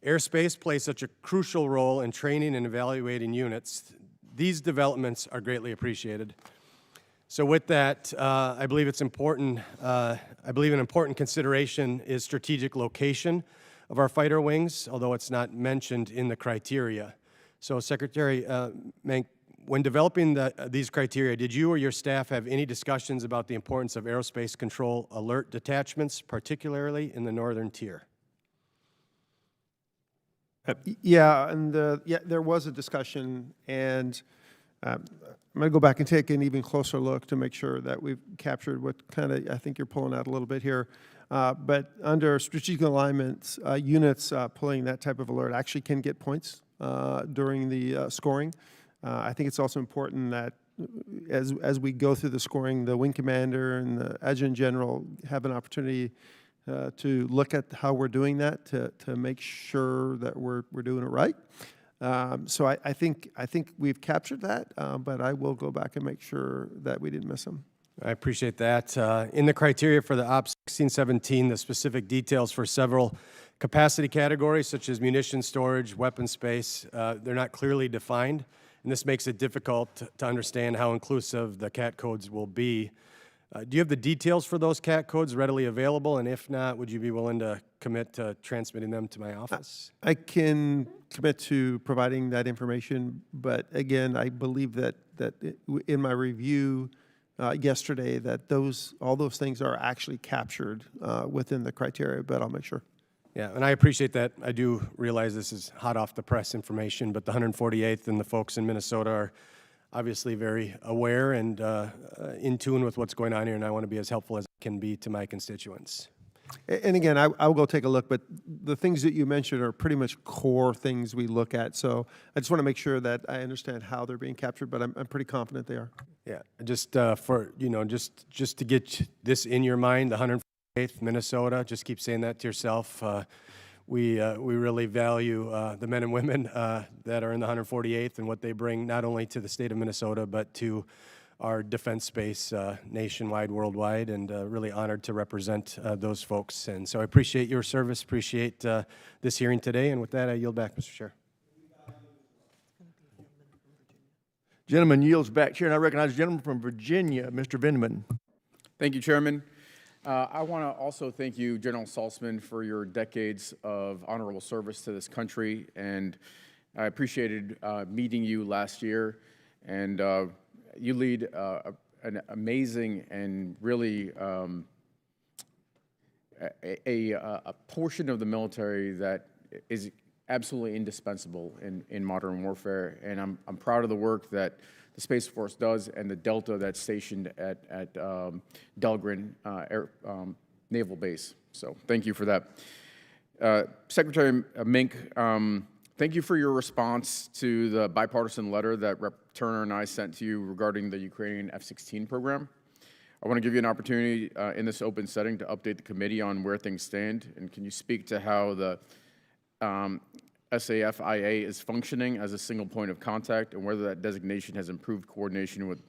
Speaker 5: Airspace plays such a crucial role in training and evaluating units. These developments are greatly appreciated. So with that, I believe it's important, an important consideration is strategic location of our fighter wings, although it's not mentioned in the criteria. So Secretary Meink, when developing these criteria, did you or your staff have any discussions about the importance of aerospace control alert detachments, particularly in the northern tier?
Speaker 3: Yeah, and there was a discussion, and I'm going to go back and take an even closer look to make sure that we've captured what kind of, I think you're pulling out a little bit here. But under strategic alignments, units pulling that type of alert actually can get points during the scoring. I think it's also important that as we go through the scoring, the wing commander and the adjutant general have an opportunity to look at how we're doing that to make sure that we're doing it right. So I think we've captured that, but I will go back and make sure that we didn't miss them.
Speaker 20: I appreciate that. In the criteria for the Op 1617, the specific details for several capacity categories, such as munition storage, weapon space, they're not clearly defined, and this makes it difficult to understand how inclusive the CAT codes will be. Do you have the details for those CAT codes readily available? And if not, would you be willing to commit to transmitting them to my office?
Speaker 3: I can commit to providing that information, but again, I believe that in my review yesterday that all those things are actually captured within the criteria, but I'll make sure.
Speaker 20: Yeah, and I appreciate that. I do realize this is hot off the press information, but the 148th and the folks in Minnesota are obviously very aware and in tune with what's going on here, and I want to be as helpful as I can be to my constituents.
Speaker 3: And again, I will go take a look, but the things that you mentioned are pretty much core things we look at. So I just want to make sure that I understand how they're being captured, but I'm pretty confident they are.
Speaker 20: Yeah, just for, just to get this in your mind, the 148th Minnesota, just keep saying that to yourself. We really value the men and women that are in the 148th and what they bring not only to the state of Minnesota, but to our defense space nationwide, worldwide, and really honored to represent those folks. And so I appreciate your service, appreciate this hearing today, and with that, I yield back, Mr. Chair.
Speaker 1: Gentleman yields back. Chair, and I recognize the gentleman from Virginia, Mr. Vindman.
Speaker 21: Thank you, Chairman. I want to also thank you, General Saltzman, for your decades of honorable service to this country, and I appreciated meeting you last year, and you lead an amazing and really a portion of the military that is absolutely indispensable in modern warfare, and I'm proud of the work that the Space Force does and the Delta that's stationed at Dahlgren Naval Base. So thank you for that. Secretary Meink, thank you for your response to the bipartisan letter that Rep. Turner and I sent to you regarding the Ukrainian F-16 program. I want to give you an opportunity in this open setting to update the committee on where things stand, and can you speak to how the SAF-IA is functioning as a single point of contact and whether that designation has improved coordination with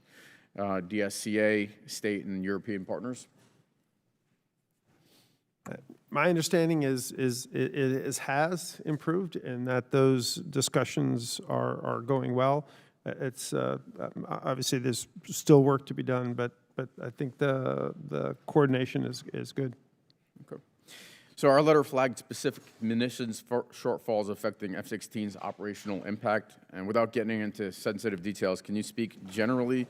Speaker 21: DSCA, state, and European partners?
Speaker 3: My understanding is it has improved and that those discussions are going well. It's obviously there's still work to be done, but I think the coordination is good.
Speaker 21: Okay. So our letter flagged specific munitions shortfalls affecting F-16's operational impact. And without getting into sensitive details, can you speak generally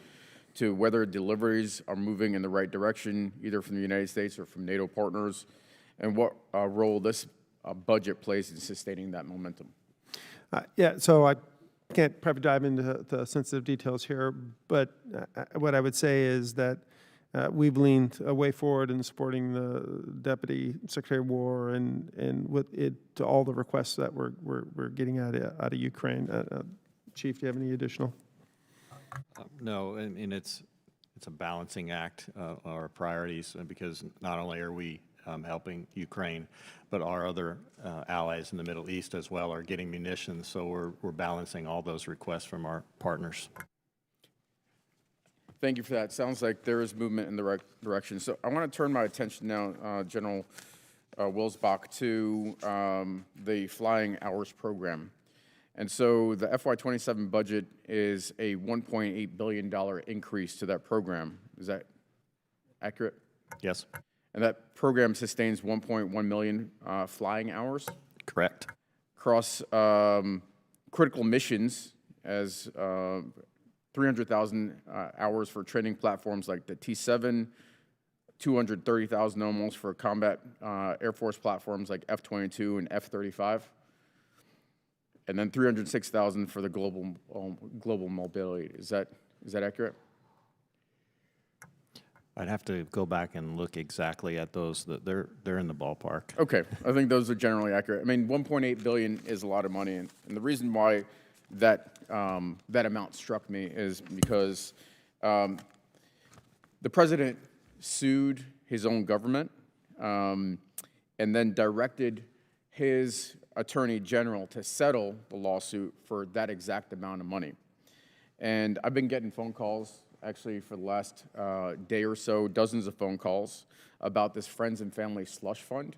Speaker 21: to whether deliveries are moving in the right direction, either from the United States or from NATO partners, and what role this budget plays in sustaining that momentum?
Speaker 3: Yeah, so I can't probably dive into the sensitive details here, but what I would say is that we've leaned a way forward in supporting the Deputy Secretary of War and with it to all the requests that we're getting out of Ukraine. Chief, do you have any additional?
Speaker 4: No, I mean, it's a balancing act, our priorities, because not only are we helping Ukraine, but our other allies in the Middle East as well are getting munitions, so we're balancing all those requests from our partners.
Speaker 21: Thank you for that. Sounds like there is movement in the right direction. So I want to turn my attention now, General Wilsbach, to the flying hours program. And so the FY27 budget is a $1.8 billion increase to that program. Is that accurate?
Speaker 4: Yes.
Speaker 21: And that program sustains 1.1 million flying hours?
Speaker 4: Correct.
Speaker 21: Across critical missions as 300,000 hours for training platforms like the T-7, 230,000 almost for combat Air Force platforms like F-22 and F-35, and then 306,000 for the global mobility. Is that accurate?
Speaker 4: I'd have to go back and look exactly at those. They're in the ballpark.
Speaker 21: Okay, I think those are generally accurate. I mean, 1.8 billion is a lot of money, and the reason why that amount struck me is because the president sued his own government and then directed his attorney general to settle the lawsuit for that exact amount of money. And I've been getting phone calls actually for the last day or so, dozens of phone calls about this Friends and Family Slush Fund.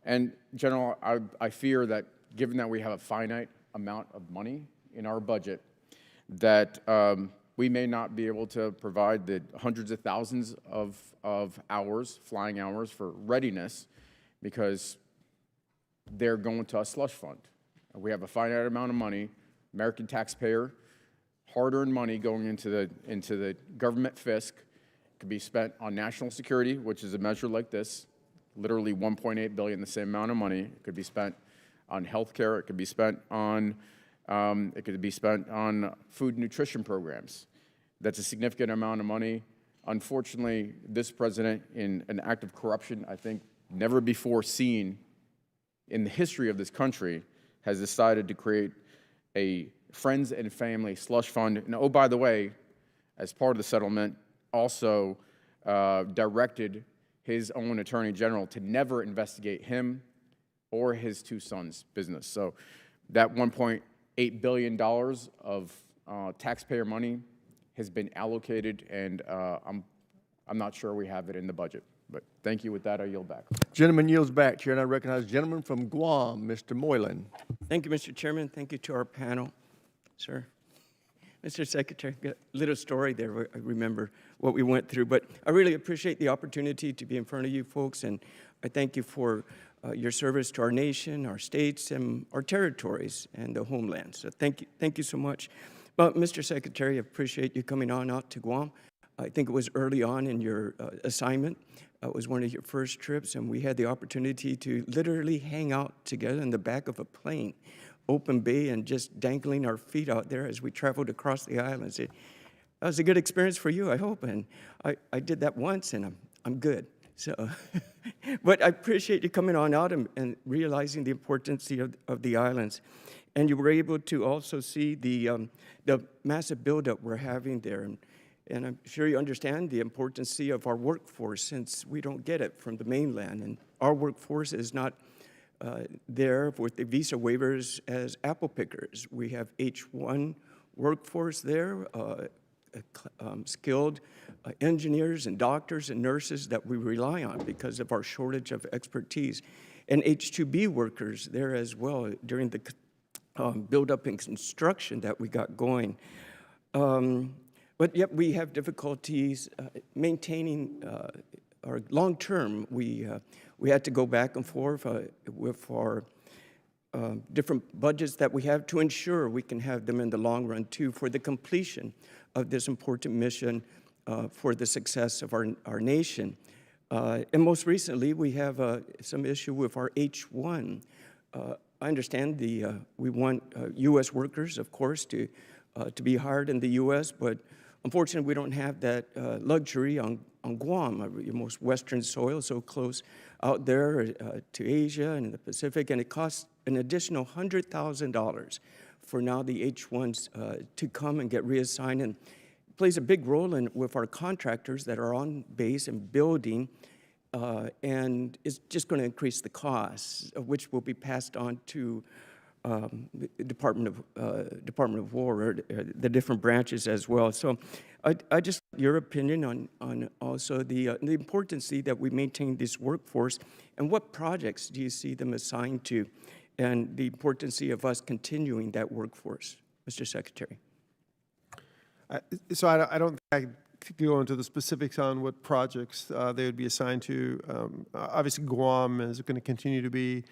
Speaker 21: And General, I fear that given that we have a finite amount of money in our budget, that we may not be able to provide the hundreds of thousands of hours, flying hours for readiness, because they're going to a slush fund. We have a finite amount of money, American taxpayer, hard-earned money going into the government fisc. It could be spent on national security, which is a measure like this, literally $1.8 billion, the same amount of money. It could be spent on health care. It could be spent on food and nutrition programs. That's a significant amount of money. Unfortunately, this president, in an act of corruption I think never before seen in the history of this country, has decided to create a Friends and Family Slush Fund. And oh, by the way, as part of the settlement, also directed his own Attorney General to never investigate him or his two sons' business. So that $1.8 billion of taxpayer money has been allocated, and I'm not sure we have it in the budget. But thank you. With that, I yield back.
Speaker 1: Gentleman yields back. Chair, and I recognize the gentleman from Guam, Mr. Moylan.
Speaker 6: Thank you, Mr. Chairman. Thank you to our panel, sir. Mr. Secretary, got a little story there. I remember what we went through, but I really appreciate the opportunity to be in front of you folks, and I thank you for your service to our nation, our states, and our territories, and the homeland. So thank you so much. But Mr. Secretary, I appreciate you coming on out to Guam. I think it was early on in your assignment. It was one of your first trips, and we had the opportunity to literally hang out together in the back of a plane, open bay, and just dangling our feet out there as we traveled across the islands. That was a good experience for you, I hope, and I did that once, and I'm good. So, but I appreciate you coming on out and realizing the importance of the islands. And you were able to also see the massive buildup we're having there. And I'm sure you understand the importance of our workforce, since we don't get it from the mainland. And our workforce is not there with the visa waivers as apple pickers. We have H-1 workforce there, skilled engineers and doctors and nurses that we rely on because of our shortage of expertise. And H-2B workers there as well during the build-up and construction that we got going. But yet we have difficulties maintaining our long-term. We had to go back and forth with our different budgets that we have to ensure we can have them in the long run too for the completion of this important mission for the success of our nation. And most recently, we have some issue with our H-1. I understand we want U.S. workers, of course, to be hired in the U.S., but unfortunately, we don't have that luxury on Guam, your most western soil, so close out there to Asia and the Pacific, and it costs an additional $100,000 for now the H-1s to come and get reassigned, and plays a big role with our contractors that are on base and building, and it's just going to increase the costs, which will be passed on to the Department of War, or the different branches as well. So I just, your opinion on also the importance that we maintain this workforce, and what projects do you see them assigned to, and the importance of us continuing that workforce, Mr. Secretary?
Speaker 3: So I don't think I could go into the specifics on what projects they would be assigned to. Obviously, Guam is going to continue to be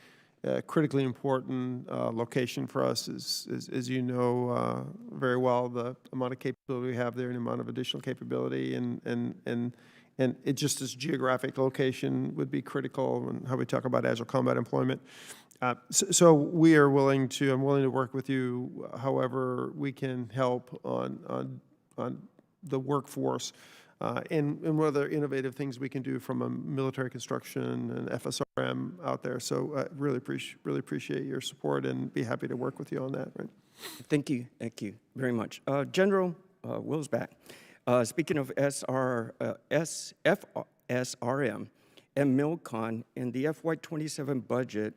Speaker 3: a critically important location for us, as you know very well, the amount of capability we have there and the amount of additional capability, and it just this geographic location would be critical in how we talk about agile combat employment. So we are willing to, I'm willing to work with you however we can help on the workforce and what other innovative things we can do from a military construction and FSRM out there. So really appreciate your support and be happy to work with you on that. Right?
Speaker 6: Thank you very much. General Wilsbach, speaking of FSRM and MILCON, in the FY27 budget,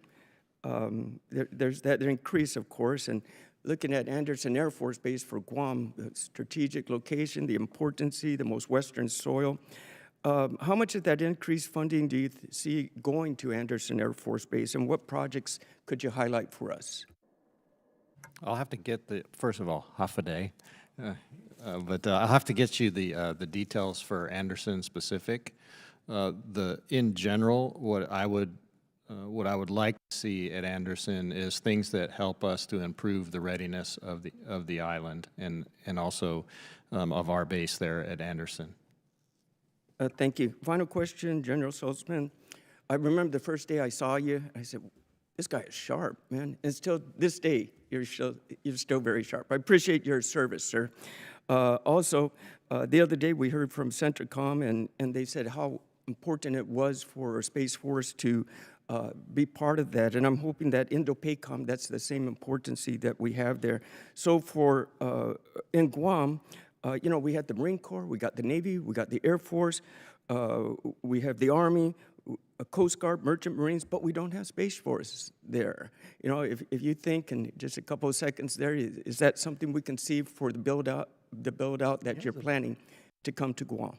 Speaker 6: there's that increase, of course, and looking at Anderson Air Force Base for Guam, the strategic location, the importance, the most western soil. How much of that increased funding do you see going to Anderson Air Force Base, and what projects could you highlight for us?
Speaker 7: I'll have to get first of all, half a day. But I'll have to get you the details for Anderson specific. In general, what I would like to see at Anderson is things that help us to improve the readiness of the island and also of our base there at Anderson.
Speaker 6: Thank you. Final question, General Saltzman. I remember the first day I saw you, I said, this guy is sharp, man. And still, this day, you're still very sharp. I appreciate your service, sir. Also, the other day we heard from CENTRICOM, and they said how important it was for Space Force to be part of that. And I'm hoping that Indo-PACOM, that's the same importance that we have there. So for in Guam, you know, we had the Marine Corps, we got the Navy, we got the Air Force, we have the Army, a Coast Guard, Merchant Marines, but we don't have Space Force there. You know, if you think in just a couple of seconds there, is that something we can see for the build out that you're planning to come to Guam?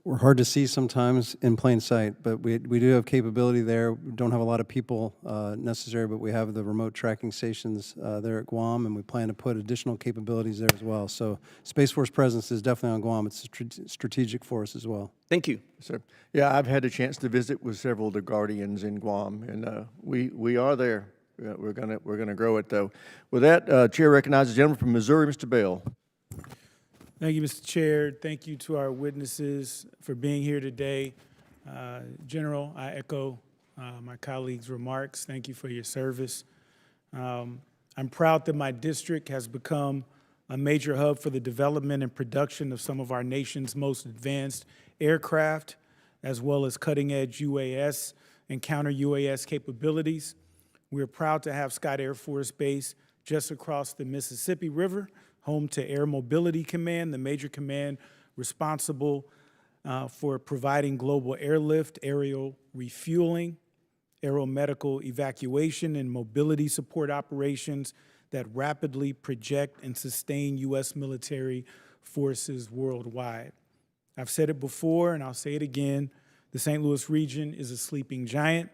Speaker 5: We're hard to see sometimes in plain sight, but we do have capability there. We don't have a lot of people necessary, but we have the remote tracking stations there at Guam, and we plan to put additional capabilities there as well. So Space Force presence is definitely on Guam. It's strategic for us as well.
Speaker 6: Thank you.
Speaker 1: Sir. Yeah, I've had a chance to visit with several of the Guardians in Guam, and we are there. We're gonna grow it though. With that, Chair recognizes the gentleman from Missouri, Mr. Bell.
Speaker 22: Thank you, Mr. Chair. Thank you to our witnesses for being here today. General, I echo my colleagues' remarks. Thank you for your service. I'm proud that my district has become a major hub for the development and production of some of our nation's most advanced aircraft, as well as cutting-edge UAS and counter-UAS capabilities. We're proud to have Scott Air Force Base just across the Mississippi River, home to Air Mobility Command, the major command responsible for providing global airlift, aerial refueling, aeromedical evacuation, and mobility support operations that rapidly project and sustain U.S. military forces worldwide. I've said it before, and I'll say it again, the St. Louis region is a sleeping giant.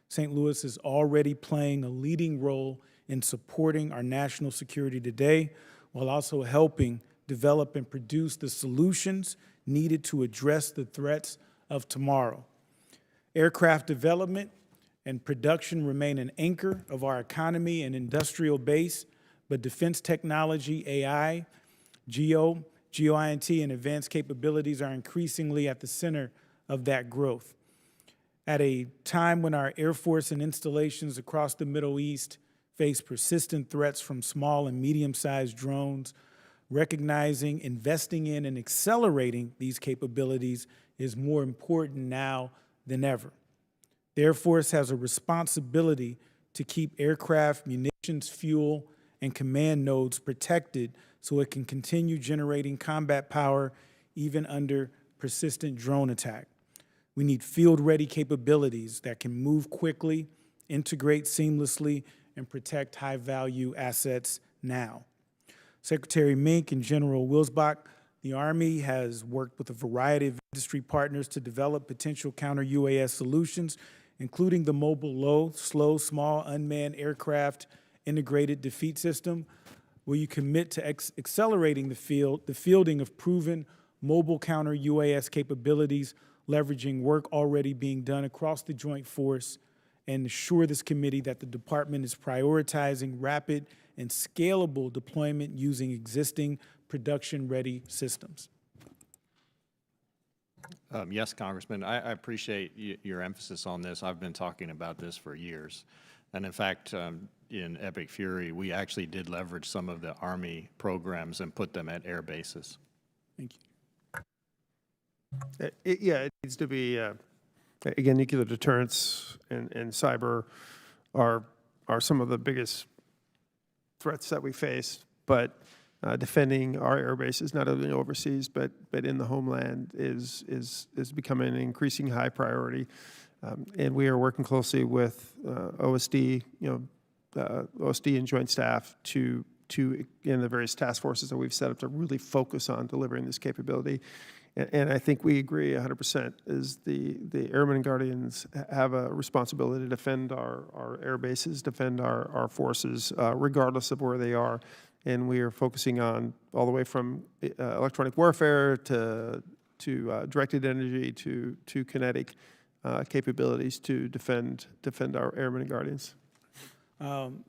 Speaker 22: St. Louis is already playing a leading role in supporting our national security today, while also helping develop and produce the solutions needed to address the threats of tomorrow. Aircraft development and production remain an anchor of our economy and industrial base, but defense technology, AI, GEO-INT, and advanced capabilities are increasingly at the center of that growth. At a time when our Air Force and installations across the Middle East face persistent threats from small and medium-sized drones, recognizing, investing in, and accelerating these capabilities is more important now than ever. The Air Force has a responsibility to keep aircraft, munitions, fuel, and command nodes protected so it can continue generating combat power even under persistent drone attack. We need field-ready capabilities that can move quickly, integrate seamlessly, and protect high-value assets now. Secretary Meink and General Wilsbach, the Army has worked with a variety of industry partners to develop potential counter-UAS solutions, including the Mobile Low, Slow, Small, Unmanned Aircraft Integrated Defeat System. Will you commit to accelerating the fielding of proven mobile counter-UAS capabilities, leveraging work already being done across the Joint Force, and assure this committee that the department is prioritizing rapid and scalable deployment using existing production-ready systems?
Speaker 4: Yes, Congressman, I appreciate your emphasis on this. I've been talking about this for years. And in fact, in Epic Fury, we actually did leverage some of the Army programs and put them at air bases.
Speaker 22: Thank
Speaker 3: you. It needs to be, again, nuclear deterrence and cyber are some of the biggest threats that we face, but defending our air bases, not only overseas, but in the homeland is becoming an increasing high priority. And we are working closely with OSD, OSD and joint staff to in the various task forces that we've set up to really focus on delivering this capability. And I think we agree 100% is the Airmen and Guardians have a responsibility to defend our air bases, defend our forces, regardless of where they are. And we are focusing on all the way from electronic warfare to directed energy to kinetic capabilities to defend our Airmen and Guardians.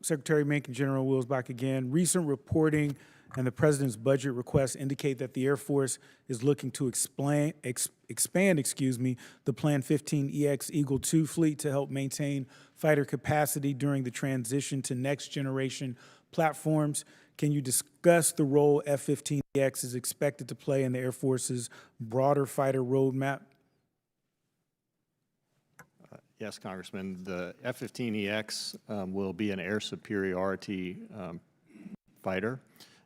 Speaker 22: Secretary Meink and General Wilsbach again. Recent reporting and the President's budget requests indicate that the Air Force is looking to expand the Plan 15EX Eagle II fleet to help maintain fighter capacity during the transition to next generation platforms. Can you discuss the role F-15EX is expected to play in the Air Force's broader fighter roadmap?
Speaker 7: Yes, Congressman. The F-15EX will be an air superiority fighter,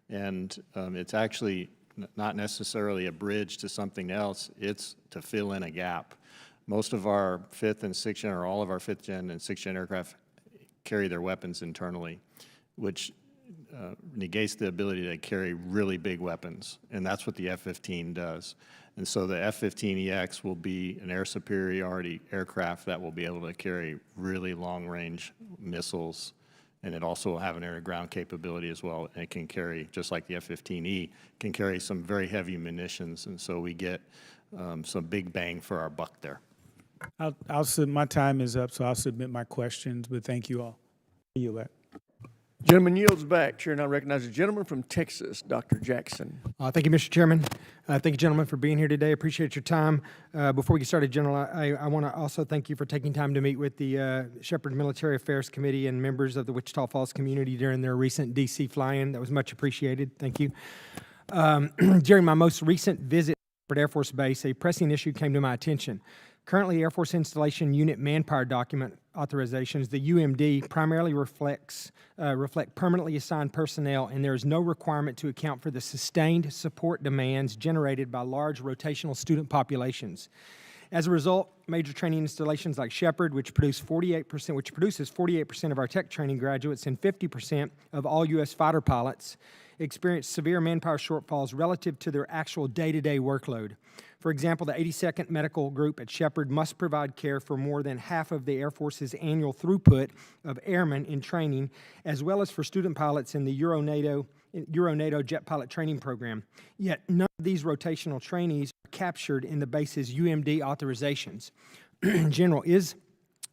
Speaker 7: and it's actually not necessarily a bridge to something else. It's to fill in a gap. Most of our 5th and 6th gen, or all of our 5th gen and 6th gen aircraft carry their weapons internally, which negates the ability to carry really big weapons, and that's what the F-15 does. And so the F-15EX will be an air superiority aircraft that will be able to carry really long-range missiles, and it also will have an air-to-ground capability as well. And it can carry, just like the F-15E, can carry some very heavy munitions, and so we get some big bang for our buck there.
Speaker 22: My time is up, so I'll submit my questions, but thank you all. You back.
Speaker 1: Gentleman yields back. Chair now recognizes the gentleman from Texas, Dr. Jackson.
Speaker 2: Thank you, Mr. Chairman. Thank you, gentlemen, for being here today. Appreciate your time. Before we get started, General, I want to also thank you for taking time to meet with the Shepherd Military Affairs Committee and members of the Wichita Falls community during their recent D.C. fly-in. That was much appreciated. Thank you. During my most recent visit to Shepherd Air Force Base, a pressing issue came to my attention. Currently, Air Force Installation Unit Manpower Document authorizations, the UMD, primarily reflect permanently assigned personnel, and there is no requirement to account for the sustained support demands generated by large rotational student populations. As a result, major training installations like Shepherd, which produces 48% of our tech training graduates and 50% of all U.S. fighter pilots, experience severe manpower shortfalls relative to their actual day-to-day workload. For example, the 82nd Medical Group at Shepherd must provide care for more than half of the Air Force's annual throughput of airmen in training, as well as for student pilots in the Euro-NATO Jet Pilot Training Program. Yet none of these rotational trainees are captured in the base's UMD authorizations. General, is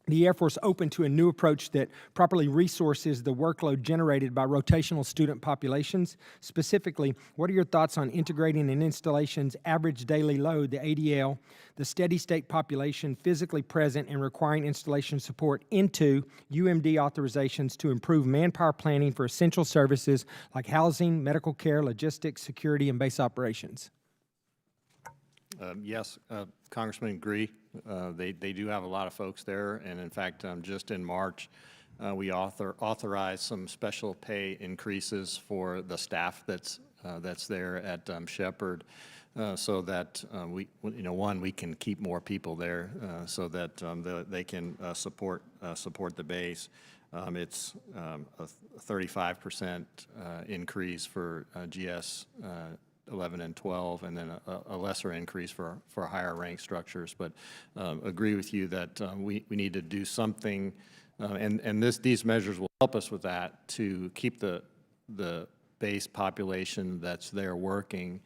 Speaker 2: the Air Force open to a new approach that properly resources the workload generated by rotational student populations? Specifically, what are your thoughts on integrating an installation's average daily load, the ADL, the steady state population physically present and requiring installation support, into UMD authorizations to improve manpower planning for essential services like housing, medical care, logistics, security, and base operations?
Speaker 7: Yes, Congressman, agree. They do have a lot of folks there, and in fact, just in March, we authorized some special pay increases for the staff that's there at Shepherd, so that we can keep more people there, so that they can support the base. It's a 35% increase for GS 11 and 12, and then a lesser increase for higher rank structures. But agree with you that we need to do something, and these measures will help us with that, to keep the base population that's there working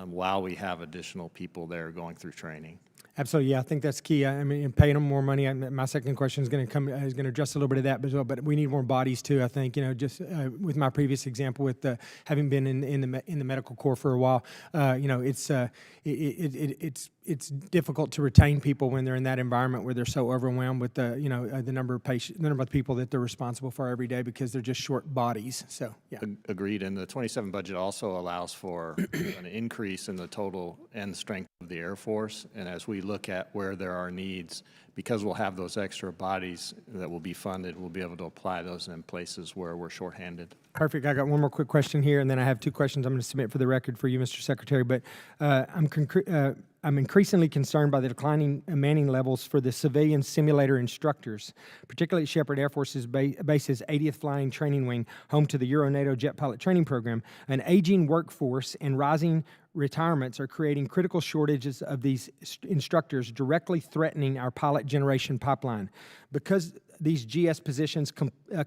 Speaker 7: while we have additional people there going through training.
Speaker 2: Absolutely, yeah, I think that's key. I mean, paying them more money. My second question is going to address a little bit of that as well. But we need more bodies too. I think, just with my previous example, with having been in the medical corps for a while, it's difficult to retain people when they're in that environment where they're so overwhelmed with the number of people that they're responsible for every day, because they're just short bodies. So yeah,
Speaker 7: Agreed. And the 27 budget also allows for an increase in the total and strength of the Air Force. And as we look at where there are needs, because we'll have those extra bodies that will be funded, we'll be able to apply those in places where we're shorthanded.
Speaker 2: Perfect. I got one more quick question here, and then I have 2 questions I'm going to submit for the record for you, Mr. Secretary. But I'm increasingly concerned by the declining manning levels for the civilian simulator instructors, particularly at Shepherd Air Force's base's 80th Flying Training Wing, home to the Euro-NATO Jet Pilot Training Program. An aging workforce and rising retirements are creating critical shortages of these instructors, directly threatening our pilot generation pipeline. Because these GS positions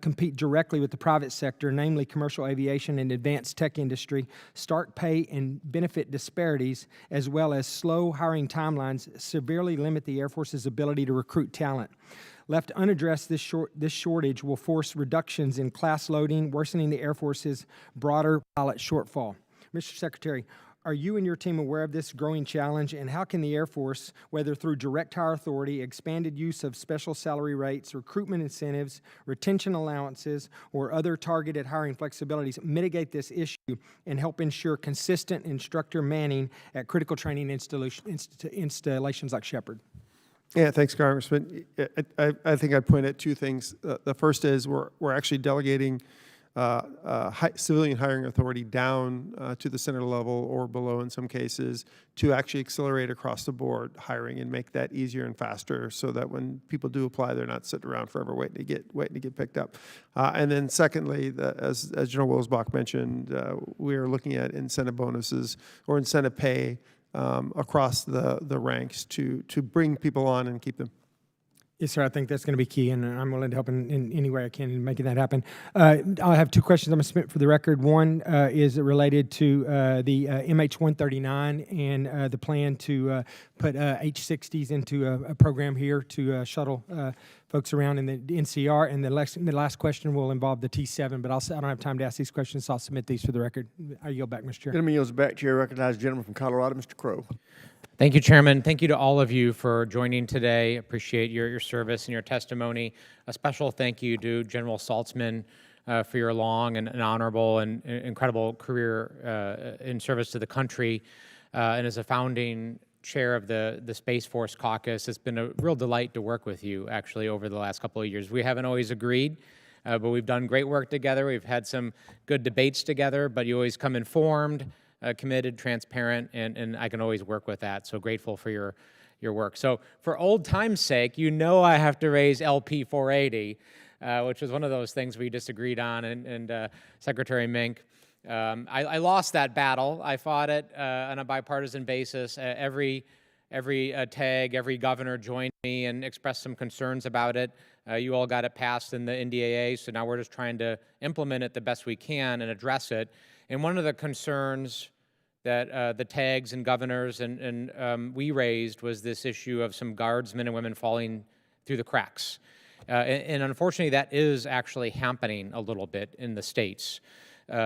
Speaker 2: compete directly with the private sector, namely commercial aviation and advanced tech industry, stark pay and benefit disparities, as well as slow hiring timelines, severely limit the Air Force's ability to recruit talent. Left unaddressed, this shortage will force reductions in class loading, worsening the Air Force's broader pilot shortfall. Mr. Secretary, are you and your team aware of this growing challenge, and how can the Air Force, whether through direct hire authority, expanded use of special salary rates, recruitment incentives, retention allowances, or other targeted hiring flexibilities, mitigate this issue and help ensure consistent instructor manning at critical training installations like Shepherd?
Speaker 3: Yeah, thanks, Congressman. I think I'd point at 2 things. The first is we're actually delegating civilian hiring authority down to the center level or below in some cases to actually accelerate across the board hiring and make that easier and faster so that when people do apply, they're not sitting around forever waiting to get picked up. And then secondly, as General Wilsbach mentioned, we are looking at incentive bonuses or incentive pay across the ranks to bring people on and keep them.
Speaker 2: Yes, sir. I think that's going to be key, and I'm willing to help in any way I can in making that happen. I'll have 2 questions I'm going to submit for the record. One is related to the MH-139 and the plan to put H-60s into a program here to shuttle folks around in the NCR. And the last question will involve the T-7, but I don't have time to ask these questions, so I'll submit these for the record. I yield back, Mr. Chair.
Speaker 1: Gentleman yields back. Chair recognizes the gentleman from Colorado, Mr. Crow.
Speaker 9: Thank you, Chairman. Thank you to all of you for joining today. Appreciate your service and your testimony. A special thank you to General Saltzman for your long and honorable and incredible career in service to the country. And as a founding chair of the Space Force Caucus, it's been a real delight to work with you, actually, over the last couple of years. We haven't always agreed, but we've done great work together. We've had some good debates together, but you always come informed, committed, transparent, and I can always work with that. So grateful for your work. So for old time's sake, you know I have to raise LP 480, which was one of those things we disagreed on, and Secretary Meink. I lost that battle. I fought it on a bipartisan basis. Every TAG, every governor joined me and expressed some concerns about it. You all got it passed in the NDAA, so now we're just trying to implement it the best we can and address it. And one of the concerns that the TAGs and governors and we raised was this issue of some guardsmen and women falling through the cracks. And unfortunately, that is actually happening a little bit in the states.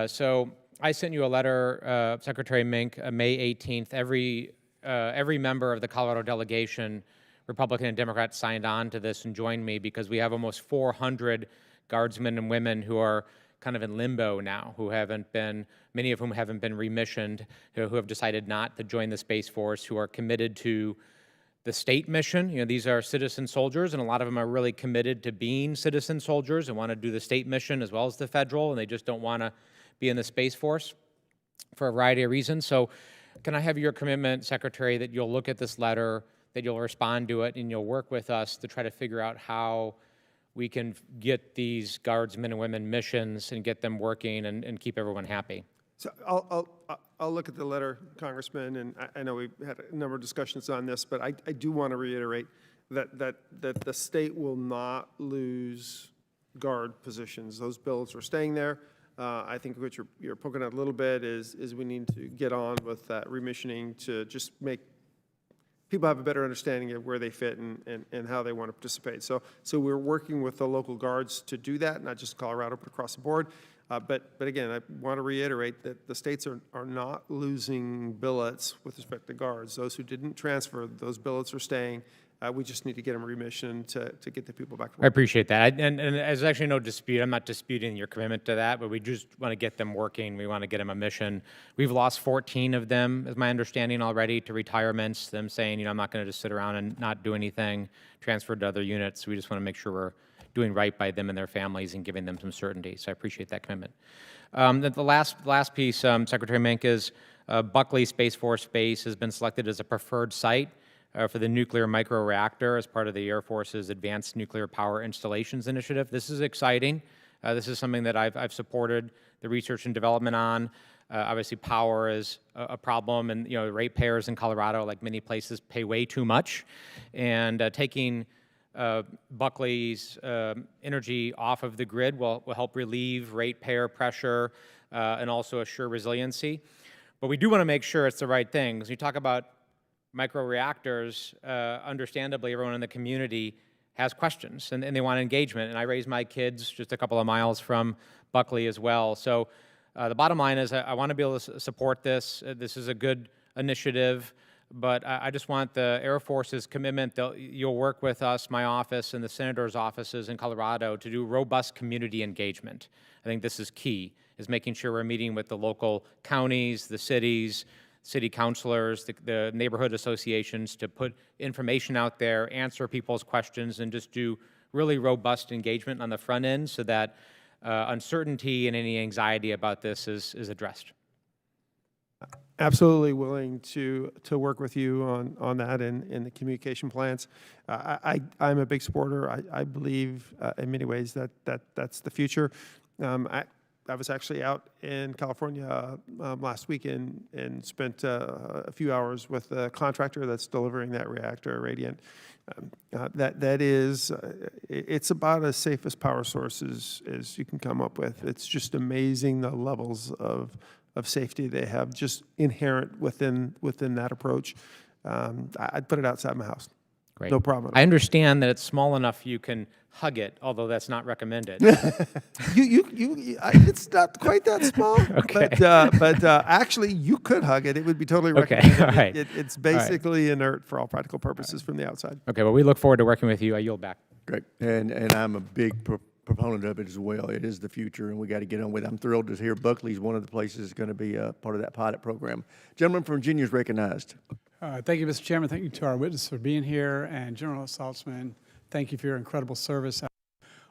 Speaker 9: So I sent you a letter, Secretary Meink, May 18th. Every member of the Colorado delegation, Republican and Democrat, signed on to this and joined me because we have almost 400 guardsmen and women who are kind of in limbo now, many of whom haven't been remissioned, who have decided not to join the Space Force, who are committed to the state mission. You know, these are citizen soldiers, and a lot of them are really committed to being citizen soldiers and want to do the state mission as well as the federal, and they just don't want to be in the Space Force for a variety of reasons. So can I have your commitment, Secretary, that you'll look at this letter, that you'll respond to it, and you'll work with us to try to figure out how we can get these guardsmen and women missions and get them working and keep everyone happy?
Speaker 3: So I'll look at the letter, Congressman, and I know we've had a number of discussions on this, but I do want to reiterate that the state will not lose guard positions. Those billets are staying there. I think what you're poking at a little bit is we need to get on with that remissioning to just make people have a better understanding of where they fit and how they want to participate. So we're working with the local guards to do that, not just Colorado, but across the board. But again, I want to reiterate that the states are not losing billets with respect to guards. Those who didn't transfer, those billets are staying, We just need to get them remission to get the people back to
Speaker 9: I
Speaker 3: work.
Speaker 9: appreciate that. And there's actually no dispute. I'm not disputing your commitment to that, but we just want to get them working. We want to get them a mission. We've lost 14 of them, is my understanding already, to retirements, them saying, I'm not going to just sit around and not do anything, transferred to other units. We just want to make sure we're doing right by them and their families and giving them some certainty. So I appreciate that commitment. The last piece, Secretary Meink, is Buckley Space Force Base has been selected as a preferred site for the nuclear microreactor as part of the Air Force's Advanced Nuclear Power Installations Initiative. This is exciting. This is something that I've supported the research and development on. Obviously, power is a problem, and ratepayers in Colorado, like many places, pay way too much. And taking Buckley's energy off of the grid will help relieve ratepayer pressure and also assure resiliency. But we do want to make sure it's the right thing. Because you talk about microreactors, understandably, everyone in the community has questions and they want engagement. And I raised my kids just a couple of miles from Buckley as well. So the bottom line is I want to be able to support this. This is a good initiative, but I just want the Air Force's commitment that you'll work with us, my office, and the senators' offices in Colorado to do robust community engagement. I think this is key, is making sure we're meeting with the local counties, the cities, city councilors, the neighborhood associations to put information out there, answer people's questions, and just do really robust engagement on the front end so that uncertainty and any anxiety about this is addressed.
Speaker 3: Absolutely willing to work with you on that and the communication plans. I'm a big supporter. I believe in many ways that's the future. I was actually out in California last weekend and spent a few hours with the contractor that's delivering that reactor, Radiant. It's about as safe as power source as you can come up with. It's just amazing the levels of safety they have just inherent within that approach. I'd put it outside my house.
Speaker 9: Great.
Speaker 3: No problem.
Speaker 9: I understand that it's small enough you can hug it, although that's not recommended.
Speaker 3: It's not quite that small.
Speaker 9: Okay.
Speaker 3: But actually, you could hug it. It would be totally recommended.
Speaker 9: Okay, all right.
Speaker 3: It's basically inert for all practical purposes from the outside.
Speaker 9: Okay, well, we look forward to working with you. I yield back.
Speaker 1: Great. And I'm a big proponent of it as well. It is the future, and we got to get on with it. I'm thrilled to hear Buckley's one of the places that's going to be part of that pilot program. Gentleman from Virginia is recognized.
Speaker 10: Thank you, Mr. Chairman. Thank you to our witnesses for being here. And General Saltzman, thank you for your incredible service. I've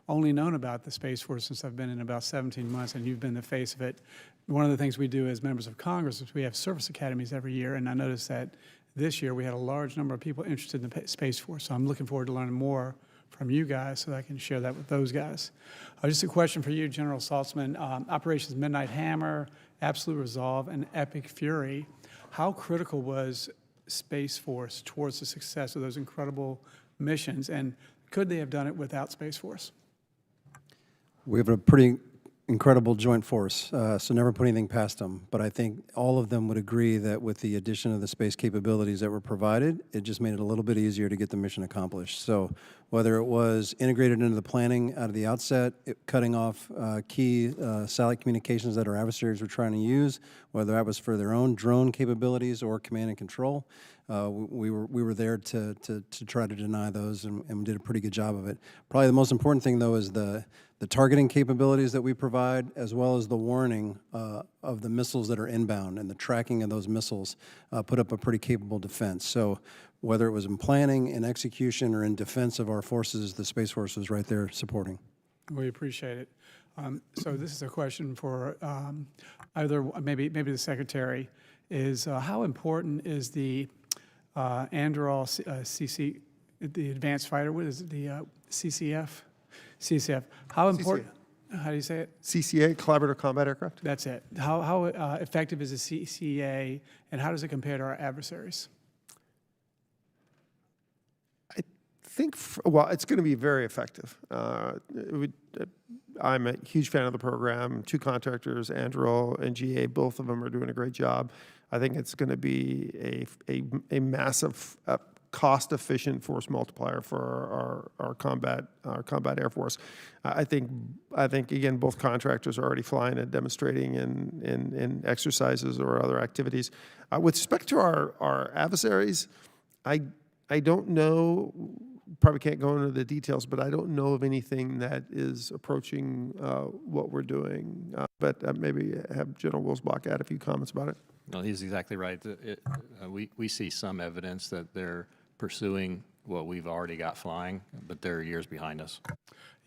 Speaker 10: only known about the Space Force since I've been in about 17 months, and you've been the face of it. One of the things we do as members of Congress is we have service academies every year, and I noticed that this year we had a large number of people interested in the Space Force. So I'm looking forward to learning more from you guys so that I can share that with those guys. Just a question for you, General Saltzman. Operations Midnight Hammer, Absolute Resolve, and Epic Fury. How critical was Space Force towards the success of those incredible missions, and could they have done it without Space Force?
Speaker 5: We have a pretty incredible joint force, so never put anything past them. But I think all of them would agree that with the addition of the space capabilities that were provided, it just made it a little bit easier to get the mission accomplished. So whether it was integrated into the planning out of the outset, cutting off key satellite communications that our adversaries were trying to use, whether that was for their own drone capabilities or command and control, we were there to try to deny those, and did a pretty good job of it. Probably the most important thing, though, is the targeting capabilities that we provide, as well as the warning of the missiles that are inbound and the tracking of those missiles, put up a pretty capable defense. So whether it was in planning, in execution, or in defense of our forces, the Space Force was right there supporting.
Speaker 10: We appreciate it. So this is a question for either maybe the Secretary. Is how important is the Anduril CC, the Advanced Fighter? What is it? The CCF? CCF. How important?
Speaker 3: CCA.
Speaker 10: How do you say it?
Speaker 3: CCA, Collaborative Combat Aircraft.
Speaker 10: That's it. How effective is the CCA, and how does it compare to our adversaries?
Speaker 3: I think, well, it's going to be very effective. I'm a huge fan of the program. Two contractors, Anduril and GA, both of them are doing a great job. I think it's going to be a massive cost-efficient force multiplier for our combat Air Force. I think again, both contractors are already flying and demonstrating in exercises or other activities. With respect to our adversaries, I don't know, probably can't go into the details, but I don't know of anything that is approaching what we're doing. But maybe have General Wilsbach add a few comments about it.
Speaker 7: No, he's exactly right. We see some evidence that they're pursuing what we've already got flying, but they're years behind us.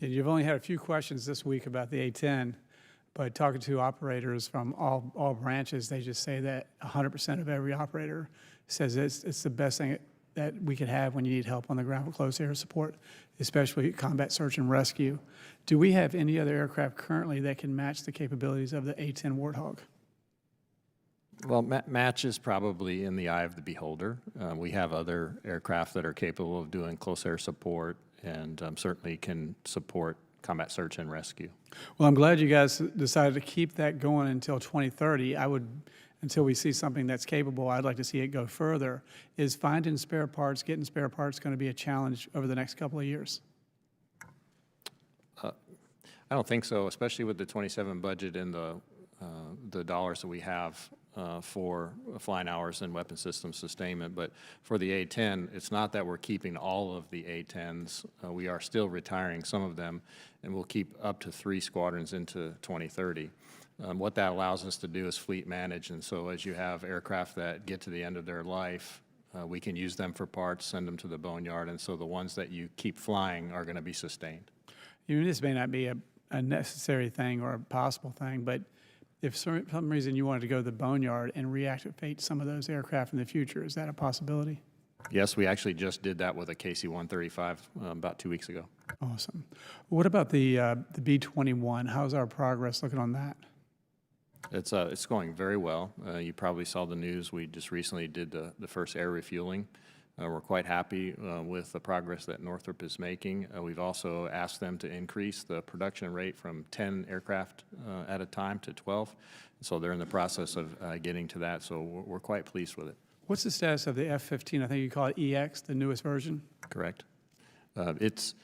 Speaker 10: And you've only had a few questions this week about the A-10, but talking to operators from all branches, they just say that 100% of every operator says it's the best thing that we could have when you need help on the ground with close air support, especially combat search and rescue. Do we have any other aircraft currently that can match the capabilities of the A-10 Warthog?
Speaker 7: Well, match is probably in the eye of the beholder. We have other aircraft that are capable of doing close air support and certainly can support combat search and rescue.
Speaker 10: Well, I'm glad you guys decided to keep that going until 2030. Until we see something that's capable, I'd like to see it go further. Is finding spare parts, getting spare parts going to be a challenge over the next couple of years?
Speaker 7: I don't think so, especially with the 27 budget and the dollars that we have for flying hours and weapon system sustainment. But for the A-10, it's not that we're keeping all of the A-10s. We are still retiring some of them, and we'll keep up to 3 squadrons into 2030. What that allows us to do is fleet manage, and so as you have aircraft that get to the end of their life, we can use them for parts, send them to the boneyard, and so the ones that you keep flying are going to be sustained.
Speaker 10: This may not be a necessary thing or a possible thing, but if for some reason you wanted to go to the boneyard and reactivate some of those aircraft in the future, is that a possibility?
Speaker 7: Yes, we actually just did that with a KC-135 about 2 weeks ago.
Speaker 10: Awesome. What about the B-21? How's our progress looking on that?
Speaker 7: It's going very well. You probably saw the news. We just recently did the first air refueling. We're quite happy with the progress that Northrop is making. We've also asked them to increase the production rate from 10 aircraft at a time to 12. So they're in the process of getting to that. So we're quite pleased with it.
Speaker 10: What's the status of the F-15? I think you call it EX, the newest version?
Speaker 7: Correct. It's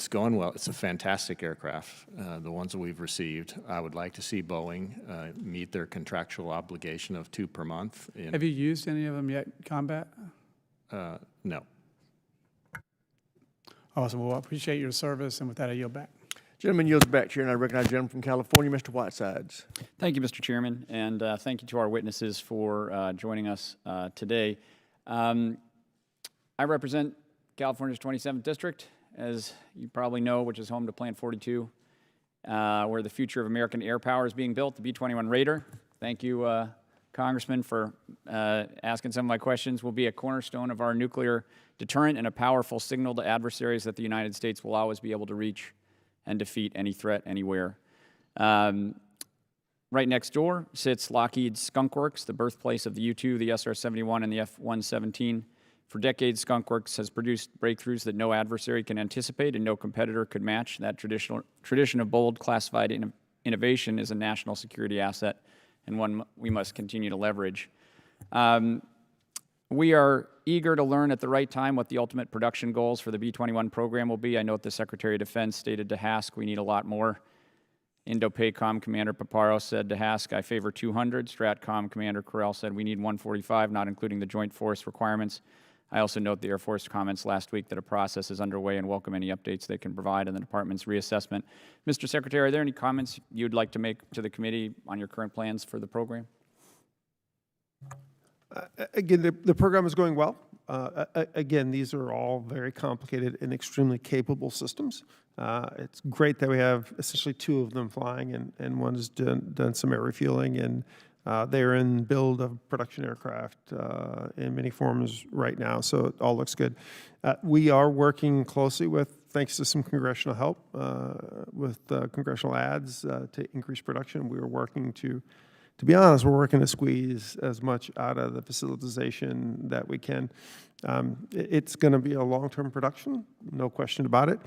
Speaker 7: going well. It's a fantastic aircraft, the ones that we've received. I would like to see Boeing meet their contractual obligation of 2 per month.
Speaker 10: Have you used any of them yet in combat?
Speaker 7: No.
Speaker 10: Awesome. Well, I appreciate your service, and with that, I yield back.
Speaker 1: Gentleman yields back, Chair, and I recognize the gentleman from California, Mr. Whitesides.
Speaker 11: Thank you, Mr. Chairman, and thank you to our witnesses for joining us today. I represent California's 27th District, as you probably know, which is home to Plant 42, where the future of American air power is being built, the B-21 Raider. Thank you, Congressman, for asking some of my questions. Will be a cornerstone of our nuclear deterrent and a powerful signal to adversaries that the United States will always be able to reach and defeat any threat anywhere. Right next door sits Lockheed's Skunk Works, the birthplace of the U-2, the SR-71, and the F-117. For decades, Skunk Works has produced breakthroughs that no adversary can anticipate and no competitor could match. That tradition of bold, classified innovation is a national security asset and one we must continue to leverage. We are eager to learn at the right time what the ultimate production goals for the B-21 program will be. I note the Secretary of Defense stated to HASC we need a lot more. Indo-PACOM Commander Paparo said to HASC, I favor 200. STRATCOM Commander Correll said we need 145, not including the Joint Force requirements. I also note the Air Force comments last week that a process is underway and welcome any updates they can provide in the Department's reassessment. Mr. Secretary, are there any comments you'd like to make to the committee on your current plans for the program?
Speaker 3: Again, the program is going well. Again, these are all very complicated and extremely capable systems. It's great that we have essentially 2 of them flying, and one has done some air refueling, and they're in build of production aircraft in many forms right now, so it all looks good. We are working closely with, thanks to some congressional help, with congressional ads to increase production. We are working to be honest, we're working to squeeze as much out of the facilitization that we can. It's going to be a long-term production, no question about it.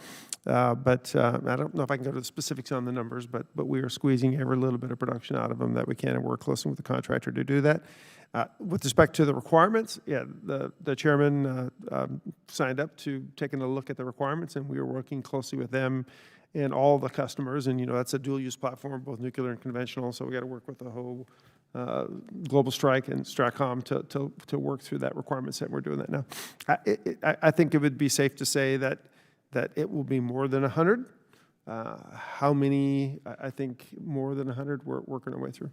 Speaker 3: But I don't know if I can go to the specifics on the numbers, but we are squeezing every little bit of production out of them that we can, and work closely with the contractor to do that. With respect to the requirements, yeah, the chairman signed up to taking a look at the requirements, and we are working closely with them and all the customers. And, you know, that's a dual-use platform, both nuclear and conventional, so we got to work with the whole Global Strike and Stratcom to work through that requirement set. We're doing that now. I think it would be safe to say that it will be more than 100. How many? I think more than 100 we're working our way through.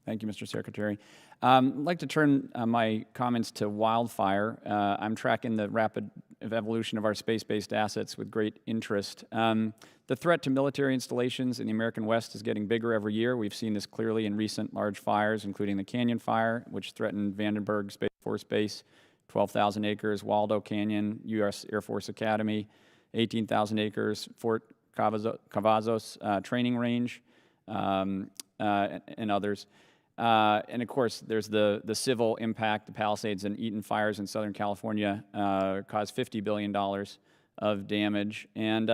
Speaker 11: Thank you, Mr. Secretary. I'd like to turn my comments to wildfire. I'm tracking the rapid evolution of our space-based assets with great interest. The threat to military installations in the American West is getting bigger every year. We've seen this clearly in recent large fires, including the Canyon Fire, which threatened Vandenberg Space Force Base, 12,000 acres, Waldo Canyon, U.S. Air Force Academy, 18,000 acres, Fort Cavazos Training Range, and others. And of course, there's the civil impact. The Palisades and Eaton fires in Southern California caused $50 billion of damage. And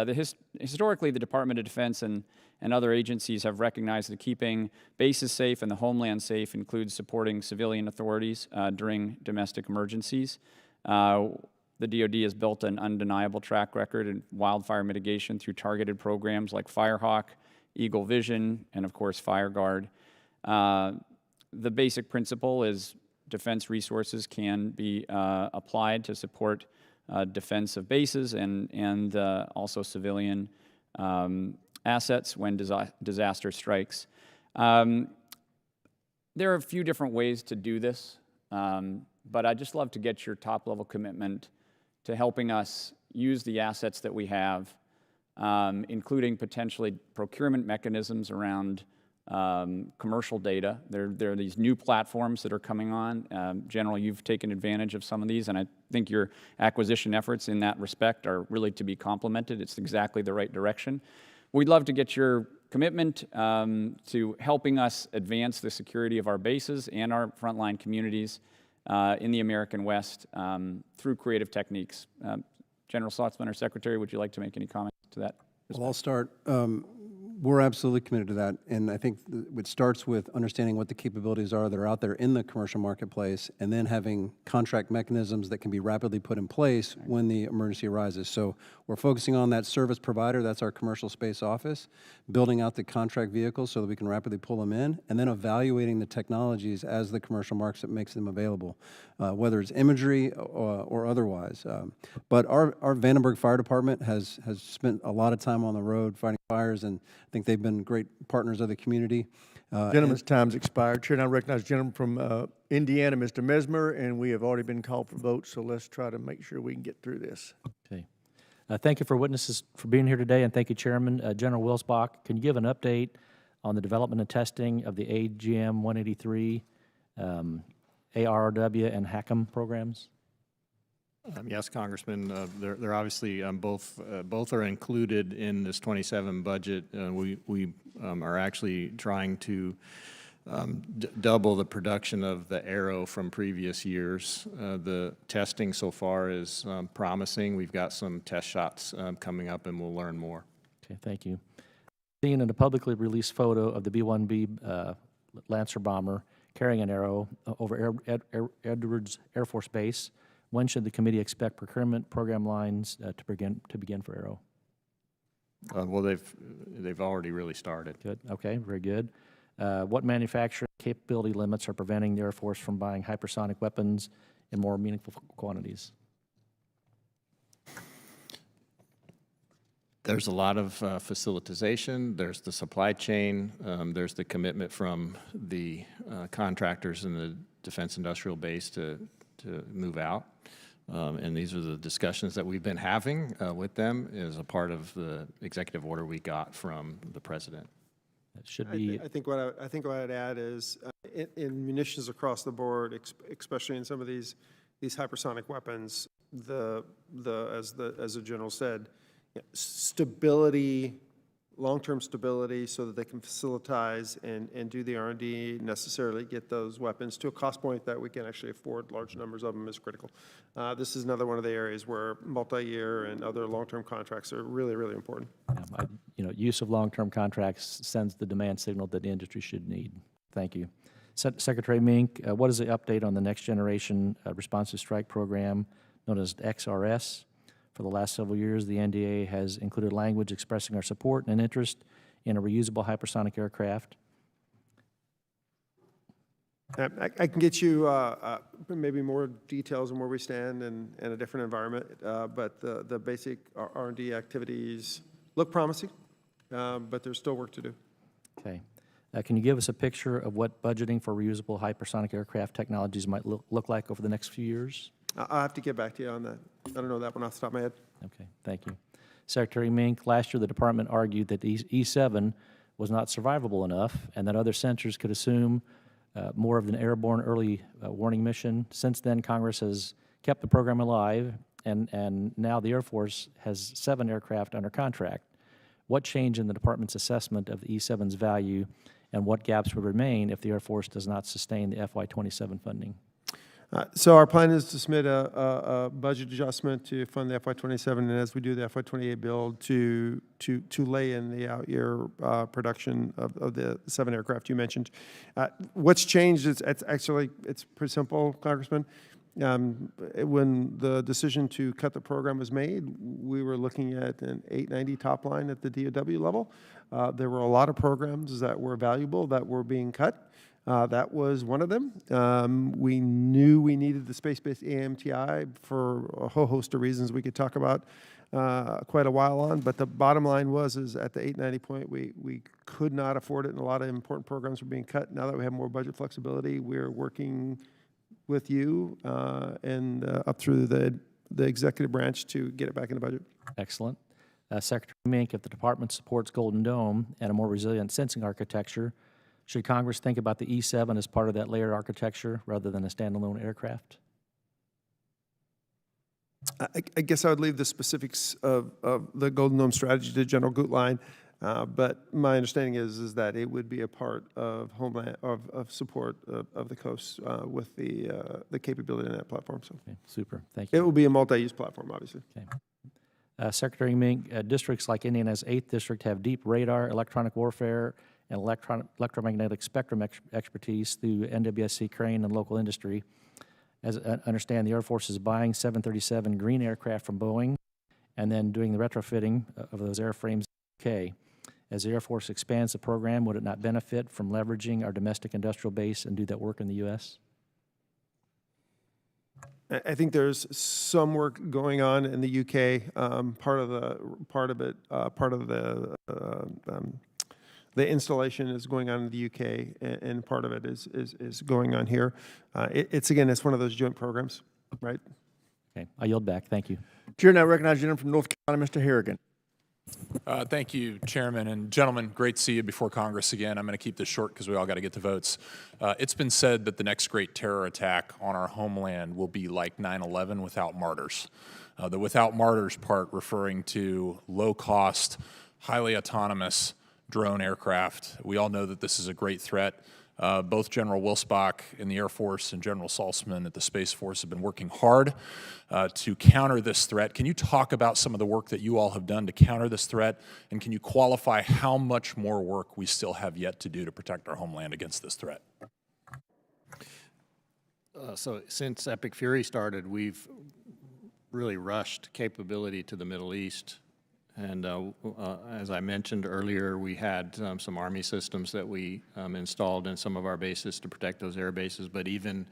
Speaker 11: historically, the Department of Defense and other agencies have recognized that keeping bases safe and the homeland safe includes supporting civilian authorities during domestic emergencies. The DoD has built an undeniable track record in wildfire mitigation through targeted programs like Firehawk, Eagle Vision, and of course, FireGuard. The basic principle is defense resources can be applied to support defense of bases and also civilian assets when disaster strikes. There are a few different ways to do this, but I'd just love to get your top-level commitment to helping us use the assets that we have, including potentially procurement mechanisms around commercial data. There are these new platforms that are coming on. General, you've taken advantage of some of these, and I think your acquisition efforts in that respect are really to be complimented. It's exactly the right direction. We'd love to get your commitment to helping us advance the security of our bases and our frontline communities in the American West through creative techniques. General Saltzman, our Secretary, would you like to make any comments to that?
Speaker 5: Well, I'll start. We're absolutely committed to that, and I think it starts with understanding what the capabilities are that are out there in the commercial marketplace, and then having contract mechanisms that can be rapidly put in place when the emergency arises. So we're focusing on that service provider, that's our commercial space office, building out the contract vehicles so that we can rapidly pull them in, and then evaluating the technologies as the commercial market makes them available, whether it's imagery or otherwise. But our Vandenberg Fire Department has spent a lot of time on the road fighting fires, and I think they've been great partners of the community.
Speaker 1: Gentleman's time's expired. Chair, and I recognize the gentleman from Indiana, Mr. Mesmer, and we have already been called for votes, so let's try to make sure we can get through this.
Speaker 12: Okay. Thank you for witnesses for being here today, and thank you, Chairman. General Wilsbach, can you give an update on the development and testing of the AGM 183, ARRW, and HACM programs?
Speaker 7: Yes, Congressman, they're obviously both are included in this 27 budget. We are actually trying to double the production of the Arrow from previous years. The testing so far is promising. We've got some test shots coming up, and we'll learn more.
Speaker 12: Okay, thank you. Seen in a publicly released photo of the B-1B Lancer bomber carrying an Arrow over Edwards Air Force Base. When should the committee expect procurement program lines to begin for Arrow?
Speaker 7: Well, they've already really started.
Speaker 12: Good. Okay. Very good. What manufacturing capability limits are preventing the Air Force from buying hypersonic weapons in more meaningful quantities?
Speaker 7: There's a lot of facilitization. There's the supply chain. There's the commitment from the contractors in the defense industrial base to move out. And these are the discussions that we've been having with them as a part of the executive order we got from the president.
Speaker 12: That should be.
Speaker 3: I think what I'd add is in munitions across the board, especially in some of these hypersonic weapons, as the general said, stability, long-term stability, so that they can facilitize and do the R&D necessarily, get those weapons to a cost point that we can actually afford large numbers of them is critical. This is another one of the areas where multi-year and other long-term contracts are really, really important.
Speaker 12: Use of long-term contracts sends the demand signal that the industry should need. Thank you. Secretary Meink, what is the update on the next generation responsive strike program known as XRS? For the last several years, the NDA has included language expressing our support and interest in a reusable hypersonic aircraft.
Speaker 3: I can get you maybe more details on where we stand in a different environment, but the basic R&D activities look promising, but there's still work to do.
Speaker 12: Okay. Can you give us a picture of what budgeting for reusable hypersonic aircraft technologies might look like over the next few years?
Speaker 3: I'll have to get back to you on that. I don't know that one off the top of my head.
Speaker 12: Okay, thank you. Secretary Meink, last year the department argued that the E-7 was not survivable enough and that other sensors could assume more of an airborne early warning mission. Since then, Congress has kept the program alive, and now the Air Force has 7 aircraft under contract. What changed in the department's assessment of the E-7's value, and what gaps would remain if the Air Force does not sustain the FY27 funding?
Speaker 3: So our plan is to submit a budget adjustment to fund the FY27, and as we do the FY28 build, to lay in the out-year production of the 7 aircraft you mentioned. What's changed is it's pretty simple, Congressman. When the decision to cut the program was made, we were looking at an 890 top line at the DOW level. There were a lot of programs that were valuable that were being cut. That was one of them. We knew we needed the space-based AMTI for a whole host of reasons we could talk about quite a while on, but the bottom line is at the 890 point, we could not afford it, and a lot of important programs were being cut. Now that we have more budget flexibility, we're working with you and up through the executive branch to get it back in the budget.
Speaker 12: Excellent. Secretary Meink, if the department supports Golden Dome and a more resilient sensing architecture, should Congress think about the E-7 as part of that layered architecture rather than a standalone aircraft?
Speaker 3: I guess I would leave the specifics of the Golden Dome strategy to General Gutlein, but my understanding is that it would be a part of homeland of support of the coast with the capability in that platform. So
Speaker 12: okay, super, thank you.
Speaker 3: It will be a multi-use platform, obviously.
Speaker 12: Okay. Secretary Meink, districts like Indiana's 8th District have deep radar, electronic warfare, and electromagnetic spectrum expertise through NWSC Crane and local industry. As I understand, the Air Force is buying 737 green aircraft from Boeing and then doing the retrofitting of those airframes in the UK. As the Air Force expands the program, would it not benefit from leveraging our domestic industrial base and do that work in the U.S.?
Speaker 3: I think there's some work going on in the UK. Part of the installation is going on in the UK, and part of it is going on here. It's one of those joint programs, right?
Speaker 12: Okay, I yield back. Thank you.
Speaker 1: Chair now recognizes the gentleman from North Carolina, Mr. Harrigan.
Speaker 8: Thank you, Chairman. And gentlemen, great to see you before Congress again. I'm going to keep this short because we all got to get to votes. It's been said that the next great terror attack on our homeland will be like 9/11 without martyrs. The without martyrs part referring to low-cost, highly autonomous drone aircraft. We all know that this is a great threat. Both General Wilsbach in the Air Force and General Saltzman at the Space Force have been working hard to counter this threat. Can you talk about some of the work that you all have done to counter this threat? And can you qualify how much more work we still have yet to do to protect our homeland against this threat?
Speaker 7: So since Epic Fury started, we've really rushed capability to the Middle East. And as I mentioned earlier, we had some Army systems that we installed in some of our bases to protect those air bases. But even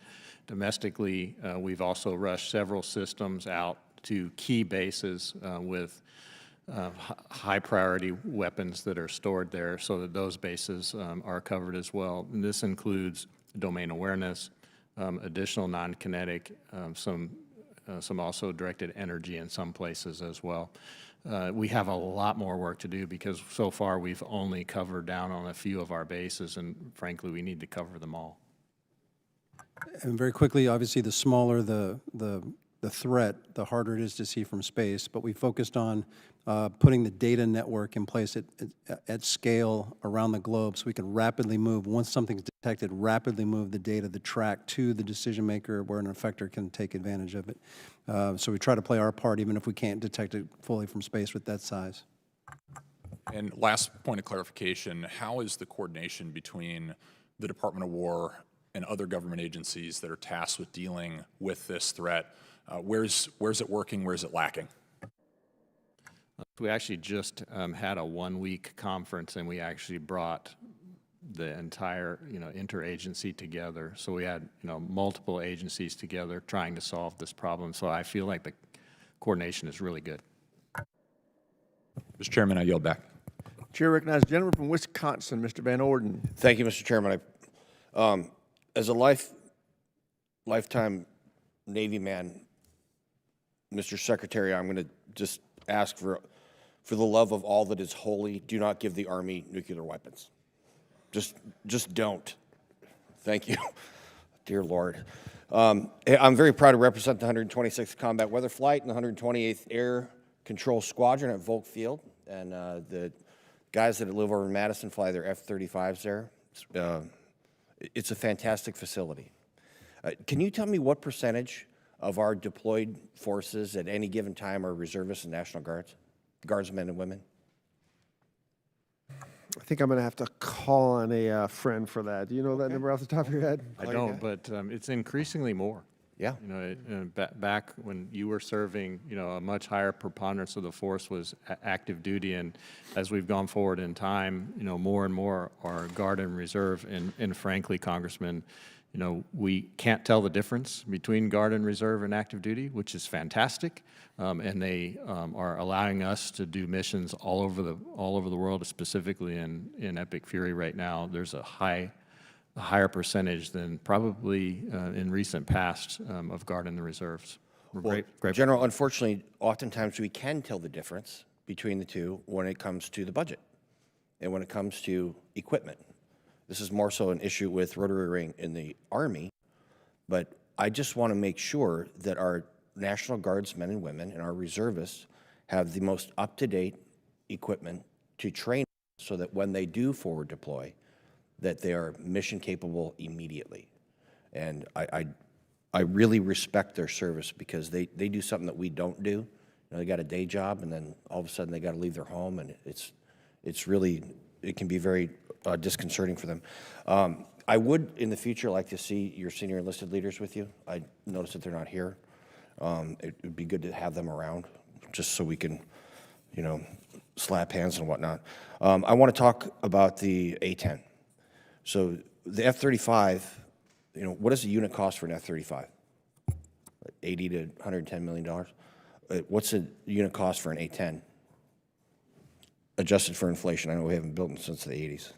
Speaker 7: domestically, we've also rushed several systems out to key bases with high priority weapons that are stored there so that those bases are covered as well. And this includes domain awareness, additional non-kinetic, some also directed energy in some places as well. We have a lot more work to do because so far we've only covered down on a few of our bases, and frankly, we need to cover them all.
Speaker 5: And very quickly, obviously, the smaller the threat, the harder it is to see from space. But we focused on putting the data network in place at scale around the globe so we can rapidly move, once something's detected, rapidly move the data, the track to the decision maker where an effector can take advantage of it. So we try to play our part even if we can't detect it fully from space with that size.
Speaker 8: And last point of clarification, how is the coordination between the Department of War and other government agencies that are tasked with dealing with this threat? Where's it working? Where's it lacking?
Speaker 7: We actually just had a one-week conference, and we actually brought the entire, interagency together. So we had, multiple agencies together trying to solve this problem. So I feel like the coordination is really good.
Speaker 8: Mr. Chairman, I yield back.
Speaker 1: Chair recognizes the gentleman from Wisconsin, Mr. Van Orden.
Speaker 13: Thank you, Mr. Chairman. As a lifetime Navy man, Mr. Secretary, I'm going to just ask for the love of all that is holy, do not give the Army nuclear weapons. Just don't. Thank you, dear Lord. I'm very proud to represent the 126th Combat Weather Flight and the 128th Air Control Squadron at Volk Field, and the guys that live over in Madison fly their F-35s there. It's a fantastic facility. Can you tell me what percentage of our deployed forces at any given time are reservists and National Guardsmen and women?
Speaker 3: I think I'm going to have to call on a friend for that. Do you know that number off the top of your head?
Speaker 7: I don't, but it's increasingly more.
Speaker 13: Yeah.
Speaker 7: Back when you were serving, a much higher preponderance of the force was active duty, and as we've gone forward in time, more and more are Guard and Reserve, and frankly, Congressman, we can't tell the difference between Guard and Reserve and active duty, which is fantastic, and they are allowing us to do missions all over the world, specifically in Epic Fury right now. There's a higher percentage than probably in recent past of Guard and the Reserves.
Speaker 13: Well,
Speaker 7: great.
Speaker 13: General, unfortunately, oftentimes we can tell the difference between the two when it comes to the budget and when it comes to equipment. This is more so an issue with rotary wing in the Army, but I just want to make sure that our National Guardsmen and women and our reservists have the most up-to-date equipment to train so that when they do forward deploy, that they are mission capable immediately. And I really respect their service because they do something that we don't do. They got a day job, and then all of a sudden they got to leave their home, and it's really, it can be very disconcerting for them. I would, in the future, like to see your senior enlisted leaders with you. I noticed that they're not here. It would be good to have them around, just so we can, slap hands and whatnot. I want to talk about the A-10. So the F-35, what is the unit cost for an F-35? $80 to $110 million. What's the unit cost for an A-10? Adjusted for inflation. I know we haven't built them since the 80s.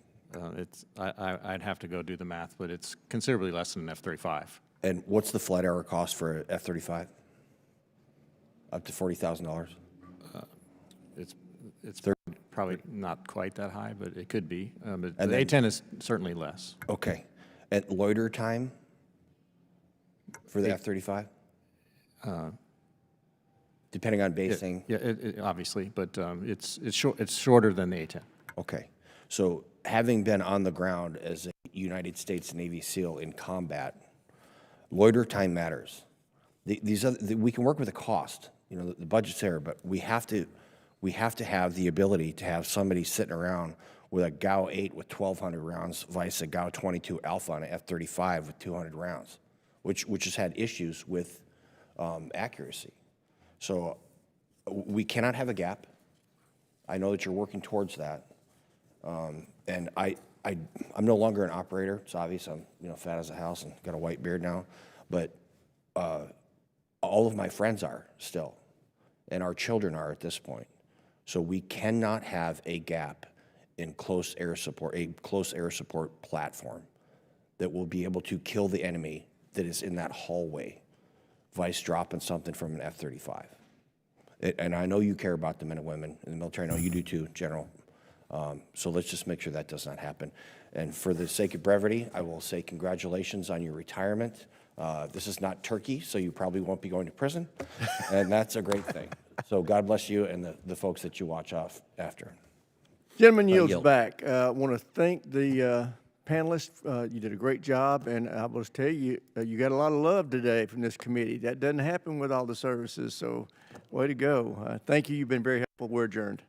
Speaker 7: I'd have to go do the math, but it's considerably less than an F-35.
Speaker 13: And what's the flight hour cost for an F-35? Up to $40,000?
Speaker 7: It's probably not quite that high, but it could be. But the A-10 is certainly less.
Speaker 13: Okay. At loiter time for the F-35? Depending on basing?
Speaker 7: Obviously, but it's shorter than the A-10.
Speaker 13: Okay. So having been on the ground as a United States Navy SEAL in combat, loiter time matters. We can work with the cost. The budget's there, but we have to have the ability to have somebody sitting around with a GAU 8 with 1,200 rounds, vice a GAU 22 Alpha on an F-35 with 200 rounds, which has had issues with accuracy. So we cannot have a gap. I know that you're working towards that. And I'm no longer an operator. It's obvious I'm fat as a house and got a white beard now. But all of my friends are still, and our children are at this point. So we cannot have a gap in close air support, a close air support platform that will be able to kill the enemy that is in that hallway, vice dropping something from an F-35. And I know you care about the men and women in the military. I know you do too, General. So let's just make sure that does not happen. And for the sake of brevity, I will say congratulations on your retirement. This is not Turkey, so you probably won't be going to prison, and that's a great thing. So God bless you and the folks that you watch off after.
Speaker 1: Gentleman yields back. I want to thank the panelists. You did a great job, and I will tell you, you got a lot of love today from this committee. That doesn't happen with all the services, so way to go. Thank you. You've been very helpful. We're adjourned.